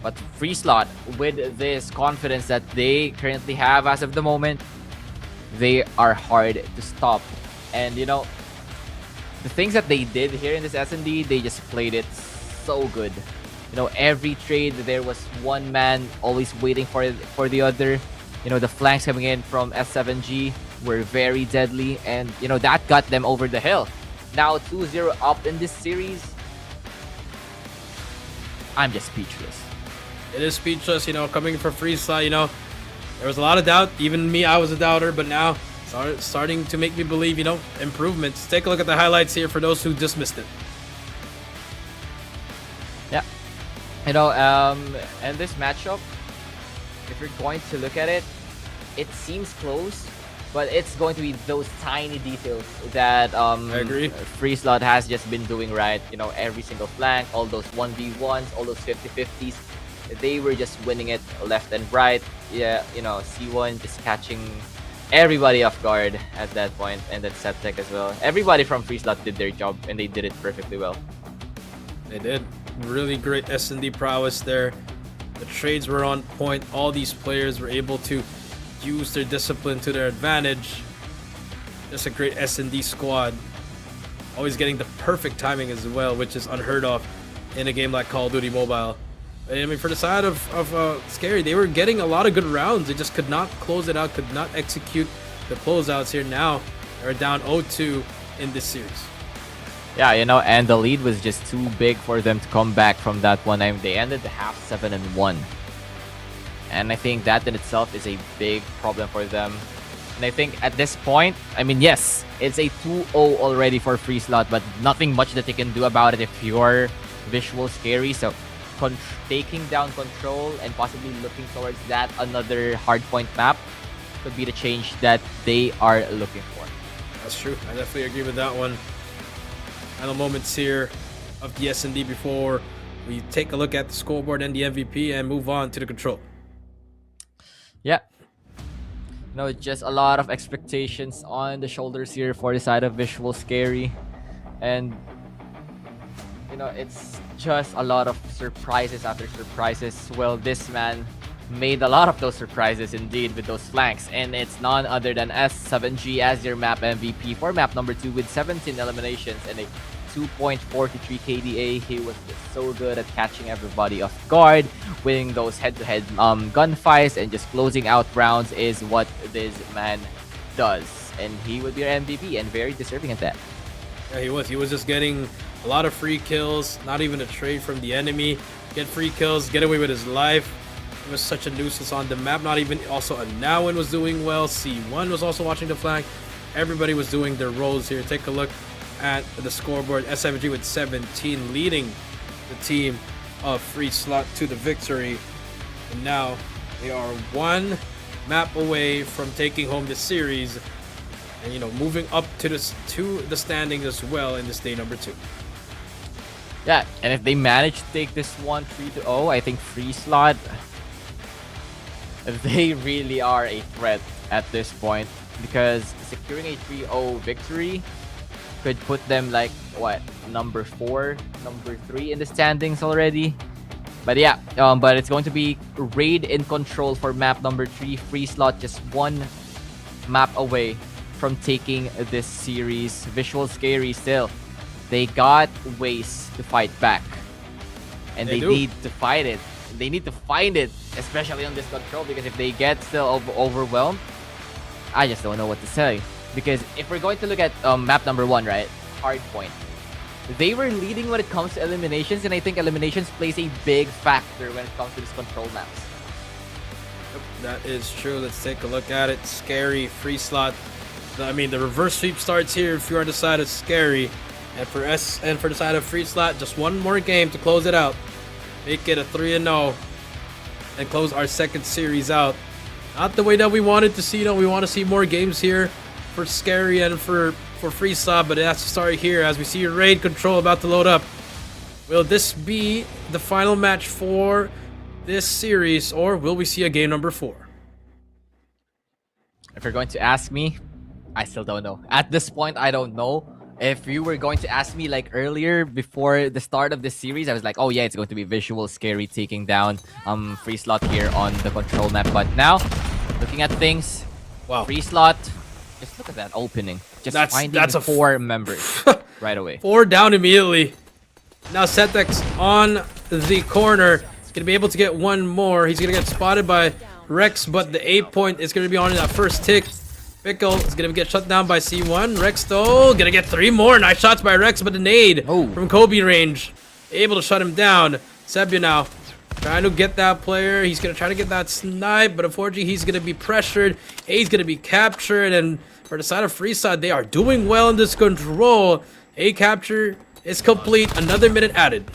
Speaker 5: But FREESLOT, with this confidence that they currently have as of the moment, they are hard to stop. And, you know, the things that they did here in this S&D, they just played it so good. You know, every trade, there was one man always waiting for the other. You know, the flanks coming in from S7G were very deadly, and, you know, that got them over the hill. Now 2-0 up in this series. I'm just speechless.
Speaker 4: It is speechless, you know, coming from FREESLOT, you know. There was a lot of doubt. Even me, I was a doubter, but now starting to make me believe, you know, improvements. Take a look at the highlights here for those who dismissed it.
Speaker 5: Yeah. You know, and this matchup, if you're going to look at it, it seems close, but it's going to be those tiny details that
Speaker 4: I agree.
Speaker 5: FREESLOT has just been doing right. You know, every single flank, all those 1v1s, all those 50-50s, they were just winning it left and right. Yeah, you know, C1 just catching everybody off guard at that point, and then SetTech as well. Everybody from FREESLOT did their job, and they did it perfectly well.
Speaker 4: They did. Really great S&D prowess there. The trades were on point. All these players were able to use their discipline to their advantage. Just a great S&D squad. Always getting the perfect timing as well, which is unheard of in a game like Call of Duty Mobile. I mean, for the side of SKAERI, they were getting a lot of good rounds. They just could not close it out, could not execute the closeouts here. Now they're down 0-2 in this series.
Speaker 5: Yeah, you know, and the lead was just too big for them to come back from that one. I mean, they ended the half 7-1. And I think that in itself is a big problem for them. And I think at this point, I mean, yes, it's a 2-0 already for FREESLOT, but nothing much that they can do about it if you're Visual SKAERI. So taking down control and possibly looking towards that another hardpoint map could be the change that they are looking for.
Speaker 4: That's true. I definitely agree with that one. Final moments here of the S&D before we take a look at the scoreboard and the MVP and move on to the control.
Speaker 5: Yeah. No, just a lot of expectations on the shoulders here for the side of Visual SKAERI. And, you know, it's just a lot of surprises after surprises. Well, this man made a lot of those surprises indeed with those flanks. And it's none other than S7G as your map MVP for map number 2 with 17 eliminations and a 2.43 KDA. He was just so good at catching everybody off guard, winning those head-to-head gunfights, and just closing out rounds is what this man does. And he would be our MVP and very deserving at that.
Speaker 4: Yeah, he was. He was just getting a lot of free kills, not even a trade from the enemy. Get free kills, get away with his life. It was such a nuisance on the map. Not even also a Nowin was doing well. C1 was also watching the flank. Everybody was doing their roles here. Take a look at the scoreboard. S7G with 17 leading the team of FREESLOT to the victory. And now they are one map away from taking home the series and, you know, moving up to the standings as well in this day number 2.
Speaker 5: Yeah, and if they manage to take this one 3-0, I think FREESLOT, they really are a threat at this point, because securing a 3-0 victory could put them like, what, number 4, number 3 in the standings already. But yeah, but it's going to be raid in control for map number 3. FREESLOT just one map away from taking this series. Visual SKAERI still, they got ways to fight back, and they need to fight it. They need to find it, especially on this control, because if they get still overwhelmed, I just don't know what to say. Because if we're going to look at map number 1, right, hardpoint, they were leading when it comes to eliminations, and I think eliminations plays a big factor when it comes to this control maps.
Speaker 4: Yep, that is true. Let's take a look at it. SKAERI, FREESLOT. I mean, the reverse sweep starts here if you're on the side of SKAERI, and for the side of FREESLOT, just one more game to close it out. Make it a 3-0 and close our second series out. Not the way that we wanted to see. You know, we want to see more games here for SKAERI and for FREESLOT, but it has to start here as we see raid control about to load up. Will this be the final match for this series, or will we see a game number 4?
Speaker 5: If you're going to ask me, I still don't know. At this point, I don't know. If you were going to ask me like earlier before the start of this series, I was like, oh yeah, it's going to be Visual SKAERI taking down FREESLOT here on the control map. But now, looking at things,
Speaker 4: wow,
Speaker 5: FREESLOT, just look at that opening. Just finding 4 members right away.
Speaker 4: 4 down immediately. Now Setek's on the corner. He's going to be able to get one more. He's going to get spotted by Rex, but the 8 point is going to be on that first tick. Pickle is going to get shut down by C1. Rex, though, going to get 3 more. Nice shots by Rex, but the nade from Kobe range. Able to shut him down. Sebia now trying to get that player. He's going to try to get that snipe, but unfortunately, he's going to be pressured. A's going to be captured, and for the side of FREESLOT, they are doing well in this control. A capture is complete. Another minute added.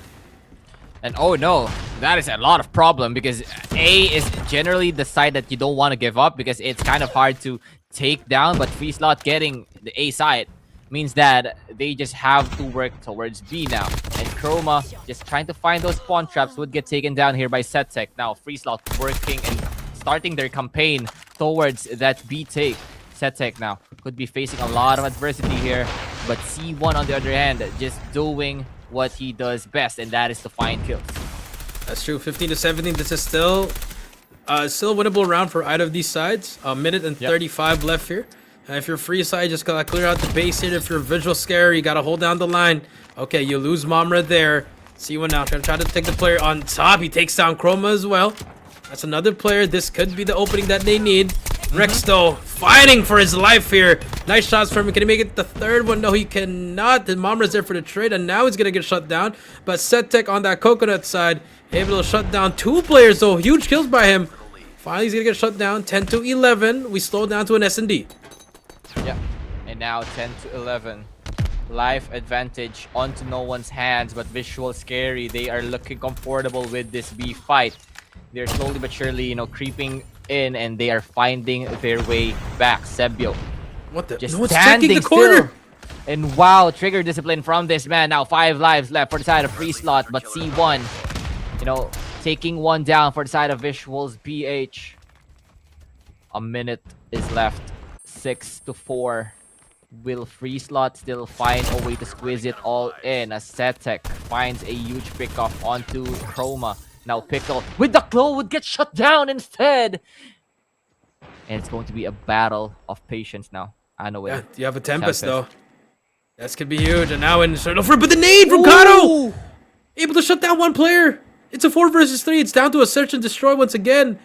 Speaker 5: And oh no, that is a lot of problem, because A is generally the side that you don't want to give up, because it's kind of hard to take down, but FREESLOT getting the A side means that they just have to work towards B now. And Chroma just trying to find those spawn traps would get taken down here by Setek. Now FREESLOT working and starting their campaign towards that B take. Setek now could be facing a lot of adversity here, but C1 on the other hand just doing what he does best, and that is to find kills.
Speaker 4: That's true. 15-17. This is still a winnable round for either of these sides. A minute and 35 left here. If you're FREESLOT, just gotta clear out the base here. If you're Visual SKAERI, you gotta hold down the line. Okay, you lose Momra there. C1 now trying to take the player on top. He takes down Chroma as well. That's another player. This could be the opening that they need. Rex though fighting for his life here. Nice shots from him. Can he make it the third one? No, he cannot. The Momra's there for the trade, and now he's gonna get shut down. But Setek on that coconut side able to shut down 2 players though. Huge kills by him. Finally, he's gonna get shut down. 10 to 11. We slow down to an S&D.
Speaker 5: Yeah, and now 10 to 11. Life advantage onto no one's hands, but Visual Scary, they are looking comfortable with this B fight. They're slowly but surely, you know, creeping in, and they are finding their way back. Sebio,
Speaker 4: What the?
Speaker 5: just
Speaker 4: No one's
Speaker 5: standing
Speaker 4: checking the corner.
Speaker 5: still. And wow, trigger discipline from this man. Now 5 lives left for the side of FREESLOT, but C1, you know, taking one down for the side of VIZUALZ PH. A minute is left. 6 to 4. Will FREESLOT still find a way to squeeze it all in as Setek finds a huge pickoff onto Chroma. Now Pickle with the claw would get shut down instead. And it's going to be a battle of patience now. I know it.
Speaker 4: Yeah, you have a Tempest though. This could be huge. And now in the for but the nade from Kato! Able to shut down one player. It's a 4 versus 3. It's down to a search and destroy once again.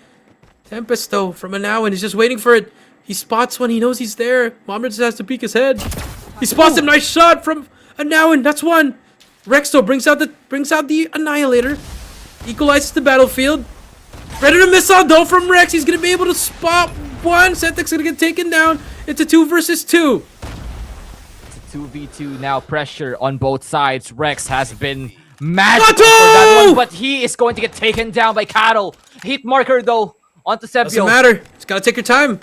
Speaker 4: Tempest though from Anawan. He's just waiting for it. He spots one. He knows he's there. Momra just has to peek his head. He spots him. Nice shot from Anawan. That's one. Rex though brings out the Annihilator. Equalizes the battlefield. Predator missile though from Rex. He's gonna be able to spot one. Setek's gonna get taken down. It's a 2 versus 2.
Speaker 5: It's a 2v2 now. Pressure on both sides. Rex has been magical for that one, but he is going to get taken down by Kato. Hit marker though onto Sebio.
Speaker 4: Doesn't matter. Just gotta take your time.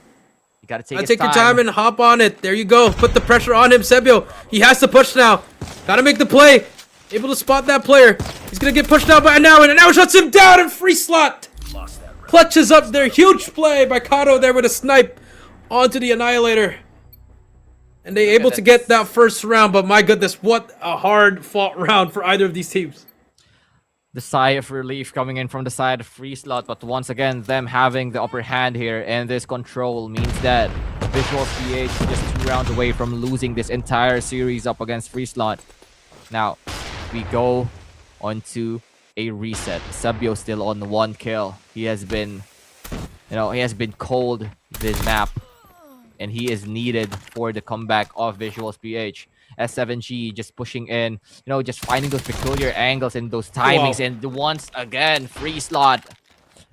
Speaker 5: You gotta take
Speaker 4: your time and hop on it. There you go. Put the pressure on him, Sebio. He has to push now. Gotta make the play. Able to spot that player. He's gonna get pushed out by Anawan, and now shuts him down in FREESLOT. Clutches up there. Huge play by Kato there with a snipe onto the Annihilator. And they able to get that first round, but my goodness, what a hard fought round for either of these teams.
Speaker 5: The sigh of relief coming in from the side of FREESLOT, but once again, them having the upper hand here, and this control means that VIZUALZ PH is just 2 rounds away from losing this entire series up against FREESLOT. Now, we go onto a reset. Sebio still on 1 kill. He has been, you know, he has been cold this map, and he is needed for the comeback of VIZUALZ PH. S7G just pushing in, you know, just finding those peculiar angles and those timings. And once again, FREESLOT,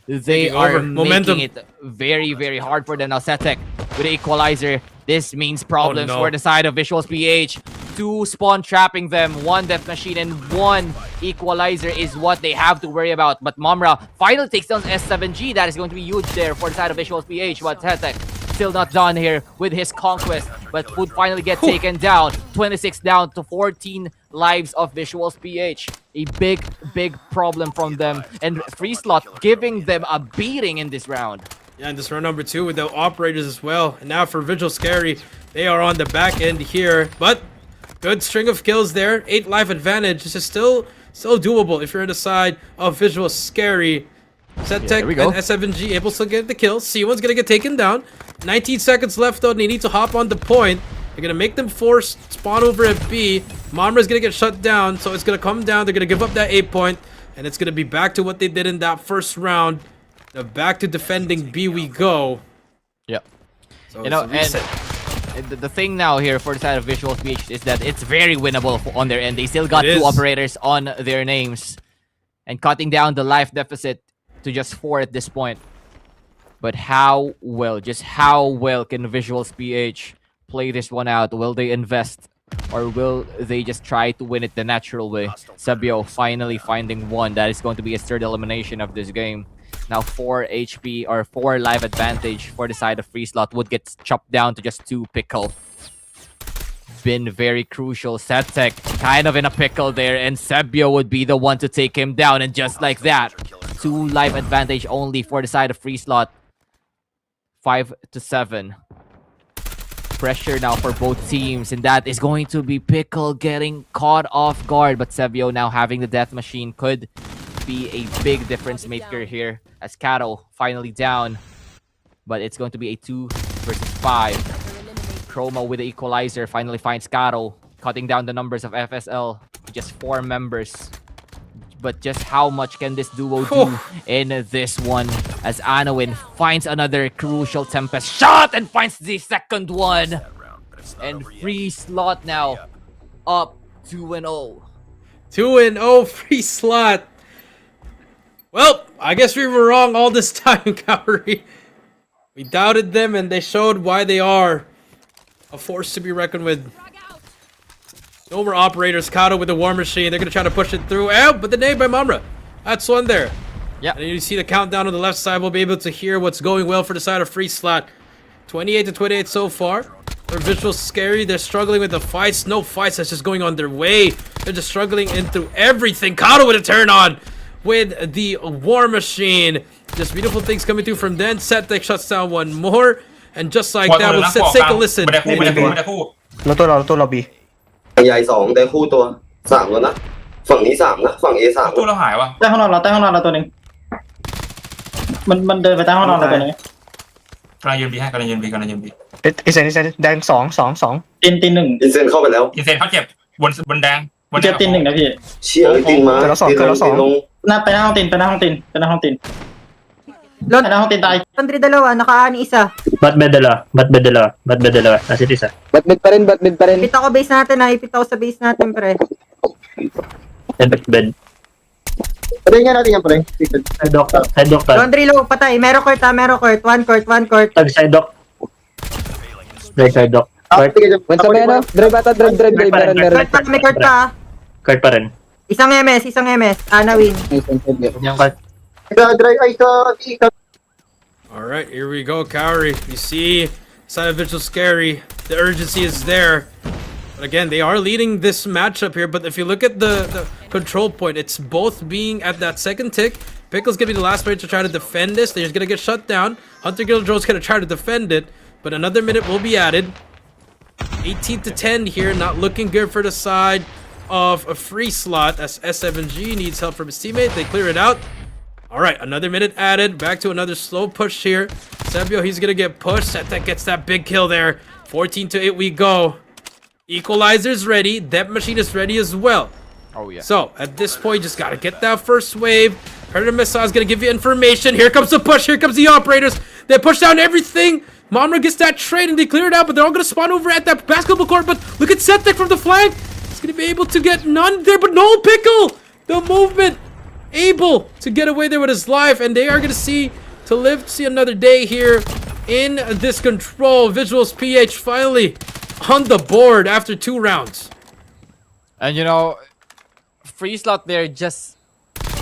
Speaker 5: they are making it very, very hard for them. Now Setek with the equalizer. This means problems for the side of VIZUALZ PH. 2 spawn trapping them, 1 death machine, and 1 equalizer is what they have to worry about. But Momra finally takes down S7G. That is going to be huge there for the side of VIZUALZ PH. But Setek still not done here with his conquest, but would finally get taken down. 26 down to 14 lives of VIZUALZ PH. A big problem from them, and FREESLOT giving them a beating in this round.
Speaker 4: Yeah, and this round number 2 with the operators as well. And now for Visual Scary, they are on the back end here, but good string of kills there. 8 life advantage. This is still doable if you're on the side of Visual Scary. Setek and S7G able to get the kill. C1's gonna get taken down. 19 seconds left though, and they need to hop on the point. They're gonna make them force spawn over at B. Momra's gonna get shut down, so it's gonna come down. They're gonna give up that 8 point, and it's gonna be back to what they did in that first round. Back to defending B we go.
Speaker 5: Yep.
Speaker 4: So
Speaker 5: you know, and the thing now here for the side of VIZUALZ PH is that it's very winnable on their end. They still got 2 operators on their names, and cutting down the life deficit to just 4 at this point. But how well can VIZUALZ PH play this one out? Will they invest, or will they just try to win it the natural way? Sebio finally finding 1. That is going to be his 3rd elimination of this game. Now 4 HP or 4 life advantage for the side of FREESLOT would get chopped down to just 2 pickle. Been very crucial. Setek kind of in a pickle there, and Sebio would be the one to take him down, and just like that, 2 life advantage only for the side of FREESLOT. 5 to 7. Pressure now for both teams, and that is going to be Pickle getting caught off guard, but Sebio now having the death machine could be a big difference maker here, as Kato finally down, but it's going to be a 2 versus 5. Chroma with the equalizer finally finds Kato, cutting down the numbers of FSL to just 4 members. but just how much can this duo do in this one? As Anowin finds another crucial Tempest shot and finds the second one. And FREESLOT now up 2-0.
Speaker 4: 2-0 FREESLOT. Well, I guess we were wrong all this time, Kaori. We doubted them and they showed why they are a force to be reckoned with. No more operators. Kato with the War Machine. They're going to try to push it through. But the nade by Mamra. That's one there.
Speaker 5: Yeah.
Speaker 4: And you see the countdown on the left side. We'll be able to hear what's going well for the side of FREESLOT. 28-28 so far. For VIZUALZ SKAERI, they're struggling with the fights. No fights that's just going on their way. They're just struggling into everything. Kato with a turn on with the War Machine. Just beautiful things coming through from then. Settek shuts down one more. And just like that, we'll take a listen.
Speaker 7: ไม่ได้คู่
Speaker 2: เราตัวบี
Speaker 6: ใหญ่2ได้คู่ตัว3แล้วนะฝั่งนี้3นะฝั่ง A3
Speaker 7: ตู้เราหายวะ
Speaker 2: ใต้ห้องนอนเราตัวนึงมันเดินไปใต้ห้องนอนเราตัวนึง
Speaker 7: กำลังยืนบีให้กำลังยืนบี
Speaker 2: อิเซนแดง2ตีน1
Speaker 6: อินเซนเข้าไปแล้ว
Speaker 7: อินเซนเขาเจ็บบนแดง
Speaker 2: เจ็บตีน1นะพี่
Speaker 6: เชี่ยตินมาตินลง
Speaker 2: ไปหน้าห้องตีนหน้าห้องตีนตาย
Speaker 9: Country dalawa, nakaani isa.
Speaker 10: Ba't bedala? Nasa isa.
Speaker 6: Ba't mid pa rin?
Speaker 9: Ipit ako base natin ha, ipit ako sa base natin pre.
Speaker 10: Bed.
Speaker 6: Pwede nga natin yan pre.
Speaker 10: Side doctor.
Speaker 9: Laundry low, patay. Meron court. One court.
Speaker 10: Tag side doc. Side doc.
Speaker 6: Once a man, drive ata, drive.
Speaker 9: Court pa, may court pa.
Speaker 10: Card pa rin.
Speaker 9: Isang MS. Anawin.
Speaker 10: Yung card.
Speaker 4: Alright, here we go, Kaori. You see, side of VIZUALZ SKAERI, the urgency is there. But again, they are leading this matchup here, but if you look at the control point, it's both being at that second tick. Pickle's gonna be the last player to try to defend this. They're just gonna get shut down. Hunter Guildro's gonna try to defend it, but another minute will be added. 18-10 here, not looking good for the side of a FREESLOT as S7G needs help from his teammate. They clear it out. Alright, another minute added. Back to another slow push here. Sebio, he's gonna get pushed. Settek gets that big kill there. 14-8 we go. Equalizer's ready. Depth Machine is ready as well.
Speaker 5: Oh, yeah.
Speaker 4: So, at this point, just gotta get that first wave. Predator Missile is gonna give you information. Here comes the push. Here comes the operators. They push down everything. Mamra gets that trade and they clear it out, but they're all gonna spawn over at that basketball court. But look at Settek from the flank. He's gonna be able to get none there, but no Pickle. The movement able to get away there with his life, and they are gonna see another day here in this control. VIZUALZ PH finally on the board after 2 rounds.
Speaker 5: And you know, FREESLOT there just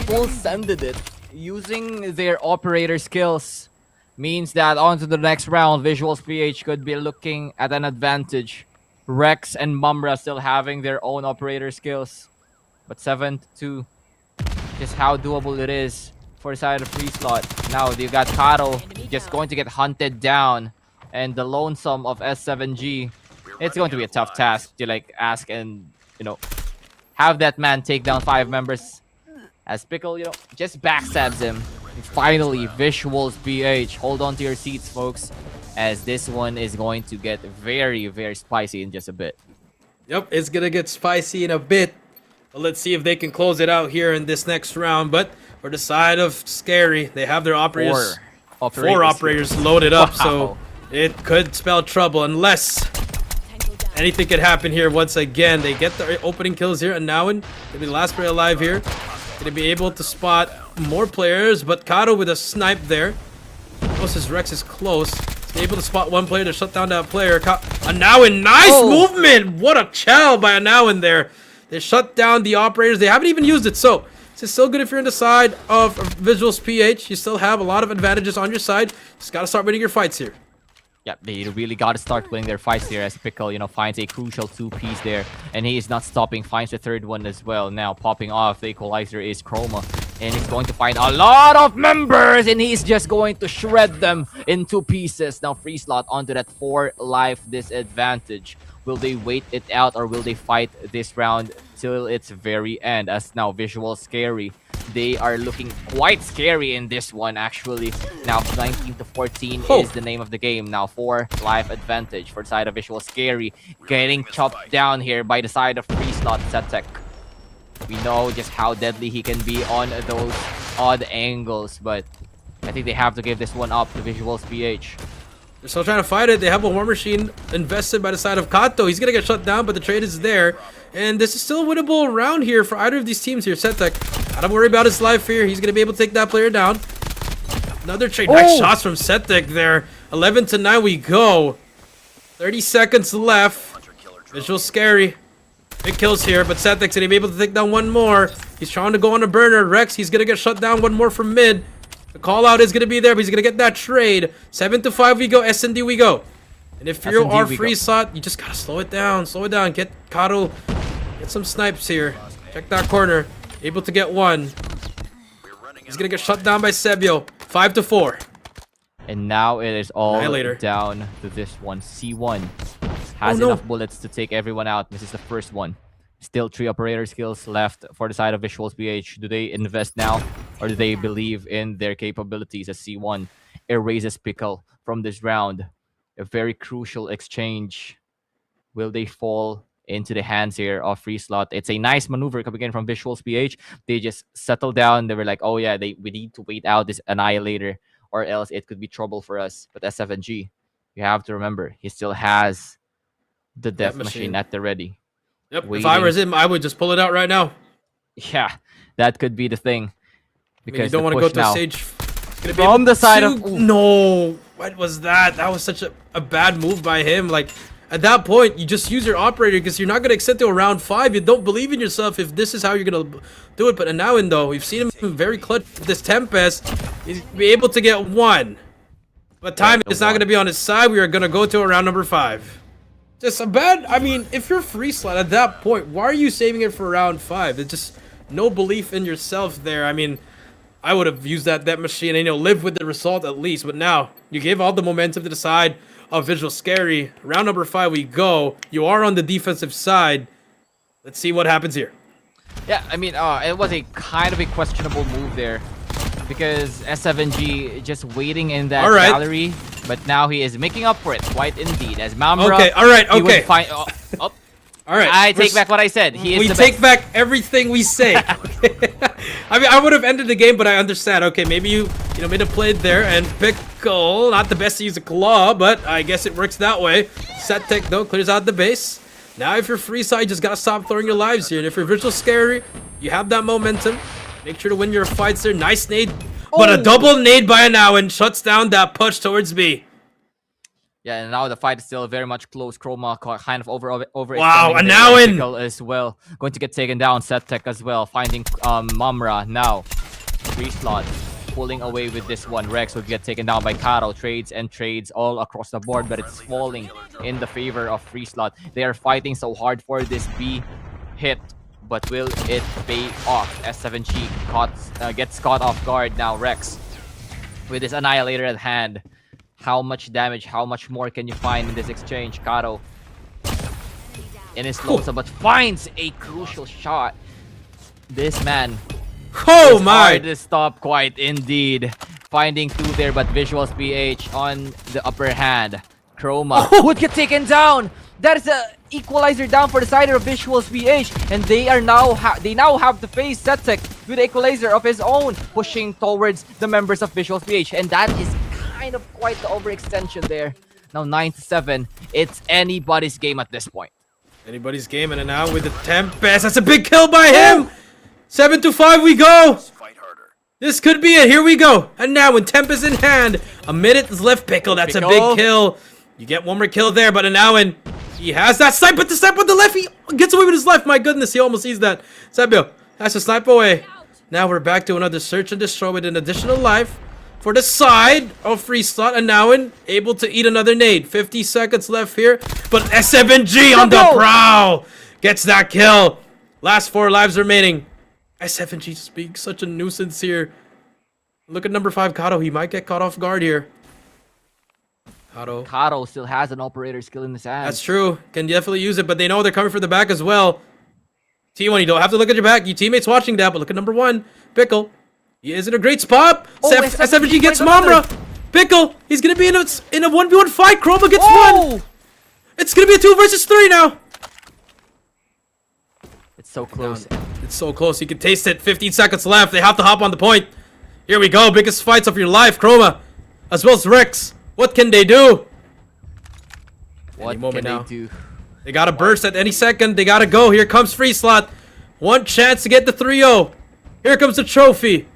Speaker 5: full sended it. Using their operator skills means that on to the next round, VIZUALZ PH could be looking at an advantage. Rex and Mumra still having their own operator skills. But 7-2, just how doable it is for the side of FREESLOT. Now you got Kato just going to get hunted down, and the lonesome of S7G. It's going to be a tough task to like ask and, you know, have that man take down 5 members. As Pickle, you know, just backstabs him. And finally, VIZUALZ PH. Hold on to your seats, folks, as this one is going to get very, very spicy in just a bit.
Speaker 4: Yep, it's gonna get spicy in a bit. But let's see if they can close it out here in this next round. But for the side of SKAERI, they have their operators. 4 operators loaded up, so it could spell trouble unless anything could happen here once again. They get the opening kills here, and now gonna be the last player alive here. Gonna be able to spot more players, but Kato with a snipe there. Most his Rex is close. He's able to spot one player to shut down that player. Anowin, nice movement! What a chow by Anowin there. They shut down the operators. They haven't even used it, so this is still good if you're on the side of VIZUALZ PH. You still have a lot of advantages on your side. Just gotta start winning your fights here.
Speaker 5: Yeah, they really got to start winning their fights here as Pickle, you know, finds a crucial 2-piece there. And he is not stopping, finds the third one as well. Now, popping off, the equalizer is Chroma. And he's going to find a lot of members, and he's just going to shred them in 2 pieces. Now, FREESLOT onto that 4 life disadvantage. Will they wait it out, or will they fight this round till its very end? As now, VIZUALZ SKAERI, they are looking quite scary in this one, actually. Now, 19-14 is the name of the game. Now, 4 life advantage for the side of VIZUALZ SKAERI. Getting chopped down here by the side of FREESLOT. Settek. We know just how deadly he can be on those odd angles, but I think they have to give this one up to VIZUALZ PH.
Speaker 4: They're still trying to fight it. They have a war machine invested by the side of Kato. He's gonna get shut down, but the trade is there. And this is still a winnable round here for either of these teams here. Setek, not to worry about his life here. He's gonna be able to take that player down. Another trade. Nice shots from Setek there. 11-9 we go. 30 seconds left. Visual scary. Big kills here, but Setek's gonna be able to take down one more. He's trying to go on a burner. Rex, he's gonna get shut down. One more from mid. The call out is gonna be there, but he's gonna get that trade. 7-5 we go. S&D we go. And if you are FREESLOT, you just gotta slow it down. Slow it down. Get Kato. Get some snipes here. Check that corner. Able to get one. He's gonna get shut down by Sebio. 5-4.
Speaker 5: And now it is all
Speaker 4: Annihilator.
Speaker 5: down to this one. C1 has enough bullets to take everyone out. This is the first one. Still 3 operator skills left for the side of VIZUALZ PH. Do they invest now, or do they believe in their capabilities as C1 erases Pickle from this round? A very crucial exchange. Will they fall into the hands here of FREESLOT? It's a nice maneuver coming in from VIZUALZ PH. They just settled down. They were like, oh yeah, we need to wait out this Annihilator, or else it could be trouble for us. But S7G, you have to remember, he still has the death machine at the ready.
Speaker 4: Yep, if I was him, I would just pull it out right now.
Speaker 5: Yeah, that could be the thing. Because
Speaker 4: you don't want to go to a Sage.
Speaker 5: From the side of...
Speaker 4: No! What was that? That was such a bad move by him. Like, at that point, you just use your operator because you're not going to extend to a round 5. You don't believe in yourself if this is how you're going to do it. But now, though, we've seen him very clutch with this Tempest. He's be able to get one. But time is not going to be on his side. We are going to go to a round number 5. Just a bad... I mean, if you're FREESLOT at that point, why are you saving it for round 5? It's just no belief in yourself there. I mean, I would have used that machine and, live with the result at least. But now, you gave all the momentum to the side of Visual Scary. Round number 5 we go. You are on the defensive side. Let's see what happens here.
Speaker 5: Yeah, I mean, it was a kind of a questionable move there. Because S7G just waiting in that gallery. But now he is making up for it, quite indeed. As Mamra,
Speaker 4: okay, alright.
Speaker 5: I take back what I said.
Speaker 4: We take back everything we say. I mean, I would have ended the game, but I understand. Okay, maybe you made a play there, and Pickle, not the best to use a claw, but I guess it works that way. Setek though clears out the base. Now, if you're FREESLOT, you just gotta stop throwing your lives here. And if you're Visual Scary, you have that momentum. Make sure to win your fights there. Nice nade, but a double nade by Anawan shuts down that push towards B.
Speaker 5: Yeah, and now the fight is still very much close. Chroma kind of over.
Speaker 4: Wow, Anawan
Speaker 5: as well going to get taken down. Setek as well finding Mamra now. FREESLOT pulling away with this one. Rex will get taken down by Karo. Trades all across the board, but it's falling in the favor of FREESLOT. They are fighting so hard for this B hit. But will it pay off? S7G gets caught off guard now. Rex with his Annihilator at hand. How much damage, how much more can you find in this exchange? Karo in his Losa, but finds a crucial shot. This man is hard to stop, quite indeed. Finding 2 there, but VIZUALZ PH on the upper hand. Chroma would get taken down. That is a equalizer down for the side of VIZUALZ PH, and they now have to face Setek with the equalizer of his own, pushing towards the members of VIZUALZ PH, and that is kind of quite the overextension there. Now 9-7, it's anybody's game at this point.
Speaker 4: Anybody's game, and now with the Tempest, that's a big kill by him. 7-5 we go. This could be it. Here we go. And now with Tempest in hand, a minute is left. Pickle, that's a big kill. You get one more kill there, but Anawan, he has that snipe, but the snipe with the left, he gets away with his left. My goodness, he almost sees that. Sebio has to snipe away. Now we're back to another search and destroy with an additional life for the side of FREESLOT. Anawan able to eat another nade. 50 seconds left here, but S7G on the prowl gets that kill. Last 4 lives remaining. S7G just being such a nuisance here. Look at number 5, Kato. He might get caught off guard here.
Speaker 5: Kato still has an operator skill in his hand.
Speaker 4: That's true. Can definitely use it, but they know they're coming from the back as well. T1, you don't have to look at your back. Your teammates watching that, but look at number 1, Pickle. He is in a great spot. S7G gets Mamra. Pickle, he's going to be in a 1v1 fight. Chroma gets 1. It's going to be a 2 versus 3 now.
Speaker 5: It's So close.
Speaker 4: It's so close. You can taste it. 15 seconds left. They have to hop on the point. Here we go. Biggest fights of your life. Chroma, as well as Rex. What can they do?
Speaker 5: What
Speaker 4: Any moment
Speaker 5: can
Speaker 4: now.
Speaker 5: they do?
Speaker 4: They got to burst at any second. They got to go. Here comes FREESLOT. One chance to get the 3-0. Here comes the trophy.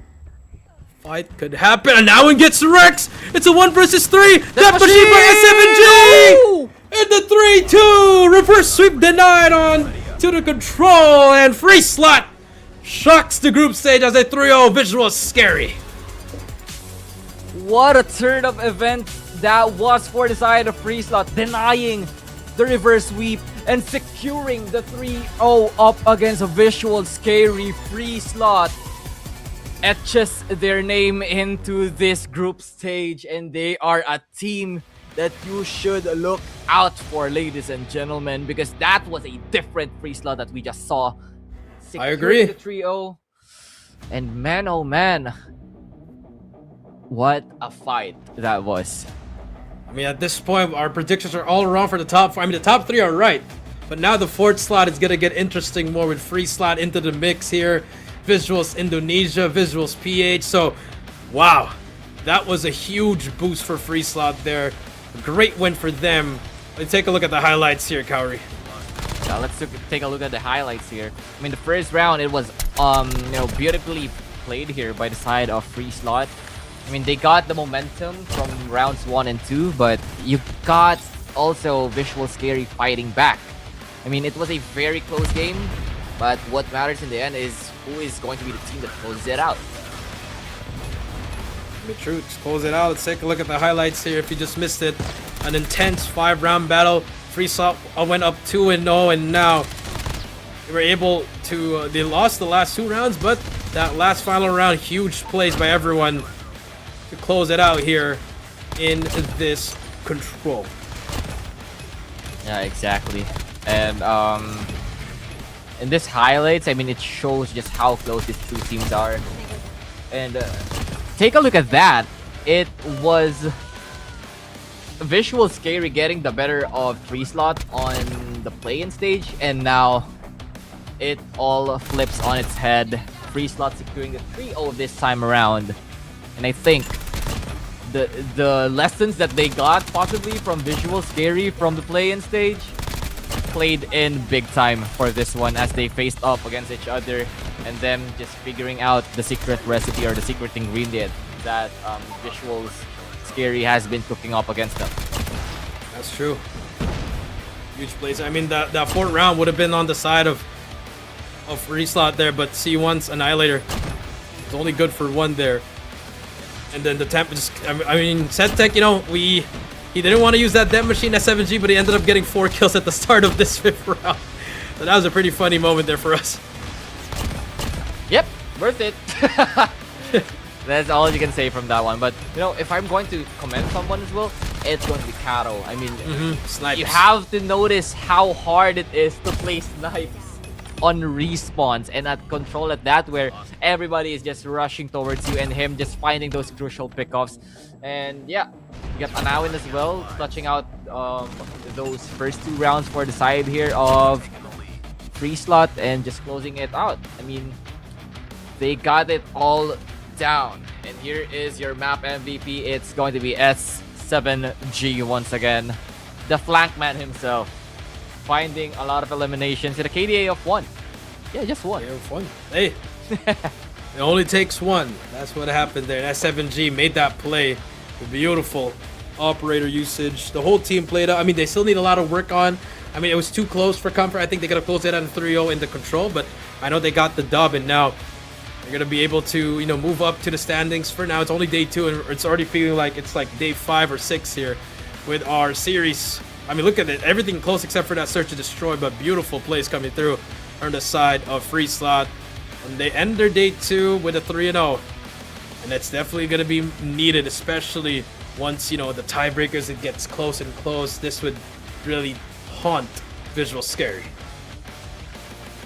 Speaker 4: Fight could happen. And now it gets Rex. It's a 1 versus 3. Death Machine by S7G. And the 3-2. Reverse sweep denied on to the control. And FREESLOT shocks the group stage as a 3-0. VIZUALZ SKAERI.
Speaker 5: What a turn of events that was for the side of FREESLOT, denying the reverse sweep and securing the 3-0 up against VIZUALZ SKAERI. FREESLOT etches their name into this group stage, and they are a team that you should look out for, ladies and gentlemen, because that was a different FREESLOT that we just saw.
Speaker 4: I agree.
Speaker 5: The 3-0, and man, oh man, what a fight that was.
Speaker 4: I mean, at this point, our predictions are all wrong for the top 4. I mean, the top 3 are right. But now the 4th slot is going to get interesting more with FREESLOT into the mix here. VIZUALZ Indonesia, VIZUALZ PH. So, wow. That was a huge boost for FREESLOT there. A great win for them. Let's take a look at the highlights here, Kaori.
Speaker 5: Yeah, let's take a look at the highlights here. I mean, the first round, it was beautifully played here by the side of FREESLOT. I mean, they got the momentum from rounds 1 and 2, but you got also VIZUALZ SKAERI fighting back. I mean, it was a very close game, but what matters in the end is who is going to be the team that closes it out.
Speaker 4: The truth, close it out. Let's take a look at the highlights here if you just missed it. An intense 5-round battle. FREESLOT went up 2-0, and now they were able to, they lost the last 2 rounds, but that last final round, huge plays by everyone to close it out here in this control.
Speaker 5: Yeah, exactly. And in this highlights, I mean, it shows just how close these two teams are. And take a look at that. It was VIZUALZ SKAERI getting the better of FREESLOT on the play-in stage, and now it all flips on its head. FREESLOT securing the 3-0 this time around. And I think the lessons that they got possibly from VIZUALZ SKAERI from the play-in stage played in big time for this one as they faced up against each other, and them just figuring out the secret recipe or the secret ingredient that VIZUALZ SKAERI has been cooking up against them.
Speaker 4: That's true. Huge plays. I mean, that 4th round would have been on the side of FREESLOT there, but C1's Annihilator was only good for 1 there. And then the temp just, I mean, Settek, you know, he didn't want to use that Death Machine S7G, but he ended up getting 4 kills at the start of this 5th round. So that was a pretty funny moment there for us.
Speaker 5: Yep, worth it. That's all you can say from that one. But, you know, if I'm going to commend someone as well, it's going to be Karo. I mean, you have to notice how hard it is to play snipes on respawns and at control at that, where everybody is just rushing towards you and him just finding those crucial pickoffs. And yeah, you got Anawin as well, clutching out those first 2 rounds for the side here of FREESLOT and just closing it out. I mean, they got it all down. And here is your map MVP. It's going to be S7G once again, the flank man himself, finding a lot of eliminations in a KDA of 1. Yeah, just 1.
Speaker 4: KDA of 1. Hey, it only takes 1. That's what happened there. And S7G made that play. Beautiful operator usage. The whole team played up. I mean, they still need a lot of work on. I mean, it was too close for comfort. I think they could have closed it on 3-0 in the control, but I know they got the dub, and now they're going to be able to, you know, move up to the standings. For now, it's only day 2, and it's already feeling like it's like day 5 or 6 here with our series. I mean, look at it. Everything close except for that search and destroy, but beautiful plays coming through on the side of FREESLOT. And they end their day 2 with a 3-0. And that's definitely going to be needed, especially once, you know, the tiebreakers, it gets close and close. This would really haunt VIZUALZ SKAERI.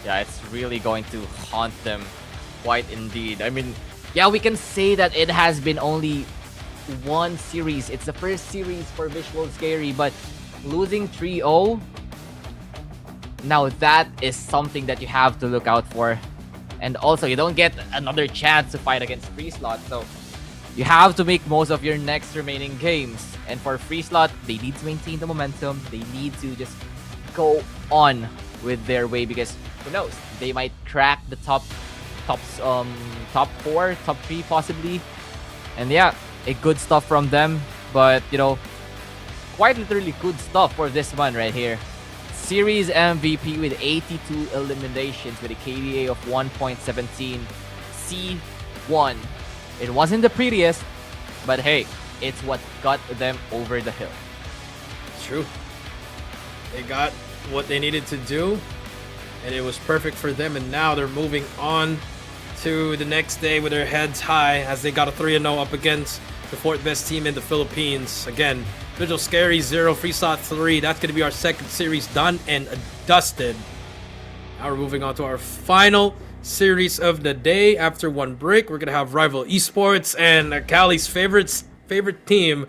Speaker 5: Yeah, it's really going to haunt them quite indeed. I mean, yeah, we can say that it has been only 1 series. It's the first series for VIZUALZ SKAERI, but losing 3-0, Now that is something that you have to look out for. And also, you don't get another chance to fight against FREESLOT, so you have to make most of your next remaining games. And for FREESLOT, they need to maintain the momentum. They need to just go on with their way, because who knows, they might crack the top 4, top 3 possibly. And yeah, a good stuff from them, but you know, quite literally good stuff for this one right here. Series MVP with 82 eliminations with a KDA of 1.17, C1. It wasn't the prettiest, but hey, it's what got them over the hill.
Speaker 4: It's true. They got what they needed to do, and it was perfect for them, and now they're moving on to the next day with their heads high as they got a 3-0 up against the 4th best team in the Philippines. Again, VIZUALZ SKAERI 0, FREESLOT 3. That's going to be our second series done and dusted. Now we're moving on to our final series of the day. After one break, we're going to have rival Esports, and Cali's favorite team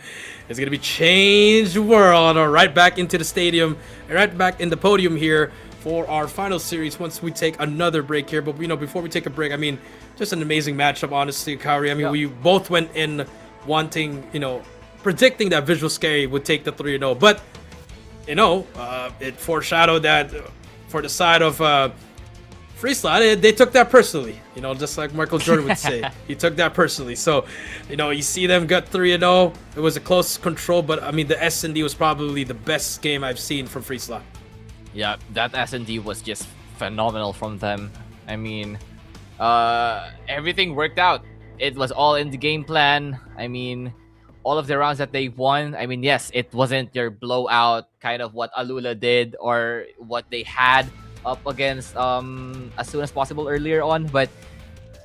Speaker 4: is going to be Change World. Right back into the stadium, right back in the podium here for our final series once we take another break here. But you know, before we take a break, I mean, just an amazing matchup, honestly, Kaori. I mean, we both went in wanting, you know, predicting that VIZUALZ SKAERI would take the 3-0, but you know, it foreshadowed that for the side of FREESLOT, they took that personally, you know, just like Michael Jordan would say. He took that personally. So, you know, you see them got 3-0. It was a close control, but I mean, the S&D was probably the best game I've seen from FREESLOT.
Speaker 5: Yeah, that S&D was just phenomenal from them. I mean, everything worked out. It was all in the game plan. I mean, all of the rounds that they won, I mean, yes, it wasn't your blowout, kind of what ALULA did or what they had up against as soon as possible earlier on, but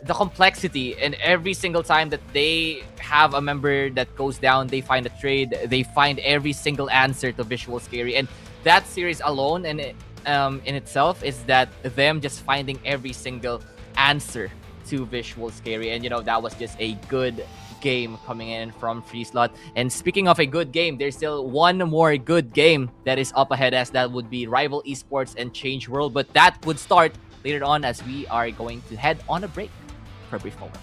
Speaker 5: the complexity, and every single time that they have a member that goes down, they find a trade, they find every single answer to VIZUALZ SKAERI. And that series alone and in itself is that them just finding every single answer to VIZUALZ SKAERI. And you know, that was just a good game coming in from FREESLOT. And speaking of a good game, there's still one more good game that is up ahead, as that would be rival Esports and Change World, but that would start later on as we are going to head on a break for a brief moment.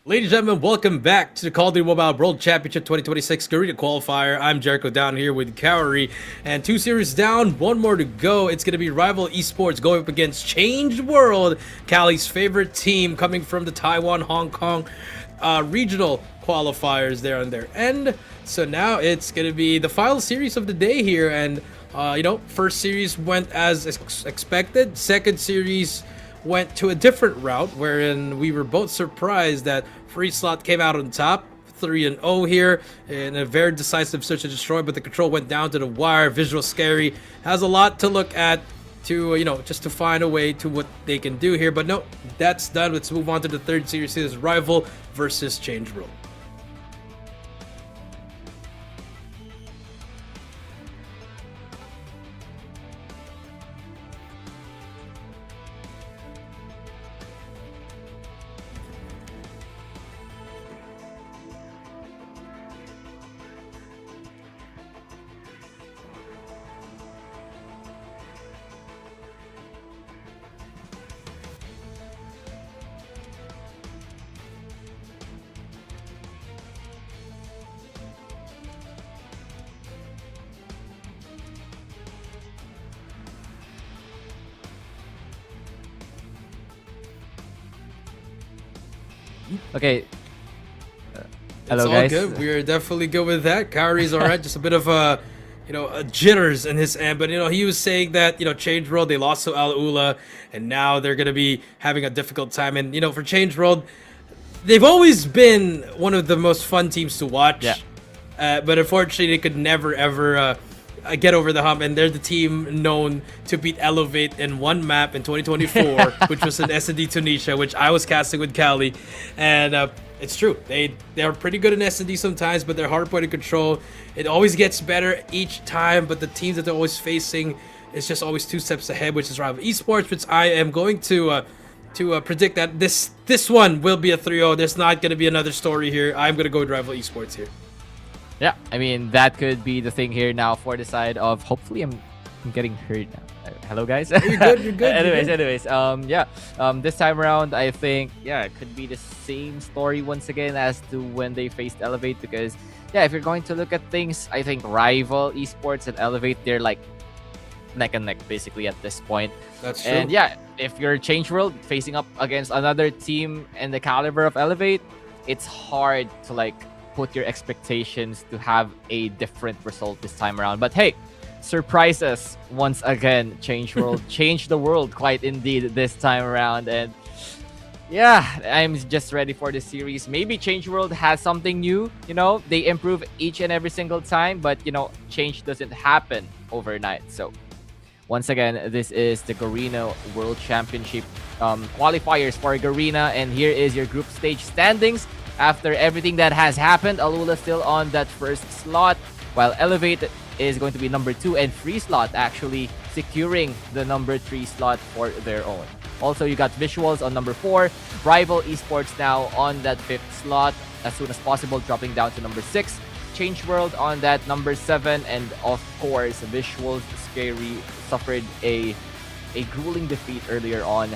Speaker 4: Ladies and gentlemen, welcome back to the Call of Duty Mobile World Championship 2026 Garena Qualifier. I'm Jericho down here with Kaori, and 2 series down, 1 more to go. It's going to be Rival Esports going up against Change World, Cali's favorite team, coming from the Taiwan, Hong Kong regional qualifiers there on their end. So now it's going to be the final series of the day here, and first series went as expected. Second series went to a different route, wherein we were both surprised that FREESLOT came out on top, 3-0 here in a very decisive search and destroy, but the control went down to the wire. VIZUALZ SKAERI has a lot to look at to, just to find a way to what they can do here. But no, that's done. Let's move on to the third series. This is Rival versus Change World.
Speaker 5: Okay. Hello,
Speaker 4: it's all
Speaker 5: guys.
Speaker 4: good. We're definitely good with that. Kaori's all right. Just a bit of a jitters in his end, but he was saying that Change World, they lost to ALULA, and now they're gonna be having a difficult time. And for Change World, they've always been one of the most fun teams to watch.
Speaker 5: Yeah.
Speaker 4: But unfortunately, they could never ever get over the hump, and they're the team known to beat Elevate in one map in 2024, which was in S&D Tunisia, which I was casting with Cali, and it's true. They are pretty good in S&D sometimes, but their hard point of control, it always gets better each time. But the teams that they're always facing is just always 2 steps ahead, which is Rival Esports, which I am going to predict that this one will be a 3-0. There's not going to be another story here. I'm going to go with Rival Esports here.
Speaker 5: Yeah, I mean, that could be the thing here now for the side of, hopefully I'm getting hurt now. Hello, guys.
Speaker 4: You're good, you're good.
Speaker 5: anyways, this time around, I think, it could be the same story once again as to when they faced Elevate, because, if you're going to look at things, I think Rival Esports and Elevate, they're like neck and neck basically at this point.
Speaker 4: That's true.
Speaker 5: And if you're Change World facing up against another team in the caliber of Elevate, it's hard to put your expectations to have a different result this time around. But hey, surprise us once again. Change World changed the world quite indeed this time around. And I'm just ready for this series. Maybe Change World has something new. They improve each and every single time, but change doesn't happen overnight. So once again, this is the Garena World Championship qualifiers for Garena, and here is your group stage standings. After everything that has happened, ALULA still on that first slot, while Elevate is going to be number 2, and FREESLOT actually securing the number 3 slot for their own. Also, you got VIZUALZ on number 4, Rival Esports now on that 5th slot, as soon as possible dropping down to number 6, Change World on that number 7, and of course, VIZUALZ SKAERI suffered a grueling defeat earlier on,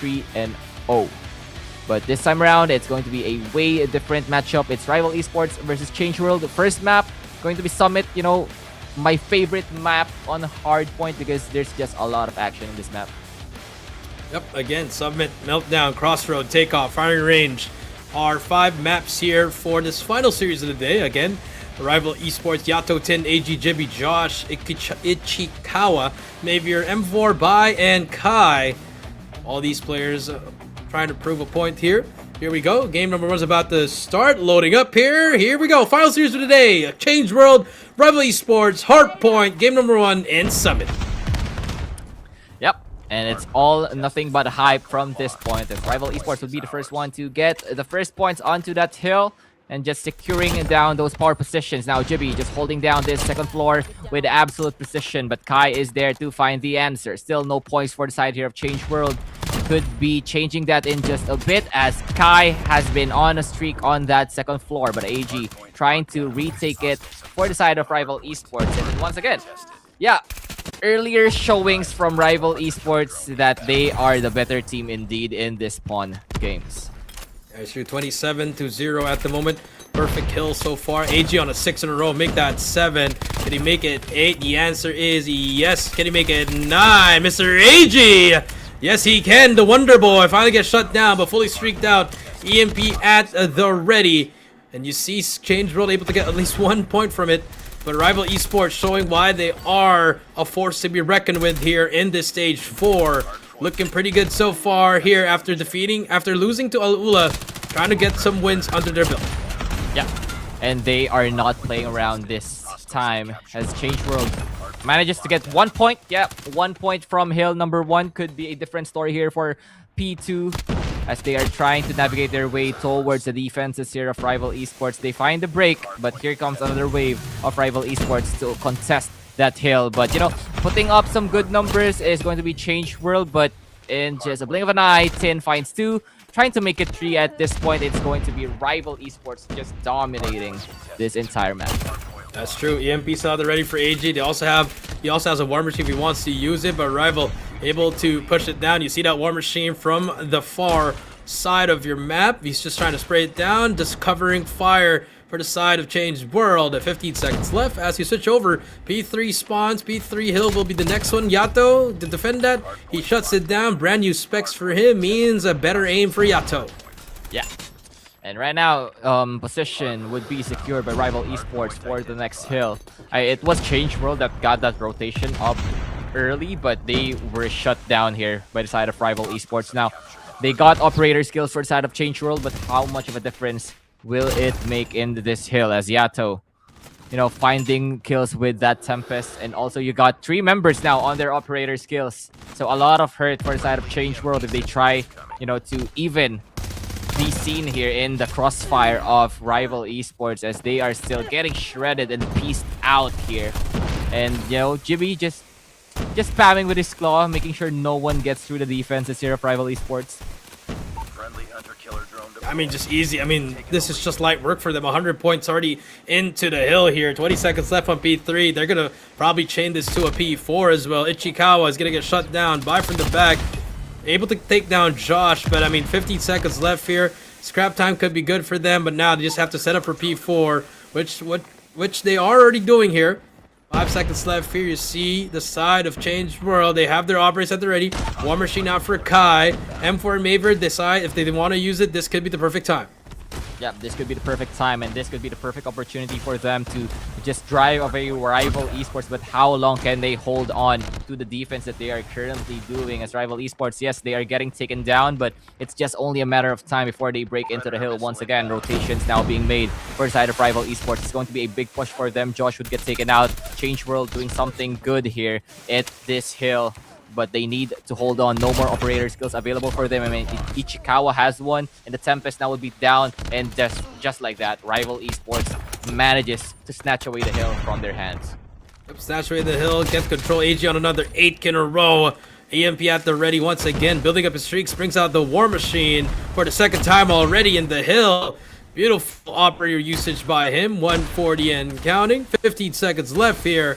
Speaker 5: 3-0. But this time around, it's going to be a way different matchup. It's Rival Esports versus Change World. The first map going to be Summit. My favorite map on hardpoint, because there's just a lot of action in this map.
Speaker 4: Yep, again, Summit, Meltdown, Crossroad, Takeoff, Firing Range are 5 maps here for this final series of the day. Again, Rival Esports, Yato, Tin, AG, Jibby, Josh, Ichikawa, Mavier, M4, Bai, and Kai. All these players trying to prove a point here. Here we go. Game number 1 is about to start. Loading up here. Here we go. Final series of the day. Change World, Rival Esports, Hardpoint. Game number 1 in Summit.
Speaker 5: Yep. And it's all nothing but hype from this point. As Rival Esports will be the first one to get the first points onto that hill and just securing down those power positions. Now Jibby just holding down this second floor with absolute precision, but Kai is there to find the answer. Still no points for the side here of Change World. Could be changing that in just a bit, as Kai has been on a streak on that second floor, but AG trying to retake it for the side of Rival Esports. And once again, earlier showings from Rival Esports that they are the better team indeed in this pawn games.
Speaker 4: That's true. 27-0 at the moment. Perfect kill so far. AG on a 6 in a row. Make that 7. Can he make it 8? The answer is yes. Can he make it 9? Mr. AG! Yes, he can. The Wonder Boy finally gets shut down, but fully streaked out. EMP at the ready. And you see Change World able to get at least 1 point from it. But Rival Esports showing why they are a force to be reckoned with here in this stage 4. Looking pretty good so far here after losing to ALULA. Trying to get some wins under their belt.
Speaker 5: Yeah, and they are not playing around this time as Change World manages to get 1 point. Yeah, 1 point from Hill. Number 1 could be a different story here for P2 as they are trying to navigate their way towards the defenses here of Rival Esports. They find the break, but here comes another wave of Rival Esports to contest that Hill. But you know, putting up some good numbers is going to be Change World, but in just a blink of an eye, Tin finds 2. Trying to make it 3 at this point. It's going to be Rival Esports just dominating this entire map.
Speaker 4: That's true. EMP saw they're ready for AG. He also has a War Machine if he wants to use it, but Rival able to push it down. You see that War Machine from the far side of your map. He's just trying to spray it down, just covering fire for the side of Change World. At 15 seconds left as you switch over. P3 spawns. P3 Hill will be the next one. Yato to defend that. He shuts it down. Brand new specs for him means a better aim for Yato.
Speaker 5: Yeah. And right now, position would be secured by Rival Esports for the next Hill. It was Change World that got that rotation up early, but they were shut down here by the side of Rival Esports. Now, they got operator skills for the side of Change World, but how much of a difference will it make in this Hill as Yato, you know, finding kills with that Tempest? And also you got 3 members now on their operator skills. So a lot of hurt for the side of Change World if they try, you know, to even be seen here in the crossfire of Rival Esports as they are still getting shredded and pieced out here. And, you know, Jibby just spamming with his claw, making sure no one gets through the defenses here of Rival Esports.
Speaker 4: I mean, just easy. I mean, this is just light work for them. 100 points already into the Hill here. 20 seconds left on P3. They're going to probably chain this to a P4 as well. Ichikawa is going to get shut down. By from the back. Able to take down Josh, but I mean, 15 seconds left here. Scrap time could be good for them, but now they just have to set up for P4, which they are already doing here. 5 seconds left here. You see the side of Change World. They have their operators at the ready. War Machine out for Kai. M4 Maver decide if they want to use it. This could be the perfect time.
Speaker 5: Yeah, this could be the perfect time, and this could be the perfect opportunity for them to just drive away Rival Esports. But how long can they hold on to the defense that they are currently doing as Rival Esports? Yes, they are getting taken down, but it's just only a matter of time before they break into the Hill once again. Rotations now being made for the side of Rival Esports. It's going to be a big push for them. Josh would get taken out. Change World doing something good here at this Hill, but they need to hold on. No more operator skills available for them. I mean, Ichikawa has one, and the Tempest now will be down, and just like that, Rival Esports manages to snatch away the Hill from their hands.
Speaker 4: Yep, snatch away the Hill, gets control. AG on another 8 in a row. EMP at the ready once again, building up his streaks, brings out the War Machine for the 2nd time already in the Hill. Beautiful operator usage by him, 140 and counting. 15 seconds left here.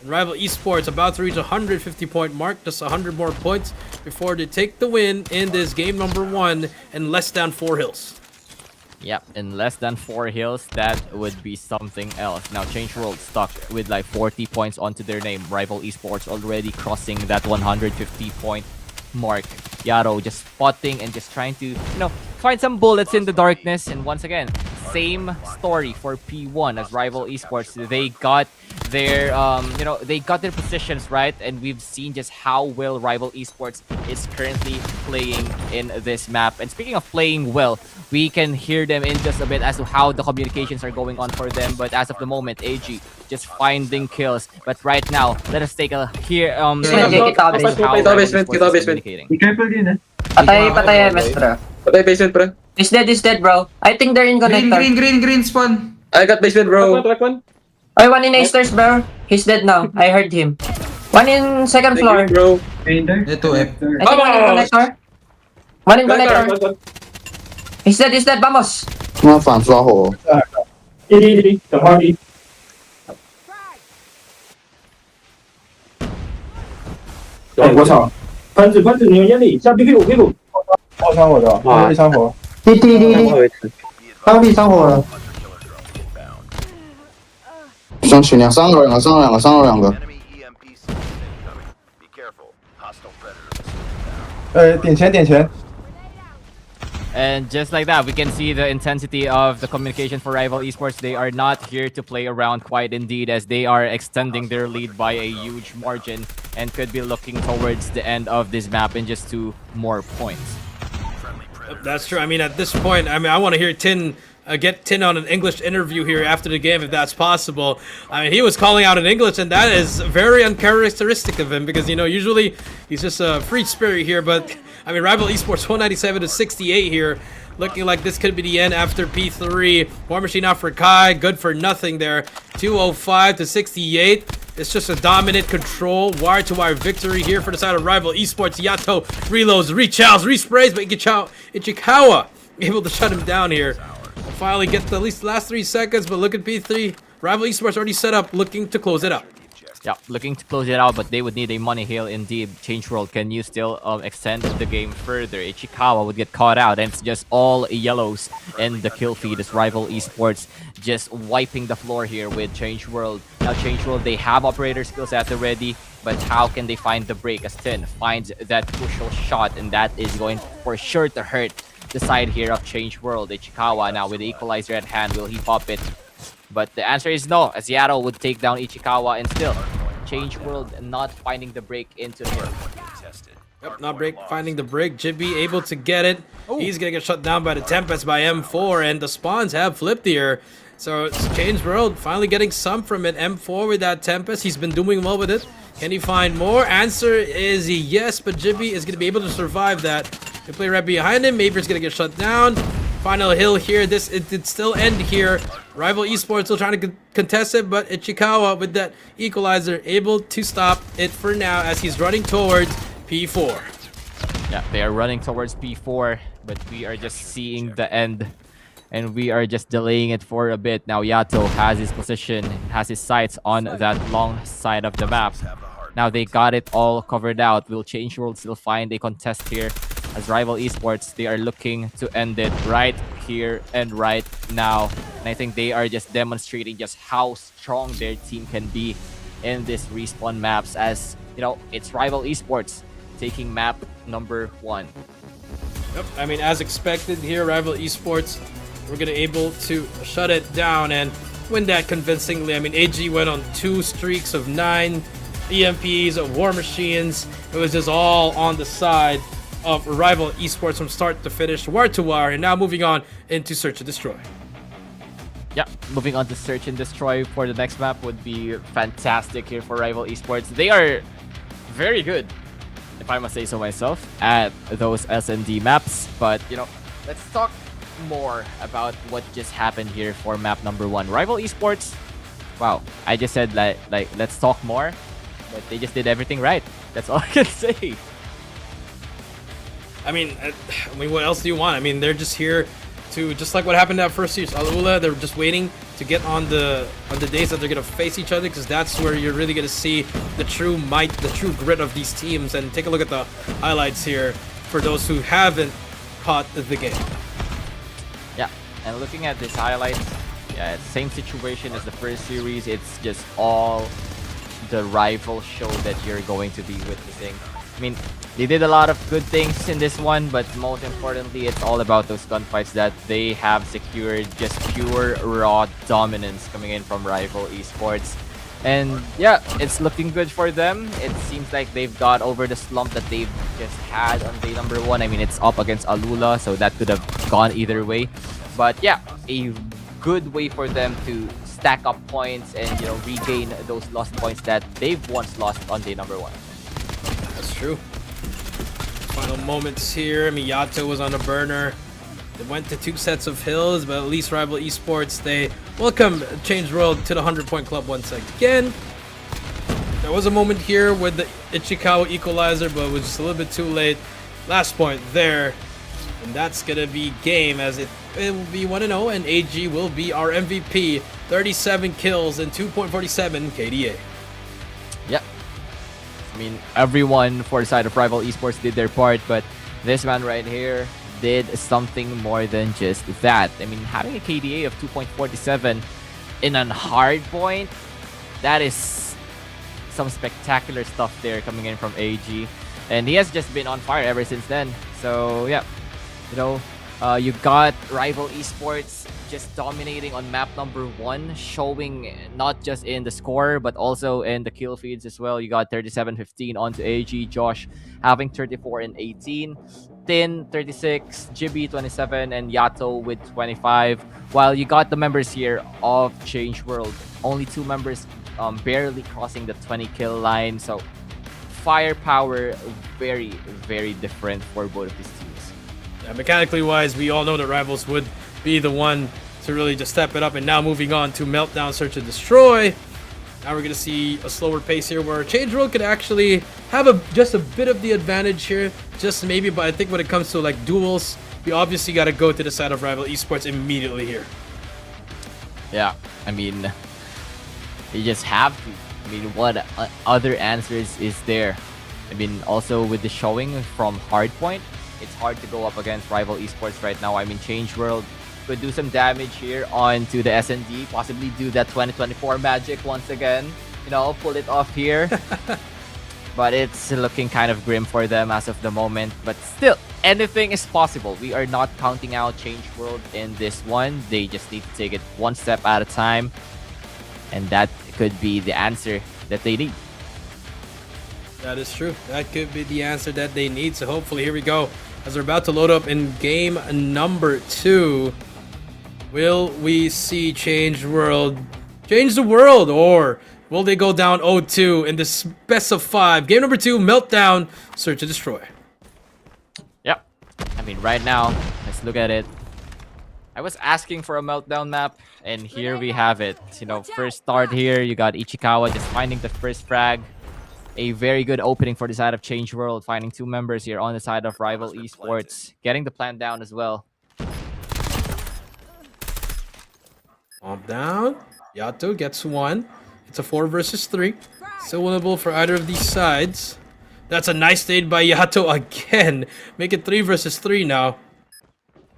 Speaker 4: Rival Esports about to reach 150 point mark, just 100 more points before they take the win in this game number 1 and less than 4 hills.
Speaker 5: Yep, in less than 4 hills, that would be something else. Now, Change World stuck with like 40 points onto their name. Rival Esports already crossing that 150 point mark. Yaro just spotting and just trying to, you know, find some bullets in the darkness. And once again, same story for P1 as Rival Esports. They got their, you know, they got their positions right, and we've seen just how well Rival Esports is currently playing in this map. And speaking of playing well, we can hear them in just a bit as to how the communications are going on for them. But as of the moment, AG just finding kills. But right now, let us take a hear. Communicating.
Speaker 10: Be careful din eh.
Speaker 9: Patay, Mestra.
Speaker 8: Patay basement, bro.
Speaker 9: He's dead, bro. I think they're in connector.
Speaker 3: Green spawn.
Speaker 8: I got basement, bro.
Speaker 9: Oh, one in A-stairs, bro. He's dead now. I heard him. One in 2nd floor.
Speaker 8: Bro.
Speaker 3: Ito
Speaker 9: I think one in connector. One in connector. He's dead, vamos.
Speaker 3: 我反刷火。
Speaker 10: 等会儿你我操！喷子，你们眼里下屁股，爆伤我的，一枪火。
Speaker 9: 滴，上火了。
Speaker 8: 上去两个，上了两个。
Speaker 3: 点钱。
Speaker 5: And just like that, we can see the intensity of the communication for Rival Esports. They are not here to play around, quite indeed, as they are extending their lead by a huge margin and could be looking towards the end of this map in just 2 more points.
Speaker 4: That's true. I mean, at this point, I want to hear Tin get Tin on an English interview here after the game, if that's possible. I mean, he was calling out in English, and that is very uncharacteristic of him because, you know, usually he's just a free spirit here, but I mean, Rival Esports 197 to 68 here. Looking like this could be the end after P3. War Machine out for Kai. Good for nothing there. 205 to 68. It's just a dominant control. Wire-to-wire victory here for the side of Rival Esports. Yato reloads, rechows, resprays, but Ichikawa able to shut him down here. Finally get the at least last 3 seconds, but look at P3. Rival Esports already set up, looking to close it up.
Speaker 5: Yeah, looking to close it out, but they would need a money hail indeed. Change World, can you still extend the game further? Ichikawa would get caught out, and it's just all yellows in the kill feed as Rival Esports just wiping the floor here with Change World. Now Change World, they have operator skills at the ready, but how can they find the break as Tin finds that crucial shot, and that is going for sure to hurt the side here of Change World. Ichikawa now with the equalizer at hand, will he pop it? But the answer is no, as Yato would take down Ichikawa, and still, Change World not finding the break into him.
Speaker 4: Yep, not finding the break. Jibby able to get it. He's gonna get shut down by the Tempest by M4, and the spawns have flipped here. So it's Change World finally getting some from it. M4 with that Tempest. He's been doing well with it. Can he find more? Answer is yes, but Jibby is gonna be able to survive that. They play right behind him. Maver's gonna get shut down. Final hill here. It did still end here. Rival Esports still trying to contest it, but Ichikawa with that equalizer able to stop it for now as he's running towards P4.
Speaker 5: Yeah, they are running towards P4, but we are just seeing the end, and we are just delaying it for a bit. Now Yato has his position, has his sights on that long side of the map. Now they got it all covered out. Will Change World still find a contest here? As Rival Esports, they are looking to end it right here and right now. And I think they are just demonstrating just how strong their team can be in this respawn maps, as, you know, it's Rival Esports taking map number 1.
Speaker 4: Yep, I mean, as expected here, Rival Esports were gonna able to shut it down and win that convincingly. I mean, AG went on 2 streaks of 9 EMPs, of War Machines. It was just all on the side of Rival Esports from start to finish, wire to wire, and now moving on into Search and Destroy.
Speaker 5: Yeah, moving on to Search and Destroy for the next map would be fantastic here for Rival Esports. They are very good, if I must say so myself, at those S&D maps. But, you know, let's talk more about what just happened here for map number 1. Rival Esports, wow, I just said like let's talk more, but they just did everything right. That's all I can say.
Speaker 4: I mean, what else do you want? I mean, they're just here to, just like what happened that first series, ALULA, they're just waiting to get on the days that they're gonna face each other, because that's where you're really gonna see the true might, the true grit of these teams. And take a look at the highlights here for those who haven't caught the game.
Speaker 5: Yeah, and looking at this highlights, yeah, same situation as the first series. It's just all the rival show that you're going to be witnessing. I mean, they did a lot of good things in this one, but most importantly, it's all about those gunfights that they have secured. Just pure raw dominance coming in from Rival Esports. And yeah, it's looking good for them. It seems like they've got over the slump that they've just had on day number 1. I mean, it's up against ALULA, so that could have gone either way. But yeah, a good way for them to stack up points and, you know, regain those lost points that they've once lost on day number 1.
Speaker 4: That's true. Final moments here. Miyato was on a burner. They went to 2 sets of hills, but at least Rival Esports, they welcome Change World to the 100-point club once again. There was a moment here with the Ichikawa equalizer, but it was just a little bit too late. Last point there. And that's going to be game, as it will be 1-0, and AG will be our MVP. 37 kills and 2.47 KDA.
Speaker 5: Yep. I mean, everyone for the side of Rival Esports did their part, but this man right here, did something more than just that. I mean, having a KDA of 2.47 in a hard point, that is some spectacular stuff there coming in from AG. And he has just been on fire ever since then. So yeah, you know, you got Rival Esports just dominating on map number 1, showing not just in the score but also in the kill feeds as well. You got 37-15 onto AG, Josh having 34 and 18, Tin 36, Jibby 27, and Yato with 25. While you got the members here of Change World, only 2 members barely crossing the 20 kill line. So firepower very, very different for both of these teams.
Speaker 4: Yeah, mechanically wise, we all know that Rivals would be the one to really just step it up. And now moving on to Meltdown, Search and Destroy. Now we're going to see a slower pace here where Change World could actually have just a bit of the advantage here. Just maybe, but I think when it comes to like duels, we obviously got to go to the side of Rival Esports immediately here.
Speaker 5: Yeah, I mean, you just have to. I mean, what other answers is there? I mean, also with the showing from Hardpoint, it's hard to go up against Rival Esports right now. I mean, Change World could do some damage here onto the SND, possibly do that 2024 magic once again. You know, pull it off here. But it's looking kind of grim for them as of the moment. But still, anything is possible. We are not counting out Change World in this one. They just need to take it one step at a time. And that could be the answer that they need.
Speaker 4: That is true. That could be the answer that they need. So hopefully, here we go. As we're about to load up in game number 2, will we see Change World change the world, or will they go down 0-2 in this best of 5? Game number 2, Meltdown, Search and Destroy.
Speaker 5: Yep. I mean, right now, let's look at it. I was asking for a Meltdown map, and here we have it. You know, first start here, you got Ichikawa just finding the first frag. A very good opening for the side of Change World, finding 2 members here on the side of Rival Esports, getting the plant down as well.
Speaker 4: Bomb down. Yato gets 1. It's a 4 versus 3. Still winnable for either of these sides. That's a nice nade by Yato again. Make it 3 versus 3 now.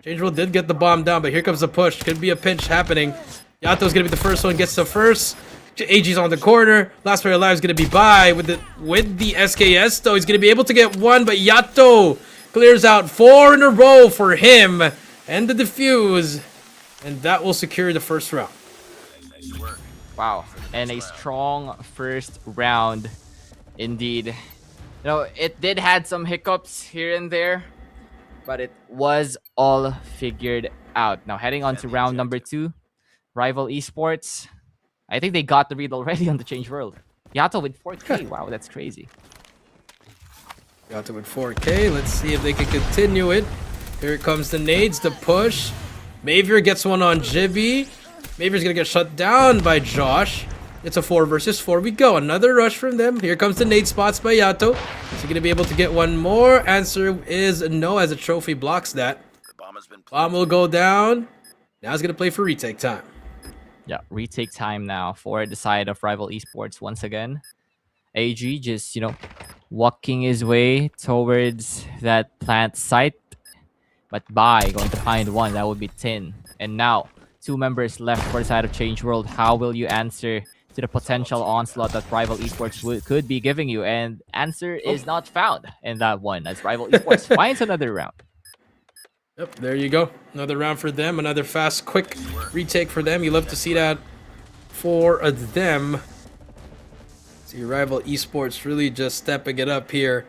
Speaker 4: Change World did get the bomb down, but here comes the push. Could be a pinch happening. Yato's gonna be the first one, gets the first. AG's on the corner. Last player alive is gonna be by with the SKS though. He's gonna be able to get 1, but Yato clears out 4 in a row for him and the defuse, and that will secure the first round.
Speaker 5: Wow, and a strong first round indeed. You know, it did had some hiccups here and there, but it was all figured out. Now heading on to round number 2, Rival Esports. I think they got the read already on the Change World. Yato with 4K. Wow, that's crazy.
Speaker 4: Yato with 4K. Let's see if they can continue it. Here comes the nades, the push. Mavier gets one on Jibby. Mavier's gonna get shut down by Josh. It's a 4 versus 4. We go. Another rush from them. Here comes the nade spots by Yato. Is he gonna be able to get one more? Answer is no, as a trophy blocks that. Bomb will go down. Now he's gonna play for retake time.
Speaker 5: Yeah, retake time now for the side of Rival Esports once again. AG just, you know, walking his way towards that plant site. But Bai going to find one. That would be Tin. And now, 2 members left for the side of Change World. How will you answer to the potential onslaught that Rival Esports could be giving you? And answer is not found in that one, as Rival Esports finds another round.
Speaker 4: Yep, there you go. Another round for them. Another fast, quick retake for them. You love to see that for them. See, Rival Esports really just stepping it up here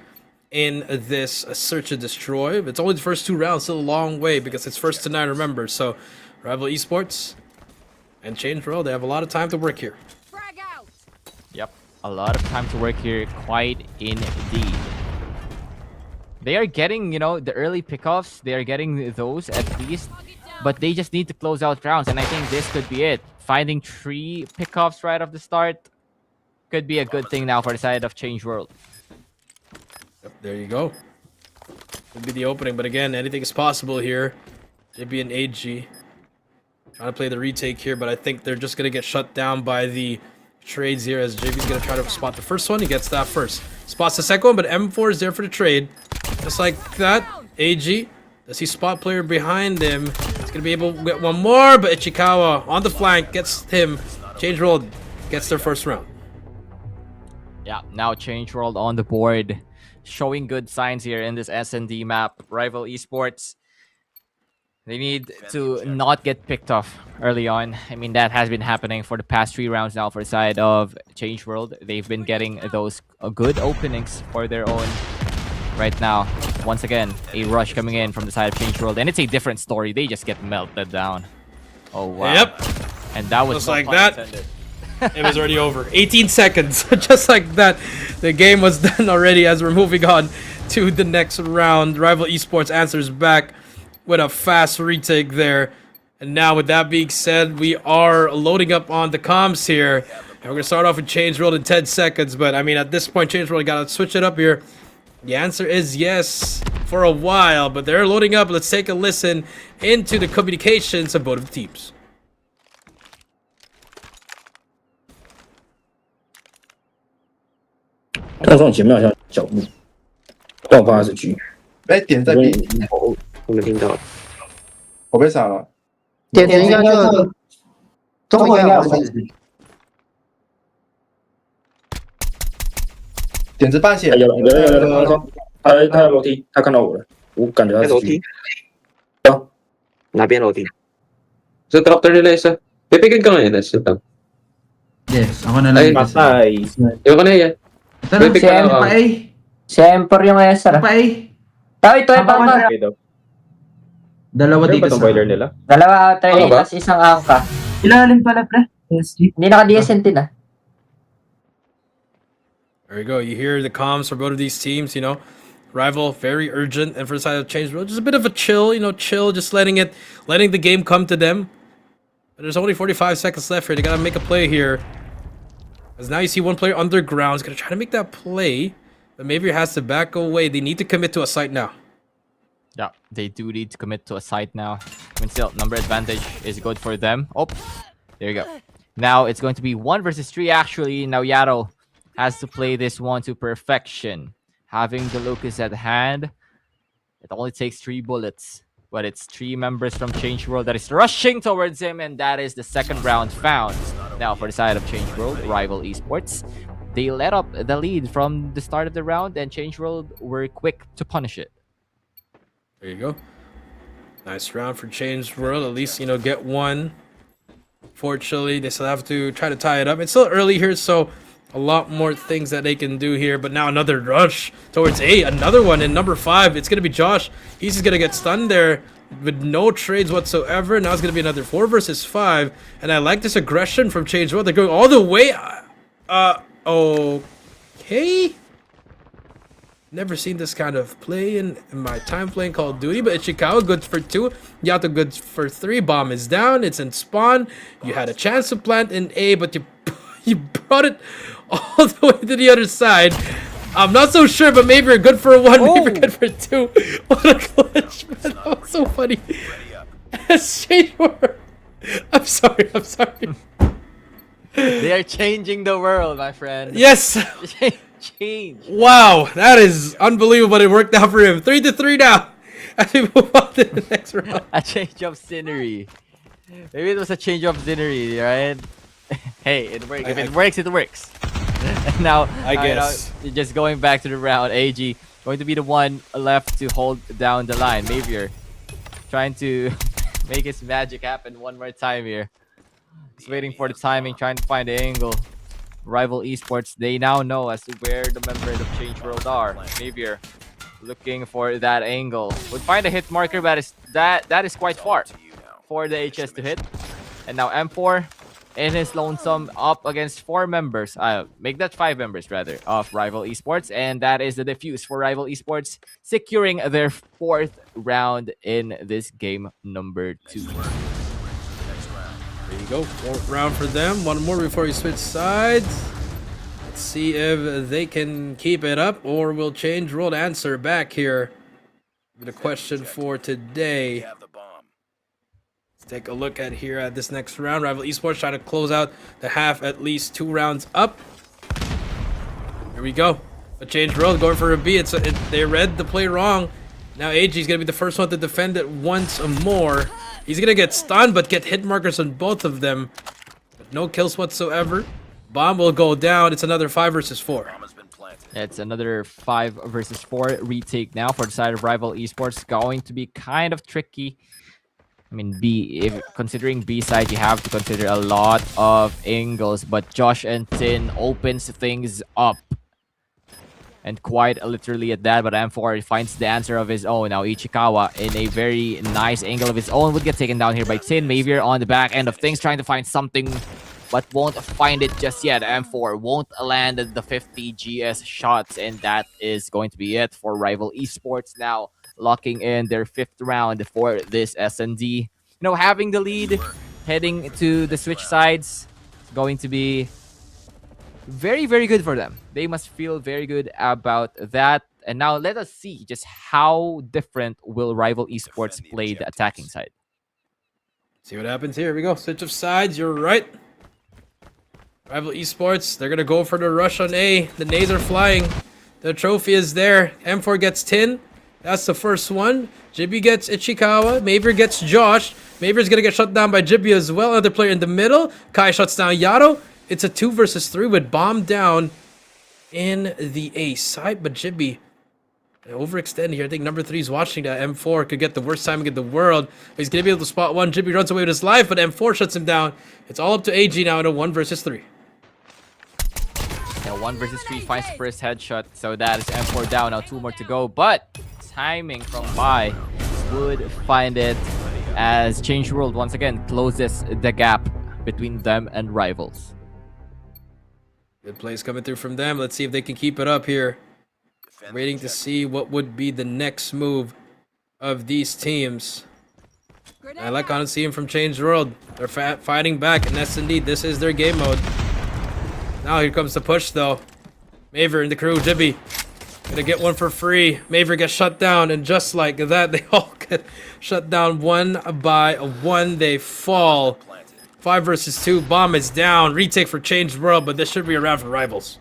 Speaker 4: in this Search and Destroy. It's only the first 2 rounds, still a long way because it's first to 9, remember. So, Rival Esports and Change World, they have a lot of time to work here.
Speaker 5: Yep, a lot of time to work here, quite indeed. They are getting, you know, the early pickoffs. They are getting those at least, but they just need to close out rounds, and I think this could be it. Finding 3 pickoffs right off the start could be a good thing now for the side of Change World.
Speaker 4: Yep, there you go. Could be the opening, but again, anything is possible here. JB and AG trying to play the retake here, but I think they're just gonna get shut down by the trades here, as JB's gonna try to spot the first one. He gets that first. Spots the second one, but M4 is there for the trade. Just like that, AG Does he spot player behind him? He's gonna be able to get one more, but Ichikawa on the flank gets him. Change World gets their first round.
Speaker 5: Yeah, now Change World on the board, showing good signs here in this S&D map. Rival Esports, they need to not get picked off early on. I mean, that has been happening for the past 3 rounds now for the side of Change World. They've been getting those good openings for their own. Right now, once again, a rush coming in from the side of Change World, and it's a different story. They just get melted down. Oh wow!
Speaker 4: Yep.
Speaker 5: And that was
Speaker 4: just like that. It was already over. 18 seconds, just like that. The game was done already. As we're moving on to the next round, Rival Esports answers back with a fast retake there. And now, with that being said, we are loading up on the comms here, and we're gonna start off with Change World in 10 seconds. But I mean, at this point, Change World gotta switch it up here. The answer is yes for a while, but they're loading up. Let's take a listen into the communications of both of the teams.
Speaker 10: 他从前面好像脚步，但我怕他是狙。
Speaker 3: 哎，点在 B，
Speaker 8: 我们听到。
Speaker 3: 我被闪了。
Speaker 9: 点应该是中国应该有位置。
Speaker 3: 点子半血。
Speaker 10: 有，他在楼梯，他看到我了，我感觉他是狙。有。
Speaker 8: 哪边楼梯？Sa tractor nila isa. Pipigil ka ngayon, isa lang.
Speaker 11: Yes, ako na lang.
Speaker 10: Patay.
Speaker 8: Yung ka na yan.
Speaker 9: Siyempre yung ESR. Tao, ito yung bangka.
Speaker 11: Dalawa dito sa
Speaker 10: boiler nila.
Speaker 9: Dalawa outer lane, tapos isang angka.
Speaker 11: ilalim pala, pre.
Speaker 9: Hindi naka-DSNT na.
Speaker 4: There you go. You hear the comms for both of these teams, you know. Rival, very urgent, and for the side of Change World, just a bit of a chill, you know, just letting the game come to them. But there's only 45 seconds left here. They gotta make a play here. As now you see one player underground is gonna try to make that play, but maybe it has to back away. They need to commit to a site now.
Speaker 5: Yeah, they do need to commit to a site now. I mean, still, number advantage is good for them. Oh, there you go. Now it's going to be 1 versus 3 actually. Now Yato has to play this one to perfection. Having the Lucas at hand, it only takes 3 bullets, but it's 3 members from Change World that is rushing towards him, and that is the second round found. Now for the side of Change World, Rival Esports, they let up the lead from the start of the round, and Change World were quick to punish it.
Speaker 4: There you go. Nice round for Change World. At least, you know, get one. Fortunately, they still have to try to tie it up. It's still early here, so a lot more things that they can do here. But now another rush towards A. Another one in number 5. It's going to be Josh. He's just going to get stunned there with no trades whatsoever. Now it's going to be another 4 versus 5. And I like this aggression from Change World. They're going all the way. Okay. Never seen this kind of play in my time playing Call of Duty, but Ichikawa good for 2. Yato good for 3. Bomb is down. It's in spawn. You had a chance to plant in A, but you brought it all the way to the other side. I'm not so sure, but maybe you're good for 1, maybe you're good for 2. What a glitch, man. That was so funny. I'm sorry.
Speaker 5: They are changing the world, my friend.
Speaker 4: Yes.
Speaker 5: Change.
Speaker 4: Wow, that is unbelievable. It worked out for him. 3-3 now. As we move on to the next round.
Speaker 5: A change of scenery. Maybe it was a change of scenery, right? Hey, it works. If it works, it works. Now,
Speaker 4: I guess.
Speaker 5: Just going back to the round, AG going to be the one left to hold down the line. Maybe you're trying to make his magic happen one more time here. Just waiting for the timing, trying to find the angle. Rival Esports, they now know as to where the members of Change World are. Maybe you're looking for that angle. Would find a hit marker, but that is quite far for the HS to hit. And now M4 in his lonesome up against 4 members. Make that 5 members rather of Rival Esports, and that is the defuse for Rival Esports, securing their 4th round in this game number 2.
Speaker 4: There you go, 4th round for them. One more before we switch sides. Let's see if they can keep it up, or will Change World answer back here. The question for today. Let's take a look at here at this next round. Rival Esports trying to close out the half, at least 2 rounds up. Here we go. But Change World going for a B. They read the play wrong. Now AG's gonna be the first one to defend it once more. He's gonna get stunned, but get hit markers on both of them. No kills whatsoever. Bomb will go down. It's another 5 versus 4.
Speaker 5: It's another 5 versus 4 retake now for the side of Rival Esports. Going to be kind of tricky. I mean, considering B side, you have to consider a lot of angles, but Josh and Tin opens things up. And quite literally at that, but M4 finds the answer of his own. Now Ichikawa, in a very nice angle of his own, would get taken down here by Tin. Mavier on the back end of things, trying to find something, but won't find it just yet. M4 won't land the 50 GS shots, and that is going to be it for Rival Esports now, locking in their 5th round for this SND. You know, having the lead, heading to the switch sides, going to be very, very good for them. They must feel very good about that. And now let us see just how different will Rival Esports play the attacking side.
Speaker 4: See what happens here. Here we go. Switch of sides. You're right. Rival Esports, they're going to go for the rush on A. The nades are flying. The trophy is there. M4 gets Tin. That's the first one. Jibby gets Ichikawa. Maver gets Josh. Maver's going to get shut down by Jibby as well. Another player in the middle. Kai shuts down Yato. It's a 2 versus 3 with bomb down in the A side, but Jibby overextended here. I think number 3 is watching that. M4 could get the worst timing in the world. He's going to be able to spot one. Jibby runs away with his life, but M4 shuts him down. It's all up to AG now in a 1 versus 3.
Speaker 5: Now 1 versus 3 finds the first headshot, so that is M4 down. Now 2 more to go, but timing from Bai would find it as Change World once again closes the gap between them and Rivals.
Speaker 4: Good plays coming through from them. Let's see if they can keep it up here. Waiting to see what would be the next move of these teams. I like on seeing from Change World. They're fighting back, and that's indeed, this is their game mode. Now here comes the push, though. Maver and the crew, Jibby. Gonna get one for free. Maver gets shut down, and just like that, they all get shut down 1 by 1. They fall. 5 versus 2. Bomb is down. Retake for Change World, but this should be around for Rivals.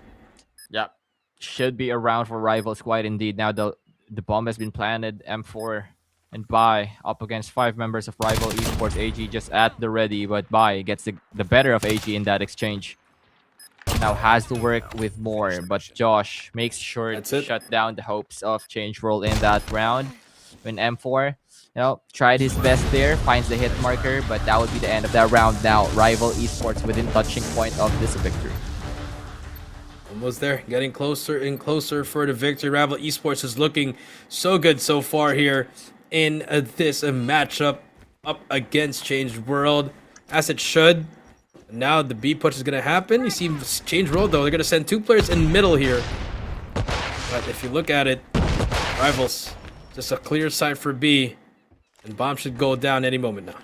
Speaker 5: Yep. Should be around for Rivals quite indeed. Now the bomb has been planted. M4 and Bai up against 5 members of Rival Esports. AG just at the ready, but Bai gets the better of AG in that exchange. Now has to work with more, but Josh makes sure to shut down the hopes of Change World in that round. When M4, tried his best there, finds the hit marker, but that would be the end of that round. Now Rival Esports within touching point of this victory.
Speaker 4: Almost there, getting closer and closer for the victory. Rival Esports is looking so good so far here in this matchup up against Change World, as it should. Now the B push is going to happen. You see Change World, though, they're going to send 2 players in middle here. But if you look at it, Rivals, just a clear side for B. And bomb should go down any moment now.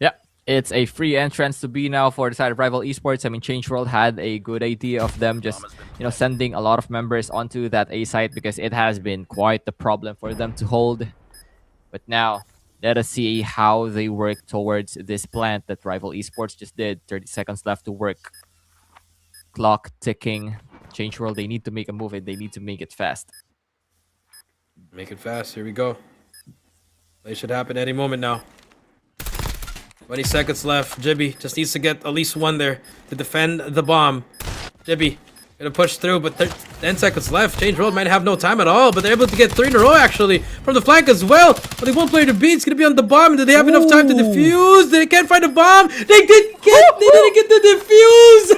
Speaker 5: Yeah, it's a free entrance to B now for the side of Rival Esports. I mean, Change World had a good idea of them just, sending a lot of members onto that A site because it has been quite the problem for them to hold. But now, let us see how they work towards this plant that Rival Esports just did. 30 seconds left to work. Clock ticking. Change World, they need to make a move and they need to make it fast.
Speaker 4: Make it fast. Here we go. They should happen any moment now. 20 seconds left. Jibby just needs to get at least 1 there to defend the bomb. Jibby gonna push through, but 10 seconds left. Change World might have no time at all, but they're able to get 3 in a row actually from the flank as well. Only 1 player to beat. It's gonna be on the bomb. Do they have enough time to defuse? They can't find a bomb. They didn't get the defuse,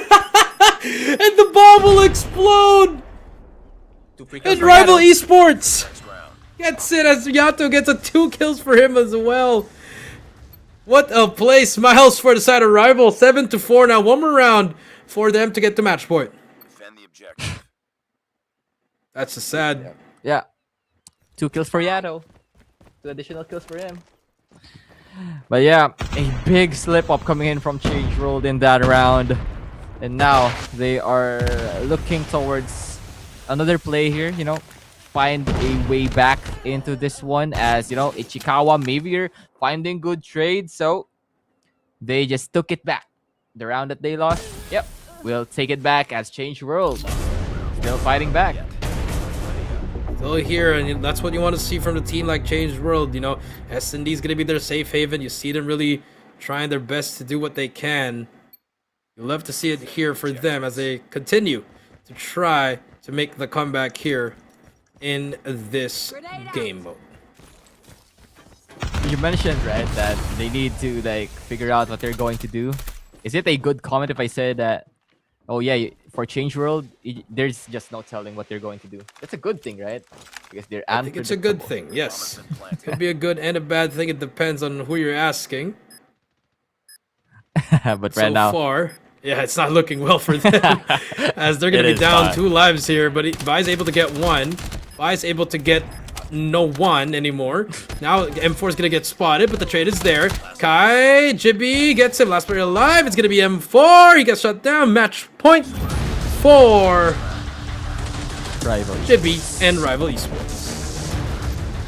Speaker 4: and the bomb will explode. And Rival Esports gets it as Yato gets a 2 kills for him as well. What a play. Smiles for the side of Rival. 7-4 now. 1 more round for them to get to match point.
Speaker 2: Defend the objective.
Speaker 4: That's a sad.
Speaker 5: Yeah. 2 kills for Yato. 2 additional kills for him. But yeah, a big slip up coming in from Change World in that round. And now they are looking towards another play here, find a way back into this one as, Ichikawa, Mavier finding good trades. So they just took it back. The round that they lost, yep, we'll take it back as Change World still fighting back.
Speaker 4: Still here, and that's what you want to see from the team like Changed World. You know, S&D is going to be their safe haven. You see them really trying their best to do what they can. You love to see it here for them as they continue to try to make the comeback here in this game mode.
Speaker 5: You mentioned, right, that they need to like figure out what they're going to do. Is it a good comment if I said that, oh yeah, for Change World, there's just no telling what they're going to do? That's a good thing, right? Because they're
Speaker 4: I think it's a good thing, yes. It could be a good and a bad thing. It depends on who you're asking.
Speaker 5: But
Speaker 4: so
Speaker 5: right now,
Speaker 4: far, yeah, it's not looking well for them. As they're going to be down
Speaker 5: fine.
Speaker 4: 2 lives here, but Vi's able to get 1. Vi's able to get no 1 anymore. Now M4 is going to get spotted, but the trade is there. Kai, Jibby gets him. Last player alive. It's going to be M4. He gets shut down. Match point for
Speaker 5: Rival
Speaker 4: Jibby and Rival Esports.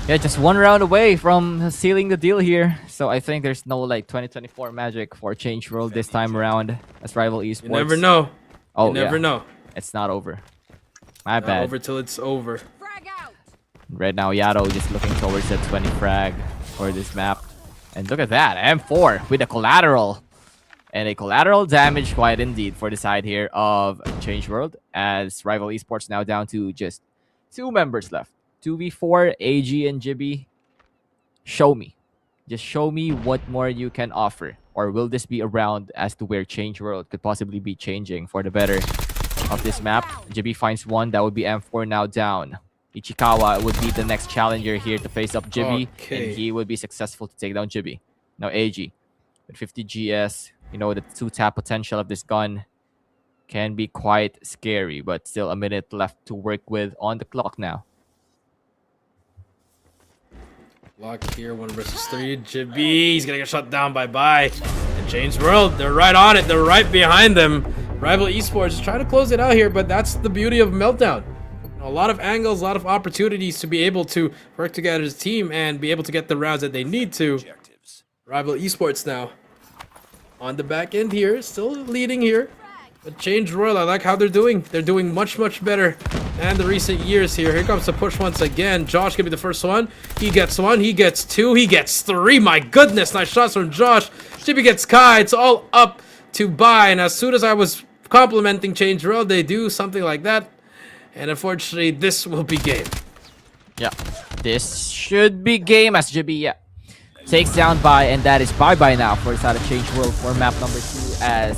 Speaker 5: Yeah, just 1 round away from sealing the deal here. So I think there's no like 2024 magic for Change World this time around as Rival Esports.
Speaker 4: You never know.
Speaker 5: Oh,
Speaker 4: you never know.
Speaker 5: It's not over. My
Speaker 4: Not
Speaker 5: bad.
Speaker 4: over till it's over.
Speaker 5: Right now, Yato just looking towards the 20 frag for this map. And look at that, M4 with a collateral. And a collateral damage quite indeed for the side here of Change World, as Rival Esports now down to just 2 members left. 2v4, AG and Jibby. Show me. Just show me what more you can offer. Or will this be a round as to where Change World could possibly be changing for the better of this map? Jibby finds 1, that would be M4 now down. Ichikawa would be the next challenger here to face up Jibby, and he would be successful to take down Jibby. Now AG with 50 GS, you know, the 2-tap potential of this gun can be quite scary, but still a minute left to work with on the clock now.
Speaker 4: Lock here, 1 versus 3. Jibby, he's gonna get shut down by Bye. And Change World, they're right on it. They're right behind them. Rival Esports is trying to close it out here, but that's the beauty of Meltdown. A lot of angles, a lot of opportunities to be able to work together as a team and be able to get the rounds that they need to. Rival Esports now on the back end here, still leading here. But Change World, I like how they're doing. They're doing much, much better than the recent years here. Here comes the push once again. Josh gonna be the first one. He gets 1, he gets 2, he gets 3. My goodness, nice shots from Josh. Jibby gets Kai. It's all up to Bye. And as soon as I was complimenting Change World, they do something like that. And unfortunately, this will be game.
Speaker 5: Yeah, this should be game as Jibby, takes down Bye, and that is bye-bye now for the side of Change World for map number 2 as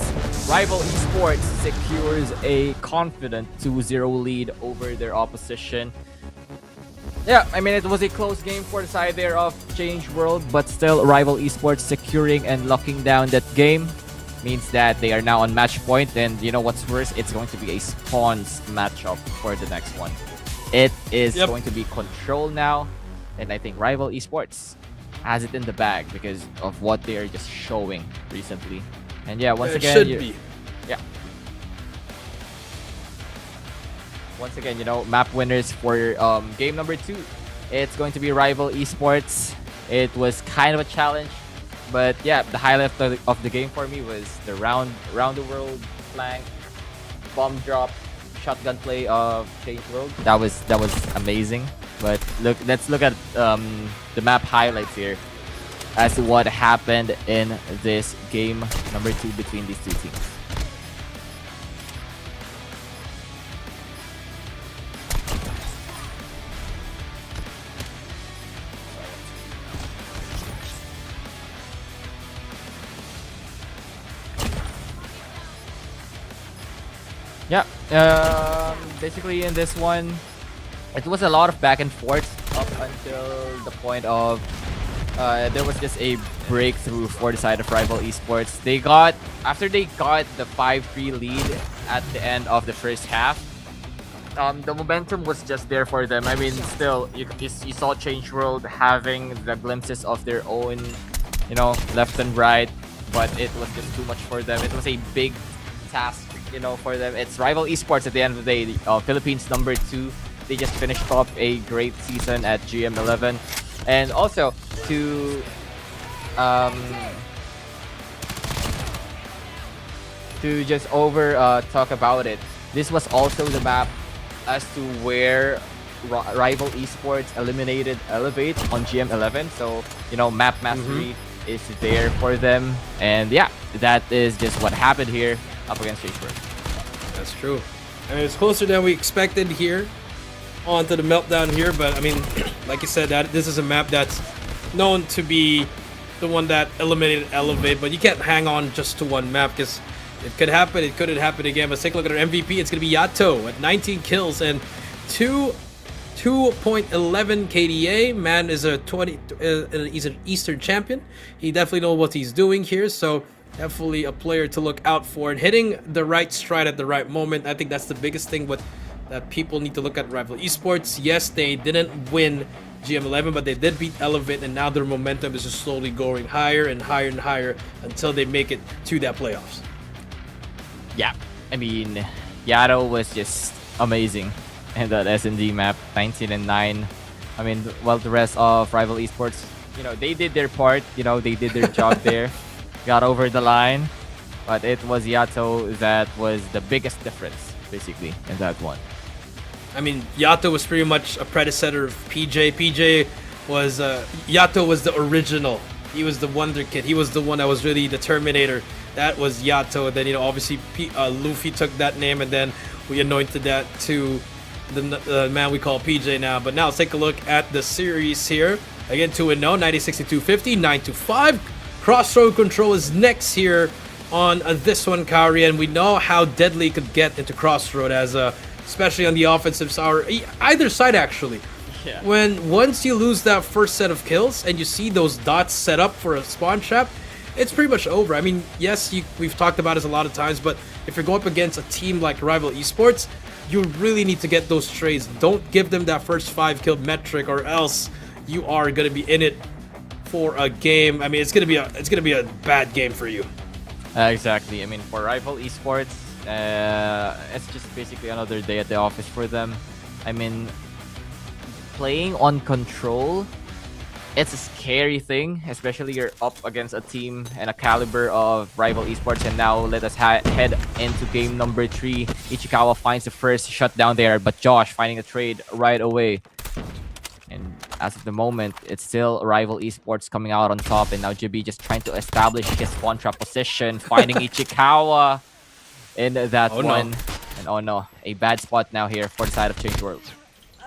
Speaker 5: Rival Esports secures a confident 2-0 lead over their opposition. Yeah, I mean, it was a close game for the side there of Change World, but still Rival Esports securing and locking down that game means that they are now on match point, and you know what's worse? It's going to be a spawns matchup for the next one. It is going to be control now, and I think Rival Esports has it in the bag because of what they are just showing recently. And yeah, once again, once again, you know, map winners for game number 2. It's going to be Rival Esports. It was kind of a challenge. But yeah, the highlight of the game for me was the round the world flank, bomb drop, shotgun play of Change World. That was amazing. But let's look at the map highlights here as to what happened in this game number 2 between these 2 teams. Yeah, basically in this one, it was a lot of back and forth up until the point of there was just a breakthrough for the side of Rival Esports. After they got the 5-3 lead at the end of the first half, the momentum was just there for them. I mean, still, you saw Change World having the glimpses of their own, you know, left and right, but it was just too much for them. It was a big task, you know, for them. It's Rival Esports at the end of the day, Philippines number 2. They just finished off a great season at GM11. And also to just talk about it, this was also the map as to where Rival Esports eliminated Elevate on GM11, so you know map mastery is there for them, and yeah, that is just what happened here up against Change World.
Speaker 4: That's true. I mean, it's closer than we expected here onto the meltdown here, but I mean, like you said, that this is a map that's known to be the one that eliminated Elevate, but you can't hang on just to one map because it could happen, it couldn't happen again. But take a look at our MVP. It's going to be Yato at 19 kills and 2.11 KDA. Man is he's an Eastern champion. He definitely knows what he's doing here, so definitely a player to look out for. And hitting the right stride at the right moment, I think that's the biggest thing that people need to look at Rival Esports. Yes, they didn't win GM11, but they did beat Elevate, and now their momentum is just slowly going higher and higher and higher until they make it to that playoffs.
Speaker 5: Yeah, I mean, Yato was just amazing in that S&D map, 19 and 9. I mean, well, the rest of Rival Esports, you know, they did their part, you know, they did their job there, got over the line, but it was Yato that was the biggest difference, basically, in that one.
Speaker 4: I mean, Yato was pretty much a predecessor of PJ. PJ was, Yato was the original. He was the wonder kid. He was the one that was really the Terminator. That was Yato. And then, you know, obviously Luffy took that name, and then we anointed that to the man we call PJ now. But now let's take a look at the series here. Again, 2-0, 90-62-50, 9-5. Crossroad control is next here on this one, Kaori, and we know how deadly it could get into Crossroad as especially on the offensive side, either side actually.
Speaker 5: Yeah.
Speaker 4: Once you lose that first set of kills and you see those dots set up for a spawn trap, it's pretty much over. I mean, yes, we've talked about this a lot of times, but if you're going up against a team like Rival Esports, you really need to get those trades. Don't give them that first 5 kill metric, or else you are going to be in it for a game. I mean, it's going to be a bad game for you.
Speaker 5: Exactly. I mean, for Rival Esports, it's just basically another day at the office for them. I mean, playing on control, it's a scary thing, especially you're up against a team and a caliber of Rival Esports. And now let us head into game number 3. Ichikawa finds the first shutdown there, but Josh finding a trade right away. And as of the moment, it's still Rival Esports coming out on top, and now Jibi just trying to establish his spawn trap position, finding Ichikawa in that one.
Speaker 4: No.
Speaker 5: And oh no, a bad spot now here for the side of Change World.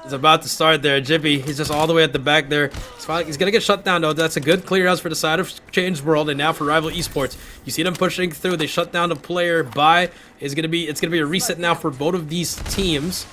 Speaker 4: It's about to start there. Jibi, he's just all the way at the back there. He's going to get shut down, though. That's a good clear house for the side of Change World. And now for Rival Esports, you see them pushing through. They shut down the player by. It's going to be a reset now for both of these teams.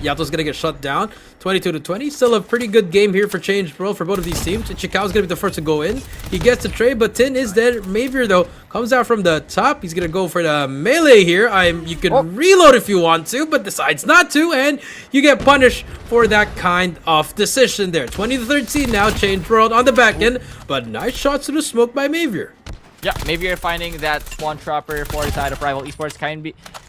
Speaker 4: Yato's going to get shut down. 22-20. Still a pretty good game here for Change World for both of these teams. Ichikawa's going to be the first to go in. He gets the trade, but Tin is dead. Mavier, though, comes out from the top. He's going to go for the melee here. You can reload if you want to, but decides not to, and you get punished for that kind of decision there. 20-13 now, Change World on the back end, but nice shots to the smoke by Mavier.
Speaker 5: Yeah, Mavier finding that spawn trapper for the side of Rival Esports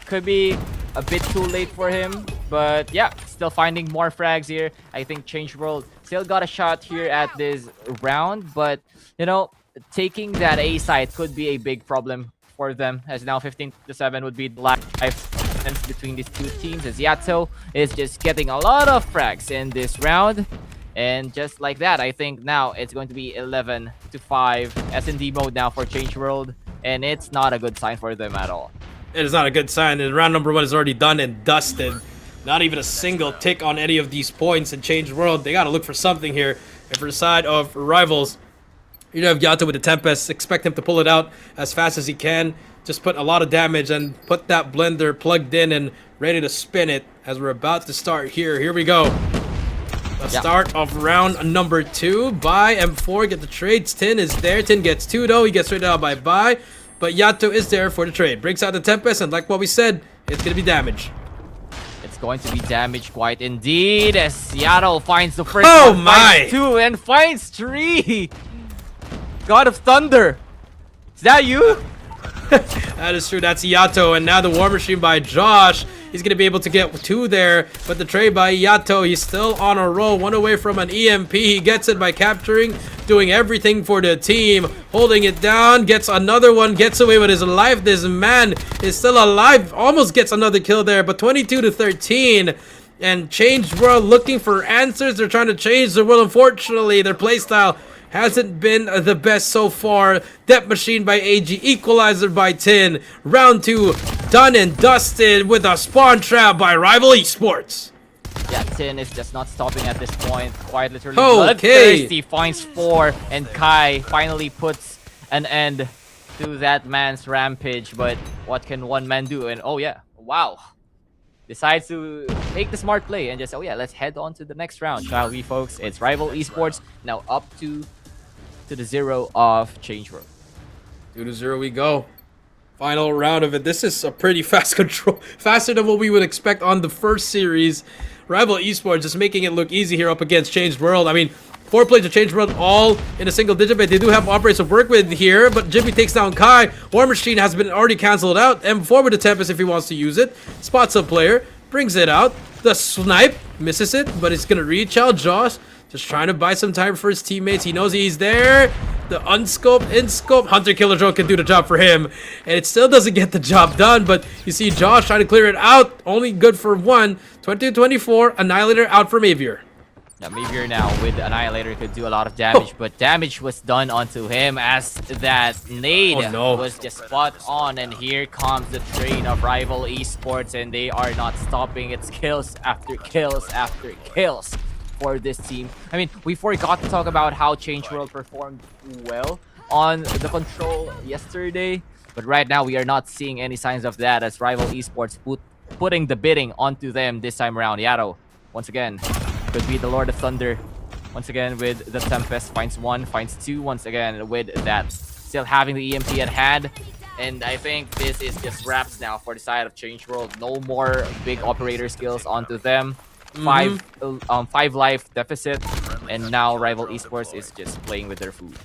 Speaker 5: could be a bit too late for him, but yeah, still finding more frags here. I think Change World still got a shot here at this round, but you know, taking that A side could be a big problem for them, as now 15-7 would be the life between these two teams, as Yato is just getting a lot of frags in this round. And just like that, I think now it's going to be 11-5 S&D mode now for Change World, and it's not a good sign for them at all.
Speaker 4: It is not a good sign, and round number 1 is already done and dusted. Not even a single tick on any of these points in Change World. They got to look for something here. And for the side of Rivals, you have Yato with the Tempest. Expect him to pull it out as fast as he can. Just put a lot of damage and put that blender plugged in and ready to spin it as we're about to start here. Here we go. The start of round number 2 by M4. Get the trades. Tin is there. Tin gets 2 though. He gets traded out by Bai. But Yato is there for the trade. Breaks out the Tempest, and like what we said, it's going to be damage.
Speaker 5: It's going to be damage quite indeed, as Yato finds the first
Speaker 4: one,
Speaker 5: finds 2, and finds 3. God of Thunder. Is that you?
Speaker 4: That is true. That's Yato, and now the War Machine by Josh. He's going to be able to get 2 there, but the trade by Yato, he's still on a roll. 1 away from an EMP. He gets it by capturing, doing everything for the team, holding it down, gets another one, gets away with his life. This man is still alive, almost gets another kill there, but 22-13. And Change World looking for answers. They're trying to change the world. Unfortunately, their playstyle hasn't been the best so far. Death Machine by AG, Equalizer by Tin. Round 2 done and dusted with a spawn trap by Rival Esports.
Speaker 5: Yeah, Tin is just not stopping at this point. Quite literally
Speaker 4: Okay.
Speaker 5: bloodthirsty, finds 4, and Kai finally puts an end to that man's rampage. But what can one man do? And oh yeah, wow. Decides to make the smart play and just, oh yeah, let's head on to the next round, shall we, folks? It's Rival Esports now up to the 0 of Change World.
Speaker 4: 2-0 we go. Final round of it. This is a pretty fast control. Faster than what we would expect on the first series. Rival Esports just making it look easy here up against Change World. I mean, 4 players of Change World all in a single digit, but they do have operators to work with here. But Jimmy takes down Kai. War Machine has been already cancelled out. M4 with the Tempest if he wants to use it. Spots a player, brings it out. The snipe misses it, but it's gonna reach out. Josh just trying to buy some time for his teammates. He knows he's there. The unscope, in-scope, Hunter Killer Drone can do the job for him. And it still doesn't get the job done, but you see Josh trying to clear it out. Only good for 1. 20-24, Annihilator out from Avier.
Speaker 5: Now, Mavier now with Annihilator could do a lot of damage, but damage was done onto him as that nade was just spot on. And here comes the train of Rival Esports, and they are not stopping. It's kills after kills after kills for this team. I mean, we forgot to talk about how Change World performed well on the control yesterday, but right now we are not seeing any signs of that as Rival Esports putting the bidding onto them this time around. Yato, once again, could be the Lord of Thunder. Once again with the Tempest, finds 1, finds 2 once again with that. Still having the EMP at hand. And I think this is just wraps now for the side of Change World. No more big operator skills onto them. 5 life deficit. And now Rival Esports is just playing with their food.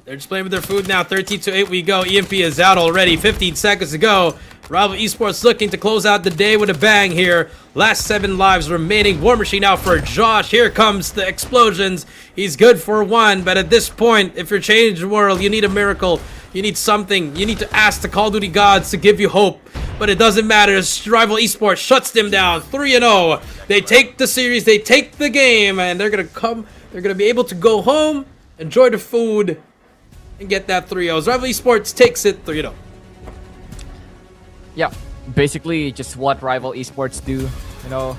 Speaker 4: They're just playing with their food now. 13-8 we go. EMP is out already. 15 seconds to go. Rival Esports looking to close out the day with a bang here. Last 7 lives remaining. War Machine out for Josh. Here comes the explosions. He's good for 1, but at this point, if you're Change World, you need a miracle. You need something. You need to ask the Call of Duty gods to give you hope. But it doesn't matter. Rival Esports shuts them down. 3-0. They take the series. They take the game, and they're gonna be able to go home, enjoy the food, and get that 3-0. Rival Esports takes it 3-0.
Speaker 5: Yeah, basically just what Rival Esports do, you know,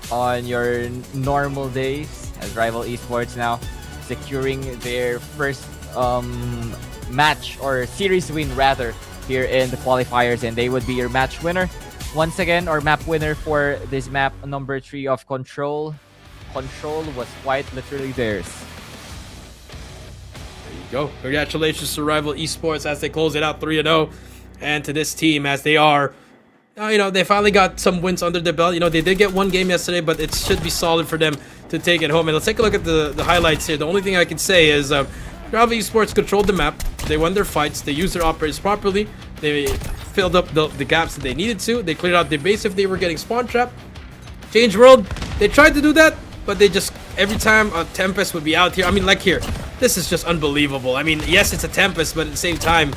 Speaker 5: on your normal days as Rival Esports now securing their first match or series win rather here in the qualifiers, and they would be your match winner once again, or map winner for this map number 3 of Control. Control was quite literally theirs.
Speaker 4: There you go. Congratulations to Rival Esports as they close it out 3-0. And to this team as they are, you know, they finally got some wins under their belt. You know, they did get 1 game yesterday, but it should be solid for them to take it home. And let's take a look at the highlights here. The only thing I can say is Rival Esports controlled the map. They won their fights. They used their operators properly. They filled up the gaps that they needed to. They cleared out their base if they were getting spawn trapped. Change World, they tried to do that, but they just, every time a Tempest would be out here. I mean, like here, this is just unbelievable. I mean, yes, it's a Tempest, but at the same time,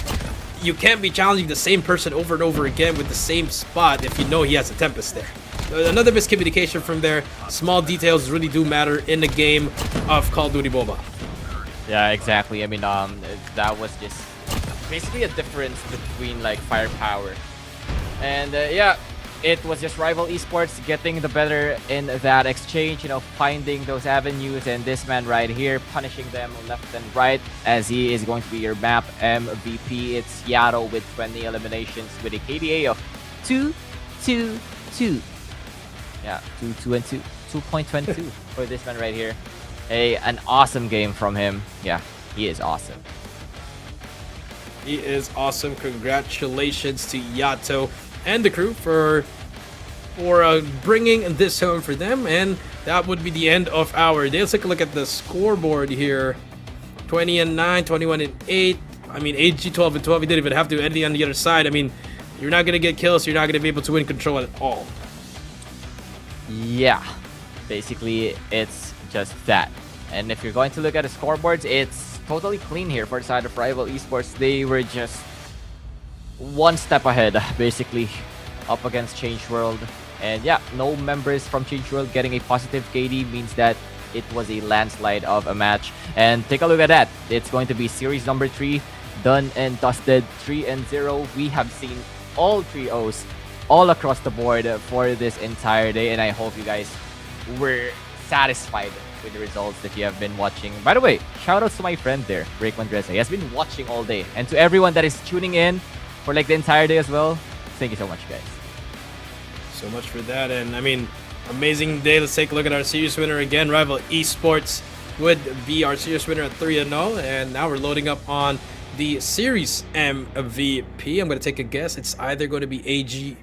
Speaker 4: you can't be challenging the same person over and over again with the same spot if you know he has a Tempest there. Another miscommunication from there. Small details really do matter in the game of Call of Duty Mobile.
Speaker 5: Yeah, exactly. I mean, that was just basically a difference between like firepower. And yeah, it was just Rival Esports getting the better in that exchange, you know, finding those avenues, and this man right here punishing them left and right as he is going to be your map MVP. It's Yato with 20 eliminations with a KDA of 2-2-2. Yeah, 2-2-2. 2.22 for this man right here. An awesome game from him. Yeah, he is awesome.
Speaker 4: He is awesome. Congratulations to Yato and the crew for bringing this home for them. And that would be the end of our day. Let's take a look at the scoreboard here. 20-9, 21-8. I mean, AG 12-12. He didn't even have to do anything on the other side. I mean, you're not going to get kills. So you're not going to be able to win control at all.
Speaker 5: Yeah, basically it's just that. And if you're going to look at the scoreboards, it's totally clean here for the side of Rival Esports. They were just 1 step ahead, basically, up against Change World. And yeah, no members from Change World getting a positive KD means that it was a landslide of a match. And take a look at that. It's going to be series number 3, done and dusted, 3-0. We have seen all 3-0s all across the board for this entire day, and I hope you guys were satisfied with the results that you have been watching. By the way, shout outs to my friend there, Break Mandresa. He has been watching all day, and to everyone that is tuning in for like the entire day as well, thank you so much, guys.
Speaker 4: So much for that. And I mean, amazing day. Let's take a look at our series winner again. Rival Esports would be our series winner at 3-0, and now we're loading up on the series MVP. I'm going to take a guess. It's either going to be AG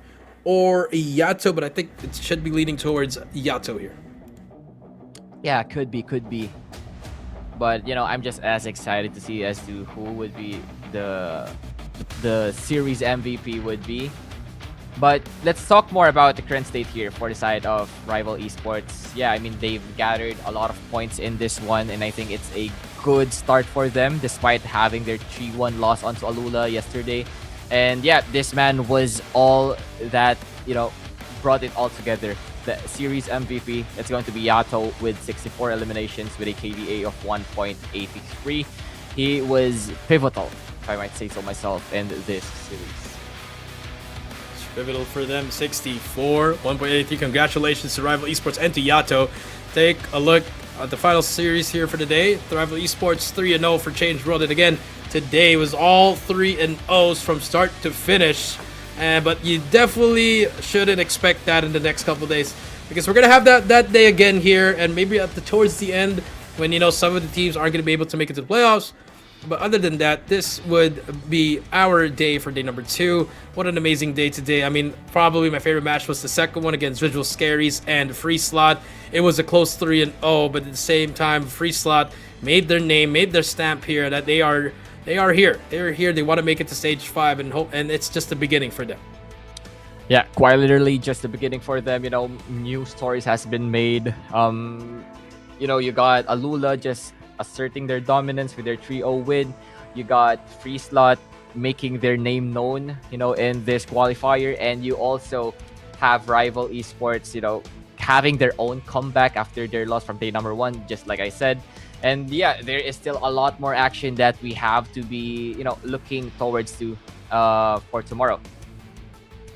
Speaker 4: or Yato, but I think it should be leaning towards Yato here.
Speaker 5: Yeah, could be. But, you know, I'm just as excited to see as to who would be the series MVP would be. But let's talk more about the current state here for the side of Rival Esports. Yeah, I mean, they've gathered a lot of points in this one, and I think it's a good start for them despite having their 3-1 loss onto ALULA yesterday. And yeah, this man was all that, you know, brought it all together. The series MVP, it's going to be Yato with 64 eliminations with a KDA of 1.83. He was pivotal, if I might say so myself, in this series.
Speaker 4: Pivotal for them, 64, 1.83. Congratulations to Rival Esports and to Yato. Take a look at the final series here for today. The Rival Esports 3-0 for Change World. And again, today was all 3-0s from start to finish. But you definitely shouldn't expect that in the next couple days, because we're gonna have that day again here, and maybe towards the end when, you know, some of the teams aren't gonna be able to make it to the playoffs. But other than that, this would be our day for day number 2. What an amazing day today. I mean, probably my favorite match was the second one against VIZUALZ, SKAERI, and FREESLOT. It was a close 3-0, but at the same time, FREESLOT made their name, made their stamp here, that they are here. They're here. They want to make it to stage 5, and it's just the beginning for them.
Speaker 5: Yeah, quite literally just the beginning for them. You know, new stories has been made. You know, you got ALULA just asserting their dominance with their 3-0 win. You got FREESLOT making their name known, you know, in this qualifier, and you also have Rival Esports, you know, having their own comeback after their loss from day number 1, just like I said. And yeah, there is still a lot more action that we have to be, you know, looking towards to for tomorrow.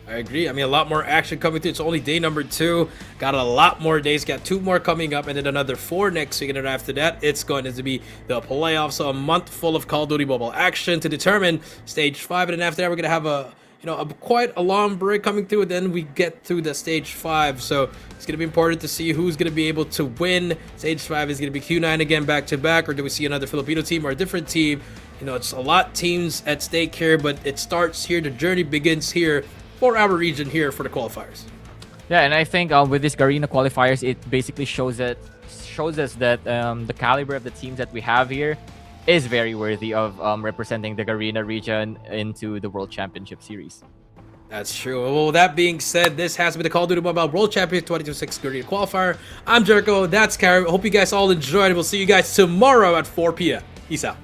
Speaker 4: I agree. I mean, a lot more action coming through. It's only day number 2. Got a lot more days. Got 2 more coming up, and then another 4 next week. And then after that, it's going to be the playoffs. So a month full of Call of Duty Mobile action to determine stage 5. And then after that, we're gonna have quite a long break coming through. And then we get through the stage 5. So it's gonna be important to see who's gonna be able to win. Stage 5 is gonna be Q9 again, back to back, or do we see another Filipino team or a different team? You know, it's a lot of teams at stake here, but it starts here. The journey begins here for our region here for the qualifiers.
Speaker 5: Yeah, and I think with this Garena qualifiers, it basically shows us that the caliber of the teams that we have here is very worthy of representing the Garena region into the World Championship Series.
Speaker 4: That's true. Well, that being said, this has been the Call of Duty Mobile World Championship 2026 Garena Qualifier. I'm Jericho. That's Karen. Hope you guys all enjoyed. We'll see you guys tomorrow at 4 p.m. Peace out.